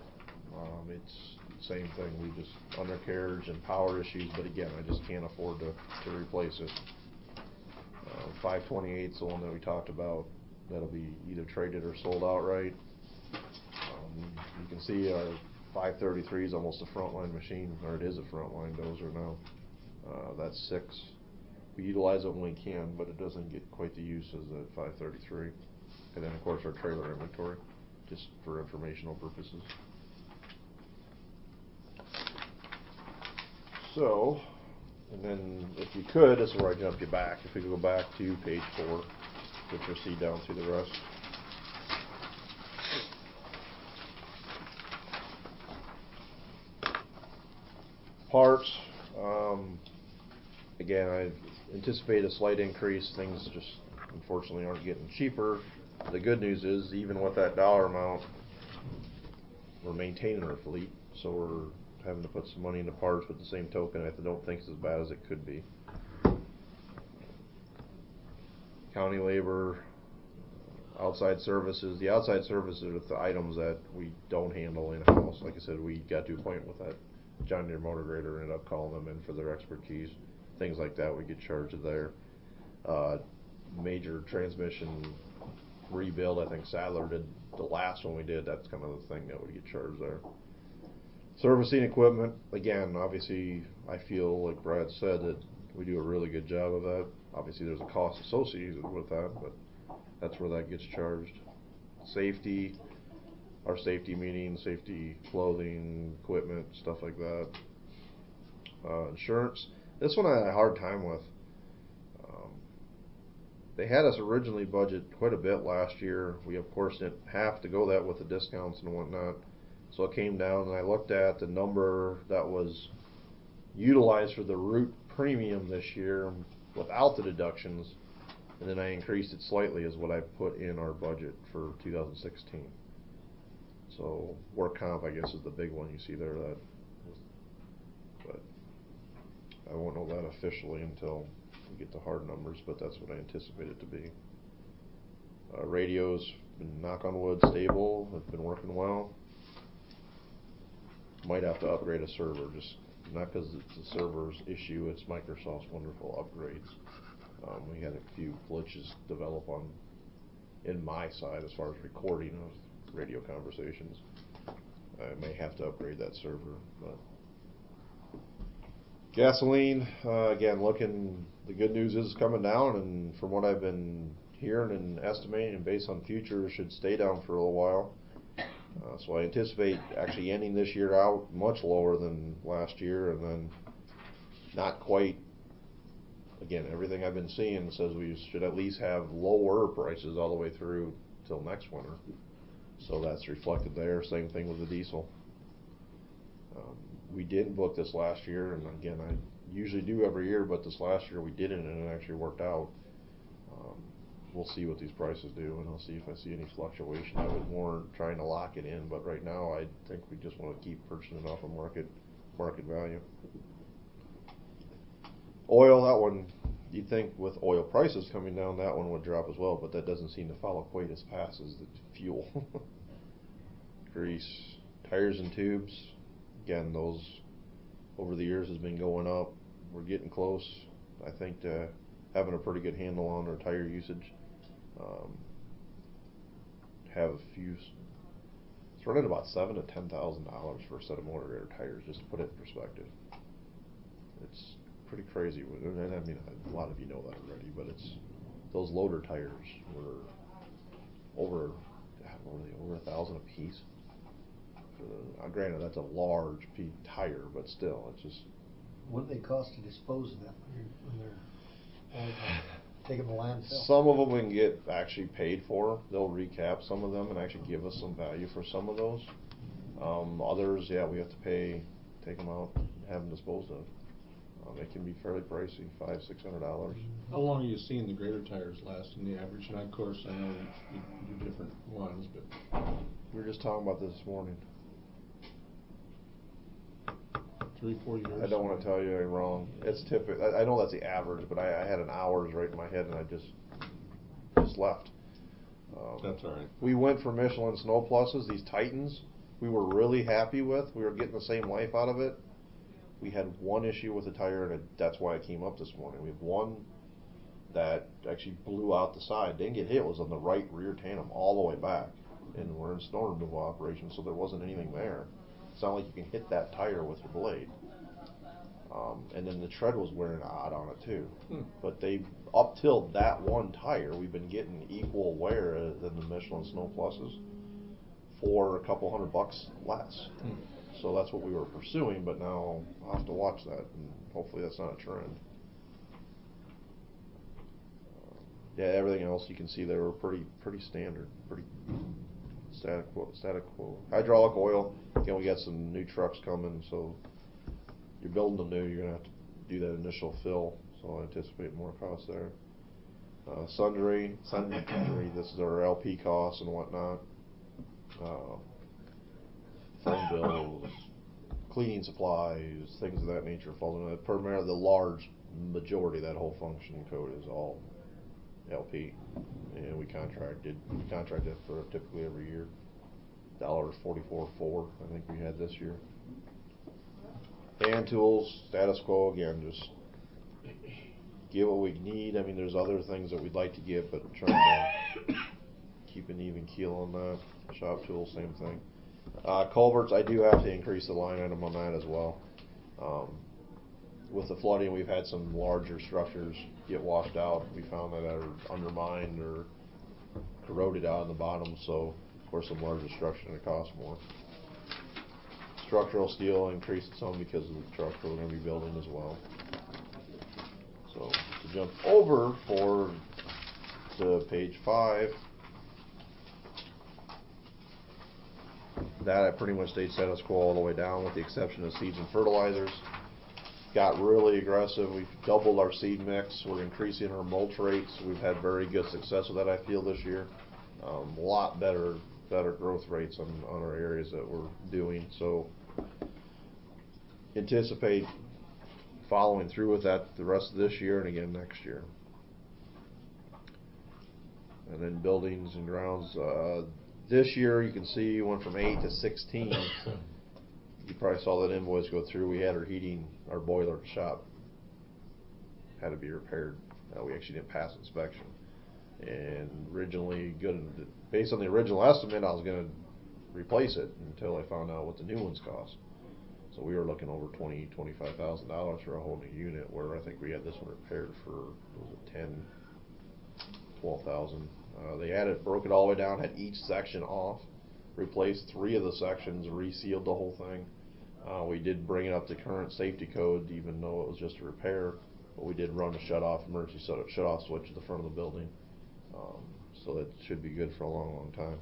[SPEAKER 13] It's the same thing. We just undercarriage and power issues, but again, I just can't afford to replace it. 528 is the one that we talked about. That'll be either traded or sold outright. You can see our 533 is almost a frontline machine, or it is a frontline dozer now. That's 6. We utilize it when we can, but it doesn't get quite the use as the 533. And then, of course, our trailer inventory, just for informational purposes. So, and then if you could, this is where I jump you back. If we could go back to page 4, to proceed down through the rest. Parts, again, I anticipate a slight increase. Things just unfortunately aren't getting cheaper. The good news is, even with that dollar amount, we're maintaining our fleet, so we're having to put some money into parts. But the same token, I don't think it's as bad as it could be. County labor, outside services. The outside services are the items that we don't handle in-house. Like I said, we got to a point with that John Deere motor grader, ended up calling them in for their expertise. Things like that, we get charged there. Major transmission rebuild, I think Sadler did the last one we did. That's kind of the thing that we get charged there. Servicing equipment, again, obviously, I feel like Brad said that we do a really good job of that. Obviously, there's a cost associated with that, but that's where that gets charged. Safety, our safety meetings, safety clothing, equipment, stuff like that. Insurance, this one I had a hard time with. They had us originally budget quite a bit last year. We, of course, didn't have to go that with the discounts and whatnot. So it came down, and I looked at the number that was utilized for the route premium this year without the deductions, and then I increased it slightly is what I put in our budget for 2016. So work comp, I guess, is the big one you see there. But I won't know that officially until we get the hard numbers, but that's what I anticipate it to be. Radios, been, knock on wood, stable. Have been working well. Might have to upgrade a server, just not because it's the server's issue. It's Microsoft's wonderful upgrades. We had a few glitches develop in my side as far as recording of radio conversations. I may have to upgrade that server, but. Gasoline, again, the good news is coming down, and from what I've been hearing and estimating and based on futures, should stay down for a little while. So I anticipate actually ending this year out much lower than last year, and then not quite. Again, everything I've been seeing says we should at least have lower prices all the way through till next winter. So that's reflected there. Same thing with the diesel. We didn't book this last year, and again, I usually do every year, but this last year we didn't, and it actually worked out. We'll see what these prices do, and I'll see if I see any fluctuation. I was more trying to lock it in, but right now I think we just want to keep purchasing off of market value. Oil, that one, you'd think with oil prices coming down, that one would drop as well, but that doesn't seem to follow quite as fast as the fuel. Grease, tires and tubes, again, those over the years has been going up. We're getting close, I think, to having a pretty good handle on our tire usage. Have a few. It's running about $7,000 to $10,000 for a set of motor grader tires, just to put it in perspective. It's pretty crazy. And I mean, a lot of you know that already, but it's those loader tires were over $1,000 a piece. Granted, that's a large tire, but still, it's just.
[SPEAKER 3] What do they cost to dispose of them when they're taking the landfill?
[SPEAKER 13] Some of them we can get actually paid for. They'll recap some of them and actually give us some value for some of those. Others, yeah, we have to pay, take them out, and have them disposed of. They can be fairly pricey, $500–600.
[SPEAKER 14] How long are you seeing the grader tires last in the average? And of course, I know you do different ones, but
[SPEAKER 13] we were just talking about this morning.
[SPEAKER 14] 3–4 years.
[SPEAKER 13] I don't want to tell you I'm wrong. It's typical. I know that's the average, but I had an hours right in my head, and I just left.
[SPEAKER 14] That's all right.
[SPEAKER 13] We went for Michelin Snow Pluses, these Titans. We were really happy with. We were getting the same life out of it. We had one issue with the tire, and that's why I came up this morning. We have one that actually blew out the side. Didn't get hit. It was on the right rear tandem all the way back, and we're in snow removal operation, so there wasn't anything there. It's not like you can hit that tire with your blade. And then the tread was wearing odd on it too. But up till that one tire, we've been getting equal wear than the Michelin Snow Pluses for a couple $100 less. So that's what we were pursuing, but now I'll have to watch that, and hopefully that's not a trend. Yeah, everything else you can see they were pretty standard, pretty static quo. Hydraulic oil, again, we got some new trucks coming, so you're building them new, you're going to have to do that initial fill, so I anticipate more costs there. Sundry, this is our LP costs and whatnot. Phone bills, cleaning supplies, things of that nature fall into that. Primarily the large majority of that whole function code is all LP. And we contract it for typically every year. $44.4 I think we had this year. Hand tools, status quo again, just get what we need. I mean, there's other things that we'd like to get, but trying to keep an even keel on that. Shop tools, same thing. Culverts, I do have to increase the line item on that as well. With the flooding, we've had some larger structures get washed out. We found that are undermined or corroded out on the bottom, so of course some larger structure and it costs more. Structural steel increased some because of the truck we're going to be building as well. So to jump over to page 5, that I pretty much stayed status quo all the way down with the exception of seeds and fertilizers. Got really aggressive. We've doubled our seed mix. We're increasing our mulch rates. We've had very good success with that, I feel, this year. A lot better growth rates on our areas that we're doing. So anticipate following through with that the rest of this year and again next year. And then buildings and grounds. This year you can see went from 8 to 16. You probably saw that invoice go through. We had our boiler shop had to be repaired. We actually didn't pass inspection. And originally, based on the original estimate, I was going to replace it until I found out what the new ones cost. So we were looking over $20–$25,000 for a whole new unit, where I think we had this one repaired for $10–12,000. They broke it all the way down, had each section off, replaced 3 of the sections, resealed the whole thing. We did bring it up to current safety code, even though it was just a repair. But we did run a emergency shut-off switch at the front of the building. So that should be good for a long, long time.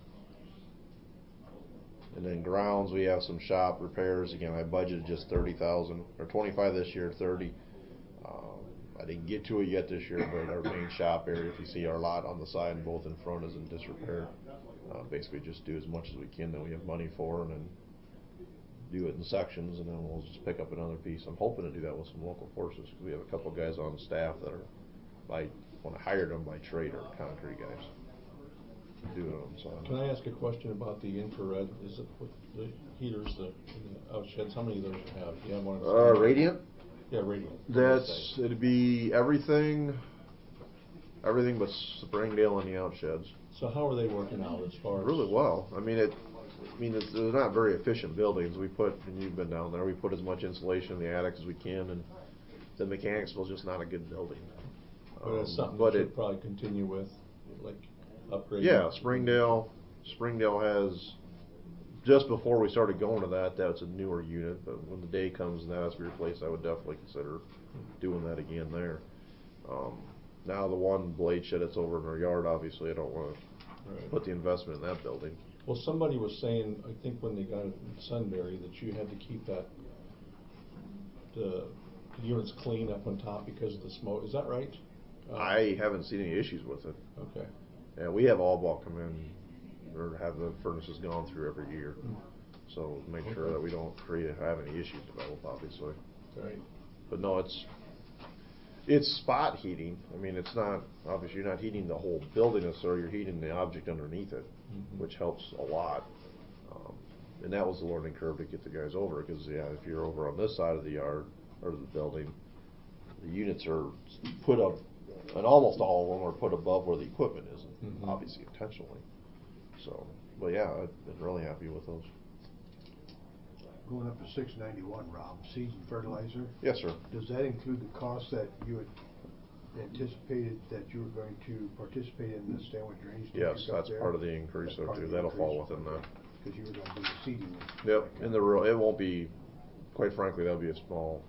[SPEAKER 13] And then grounds, we have some shop repairs. Again, I budgeted just 30,000 or 25 this year, 30. I didn't get to it yet this year, but our main shop area, if you see our lot on the side and both in front, is in disrepair. Basically, just do as much as we can that we have money for, and then do it in sections, and then we'll just pick up another piece. I'm hoping to do that with some local forces, because we have a couple of guys on staff that are, when I hired them by trade, are concrete guys doing them. So
[SPEAKER 14] can I ask a question about the infrared? Is it with the heaters, the outsheds? How many of those you have? Do you have one?
[SPEAKER 13] Radiant?
[SPEAKER 14] Yeah, radiant.
[SPEAKER 13] It'd be everything but Springdale and the outsheds.
[SPEAKER 14] So how are they working out as far as?
[SPEAKER 13] Really well. They're not very efficient buildings. And you've been down there, we put as much insulation in the attic as we can, and the Mechanicsville's just not a good building.
[SPEAKER 14] But it's something you should probably continue with, like upgrading.
[SPEAKER 13] Yeah, Springdale has, just before we started going to that's a newer unit, but when the day comes and that has to be replaced, I would definitely consider doing that again there. Now the one blade shed that's over in our yard, obviously I don't want to put the investment in that building.
[SPEAKER 14] Well, somebody was saying, I think when they got it in Sunbury, that you had to keep the units clean up on top because of the smoke. Is that right?
[SPEAKER 13] I haven't seen any issues with it.
[SPEAKER 14] Okay.
[SPEAKER 13] Yeah, we have all ball come in, or have the furnaces gone through every year. So make sure that we don't have any issues develop, obviously.
[SPEAKER 14] Right.
[SPEAKER 13] But no, it's spot heating. It's not, obviously you're not heating the whole building necessarily, you're heating the object underneath it, which helps a lot. And that was the learning curve to get the guys over, because if you're over on this side of the yard, or the building, the units are put up, and almost all of them are put above where the equipment is, obviously intentionally. So, but yeah, I've been really happy with those.
[SPEAKER 2] Going up to 691, Rob, seed and fertilizer?
[SPEAKER 13] Yes, sir.
[SPEAKER 2] Does that include the cost that you had anticipated that you were going to participate in the Stanwood Drainage District?
[SPEAKER 13] Yes, that's part of the increase there too. That'll fall within that.
[SPEAKER 2] Because you were going to do the seeding.
[SPEAKER 13] Yep, it won't be, quite frankly, that'll be a small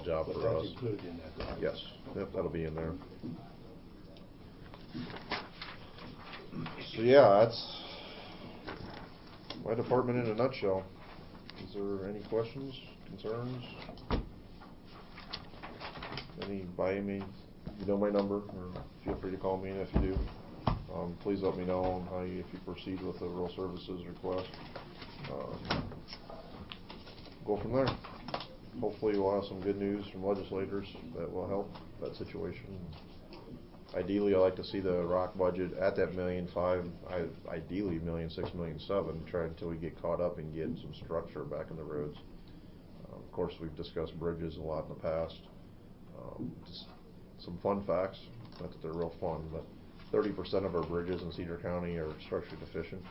[SPEAKER 13] job
[SPEAKER 2] but
[SPEAKER 13] for us.
[SPEAKER 2] That's included in that, right?
[SPEAKER 13] Yes, yep, that'll be in there. So yeah, that's my department in a nutshell. Is there any questions, concerns? You know my number, or feel free to call me if you do. Please let me know if you proceed with the rural services request. Go from there. Hopefully we'll have some good news from legislators that will help that situation. Ideally, I like to see the rock budget at that $1.5 million. Ideally, $1.6 million, $1.7 million. Try until we get caught up and get some structure back in the roads. Of course, we've discussed bridges a lot in the past. Just some fun facts. Not that they're real fun, but 30% of our bridges in Cedar County are structurally deficient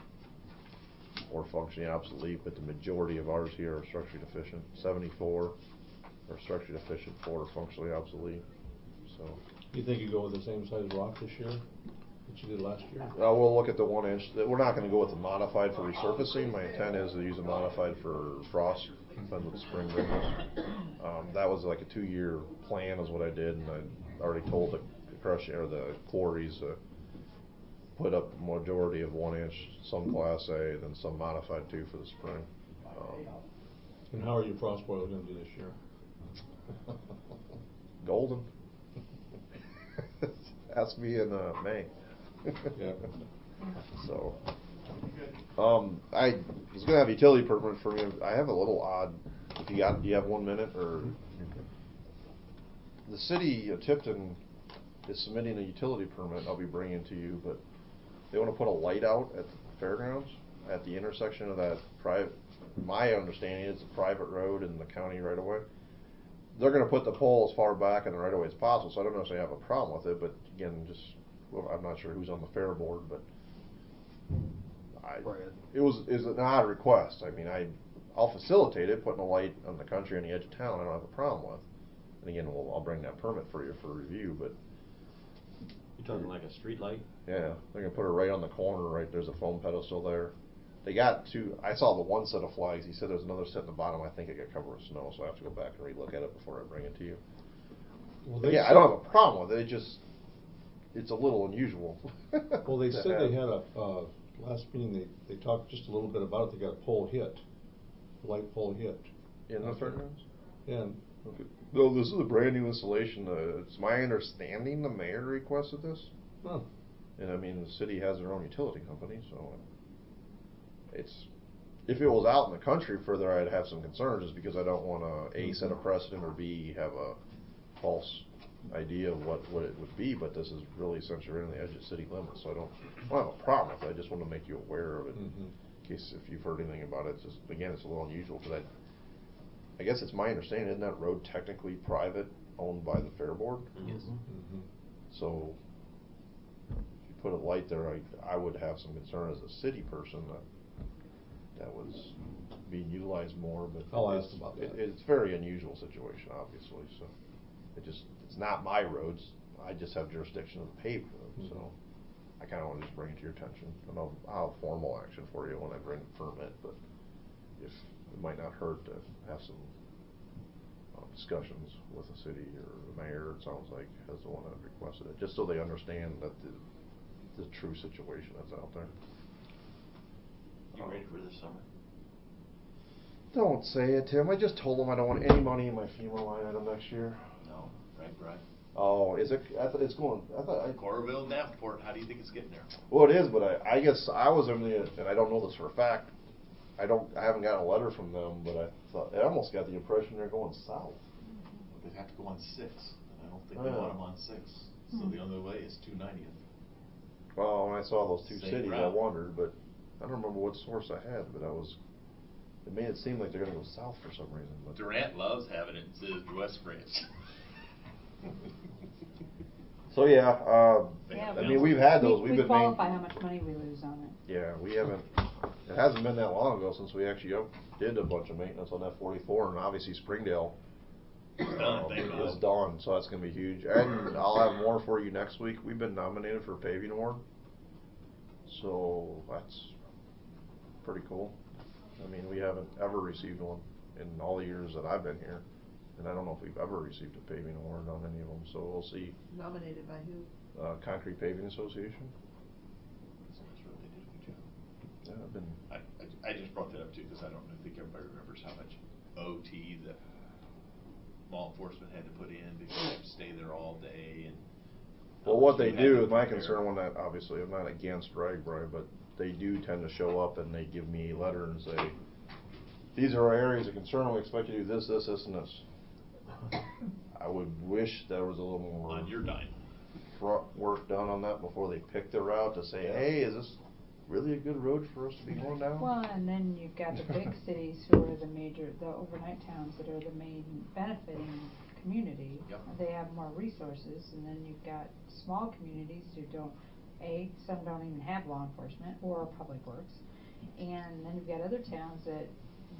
[SPEAKER 13] or functionally obsolete, but the majority of ours here are structurally deficient. 74 are structurally deficient, 4 are functionally obsolete. So.
[SPEAKER 14] You think you go with the same size rock this year that you did last year?
[SPEAKER 13] We'll look at the 1 inch. We're not going to go with the modified for resurfacing. My intent is to use a modified for frost. Depends what the spring brings us. That was like a 2-year plan is what I did, and I already told the quarries put up a majority of 1 inch, some Class A, then some modified too for the spring.
[SPEAKER 14] And how are your frost boils going to do this year?
[SPEAKER 13] Golden. Ask me in May.
[SPEAKER 14] Yeah.
[SPEAKER 13] So, I was gonna have a utility permit for me. I have a little odd. Do you have 1 minute, or the city of Tipton is submitting a utility permit I'll be bringing to you, but they want to put a light out at the fairgrounds at the intersection of that private. My understanding is a private road in the county right away. They're going to put the pole as far back in the right of way as possible, so I don't know if they have a problem with it, but again, I'm not sure who's on the fair board, but it was an odd request. I'll facilitate it, putting a light on the country on the edge of town, I don't have a problem with. And again, I'll bring that permit for you for review, but.
[SPEAKER 5] You're talking like a street light?
[SPEAKER 13] Yeah, they're going to put it right on the corner, right, there's a foam pedestal there. They got two, I saw the one set of flags, he said there's another set in the bottom, I think it got covered with snow, so I have to go back and relook at it before I bring it to you.
[SPEAKER 14] Well,
[SPEAKER 13] But
[SPEAKER 14] they
[SPEAKER 13] yeah, I
[SPEAKER 14] said-
[SPEAKER 13] don't have a problem with it, it's a little unusual.
[SPEAKER 14] Well, they
[SPEAKER 13] to
[SPEAKER 14] said they
[SPEAKER 13] have.
[SPEAKER 14] had last meeting, they talked just a little bit about it, they got a pole hit, light pole hit.
[SPEAKER 13] In the fairgrounds?
[SPEAKER 14] And.
[SPEAKER 13] Okay. No, this is a brand new installation, it's my understanding the mayor requested this.
[SPEAKER 14] Oh.
[SPEAKER 13] And I mean, the city has their own utility company, so if it was out in the country further, I'd have some concerns, just because I don't want to A, set a precedent, or B, have a false idea of what it would be, but this is really since you're in the edge of city limits, so I don't have a problem with it. I just want to make you aware of it, in case if you've heard anything about it. It's just, again, it's a little unusual, because I guess it's my understanding, isn't that road technically private, owned by the fair board?
[SPEAKER 12] Yes.
[SPEAKER 13] So if you put a light there, I would have some concern as a city person that was being utilized more, but
[SPEAKER 14] I'll ask about that.
[SPEAKER 13] It's a very unusual situation, obviously, so it's not my roads, I just have jurisdiction of the paved roads, so I kinda wanna just bring it to your attention. I'll have formal action for you when I bring the permit, but if it might not hurt to have some discussions with the city or the mayor, it sounds like, as the one that requested it, just so they understand that the true situation that's out there.
[SPEAKER 4] You ready for this summer?
[SPEAKER 13] Don't say it, Tim. I just told them I don't want any money in my FEMA line item next year.
[SPEAKER 4] No, right, Brad?
[SPEAKER 13] Oh, is it? I thought it's going.
[SPEAKER 4] Coralville, Davenport, how do you think it's getting there?
[SPEAKER 13] Well, it is, but I guess I was under the, and I don't know this for a fact. I haven't gotten a letter from them, but I thought I almost got the impression they're going south.
[SPEAKER 4] They have to go on 6, and I don't think they want them on 6. So the only way is 290th.
[SPEAKER 13] Well, when I saw those two
[SPEAKER 4] Same
[SPEAKER 13] cities, I
[SPEAKER 4] route.
[SPEAKER 13] wondered, but I don't remember what source I had, but it made it seem like they're going to go south for some reason. But
[SPEAKER 4] Durant loves having it in the West Branch.
[SPEAKER 13] So yeah,
[SPEAKER 11] Yeah,
[SPEAKER 13] I mean, we've had those.
[SPEAKER 11] We
[SPEAKER 13] We've been
[SPEAKER 11] qualify how much money we lose on it.
[SPEAKER 13] Yeah, we haven't. It hasn't been that long ago since we actually did a bunch of maintenance on that 44, and obviously Springdale is done, so that's going to be huge. And I'll have more for you next week. We've been nominated for a paving award, so that's pretty cool. I mean, we haven't ever received one in all the years that I've been here, and I don't know if we've ever received a paving award on any of them. So we'll see.
[SPEAKER 1] Nominated by who?
[SPEAKER 13] Concrete Paving Association.
[SPEAKER 4] That's really did a good job.
[SPEAKER 13] Yeah, I've been.
[SPEAKER 4] I just brought that up too because I don't think everybody remembers how much OT that law enforcement had to put in because they have to stay there all day. And
[SPEAKER 13] Well, what they do, my concern when that, obviously, I'm not against RAGBRAI, but they do tend to show up and they give me a letter and say, these are our areas of concern, we expect you to do this, this, this, and this. I would wish there was a little more
[SPEAKER 4] on your dime
[SPEAKER 13] front work done on that before they pick their route to say, hey, is this really a good road for us to be going down?
[SPEAKER 11] Well, and then you've got the big cities who are the overnight towns that are the main benefiting community.
[SPEAKER 4] Yep.
[SPEAKER 11] They have more resources, and then you've got small communities who some don't even have law enforcement or public works. And then you've got other towns that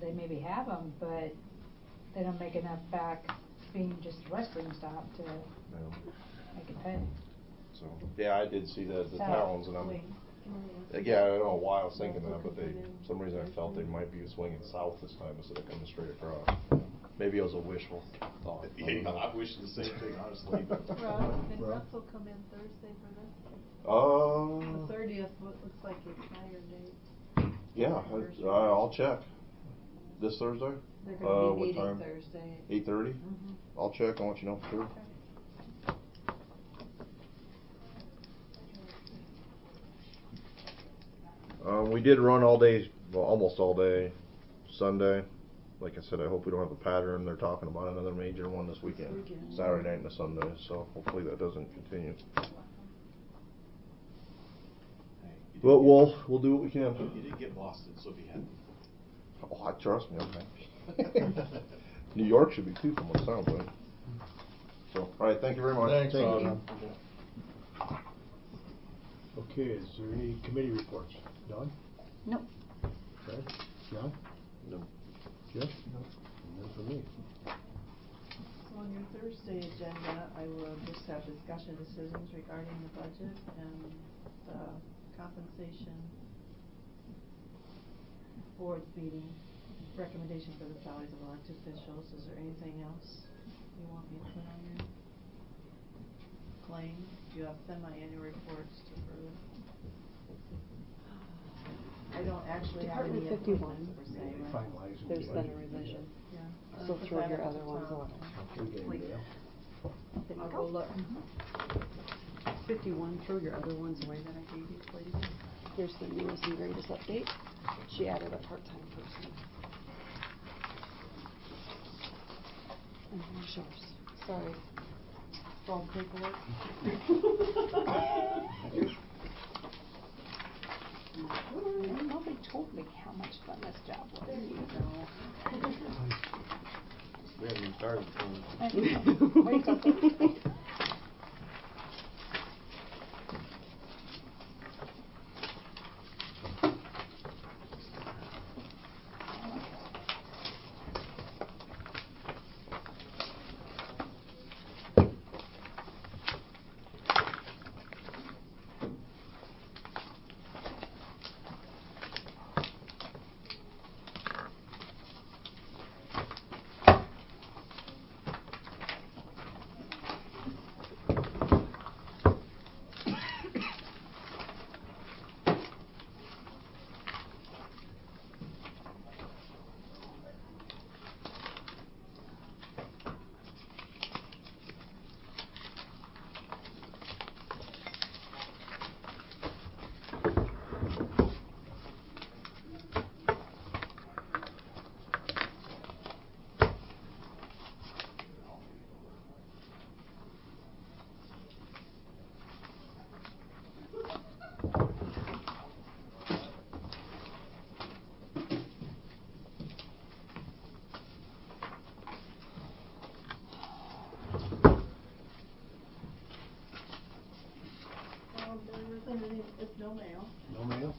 [SPEAKER 11] they maybe have them, but they don't make enough back being just a restroom stop to make it pay.
[SPEAKER 13] So, yeah, I did see the
[SPEAKER 11] So,
[SPEAKER 13] towns, and yeah, I don't know why I was thinking that, but for some reason I felt they might be swinging south this time instead of coming straight across. Maybe it was a wishful thought.
[SPEAKER 4] Yeah, I wish the same thing, honestly.
[SPEAKER 1] Did Russell come in Thursday for this? The 30th looks like your prior date.
[SPEAKER 13] Yeah, I'll check. This Thursday?
[SPEAKER 1] They're going to be
[SPEAKER 13] what
[SPEAKER 1] meeting
[SPEAKER 13] time?
[SPEAKER 1] Thursday.
[SPEAKER 13] 8:30? I'll check and let you know for sure. We did run all day, well, almost all day Sunday. Like I said, I hope we don't have a pattern. They're talking about another major one this weekend. Saturday night and Sunday, so hopefully that doesn't continue. But we'll do what we can.
[SPEAKER 4] You didn't get Boston, so be happy.
[SPEAKER 13] Oh, trust me, I'm happy. New York should be too, from what it sounds like. So, all right, thank you very much.
[SPEAKER 14] Thanks, Bob.
[SPEAKER 2] Okay, is there any committee reports? Don?
[SPEAKER 11] Nope.
[SPEAKER 2] Okay. John?
[SPEAKER 13] No.
[SPEAKER 2] Jeff? No. And then for me.
[SPEAKER 1] So on your Thursday agenda, I will just have discussion decisions regarding the budget and the compensation board's meeting, recommendation for the salaries of elected officials. Is there anything else you want me to put on there? Claims, you have semi-annual reports to further. I don't actually have any
[SPEAKER 3] Department 51.
[SPEAKER 1] appointments per se, right?
[SPEAKER 2] Finalizing.
[SPEAKER 3] There's
[SPEAKER 2] the
[SPEAKER 3] been a
[SPEAKER 2] budget.
[SPEAKER 3] revision.
[SPEAKER 1] Yeah.
[SPEAKER 3] So
[SPEAKER 1] Put
[SPEAKER 3] throw
[SPEAKER 1] that
[SPEAKER 3] your
[SPEAKER 1] up at
[SPEAKER 3] other
[SPEAKER 1] the
[SPEAKER 3] ones
[SPEAKER 1] top.
[SPEAKER 3] on.
[SPEAKER 2] We get
[SPEAKER 1] Please.
[SPEAKER 2] email.
[SPEAKER 1] I'll go look.
[SPEAKER 15] 51, throw your other ones away that I gave you, please.
[SPEAKER 3] Here's the newest and greatest update. She added a part-time person. And here's yours. Sorry. It's all paperwork.
[SPEAKER 11] Nobody told me how much fun this job was.
[SPEAKER 5] We haven't even started.
[SPEAKER 11] I know. Wait till Thursday.
[SPEAKER 1] There isn't any, it's no mail.
[SPEAKER 2] No mail?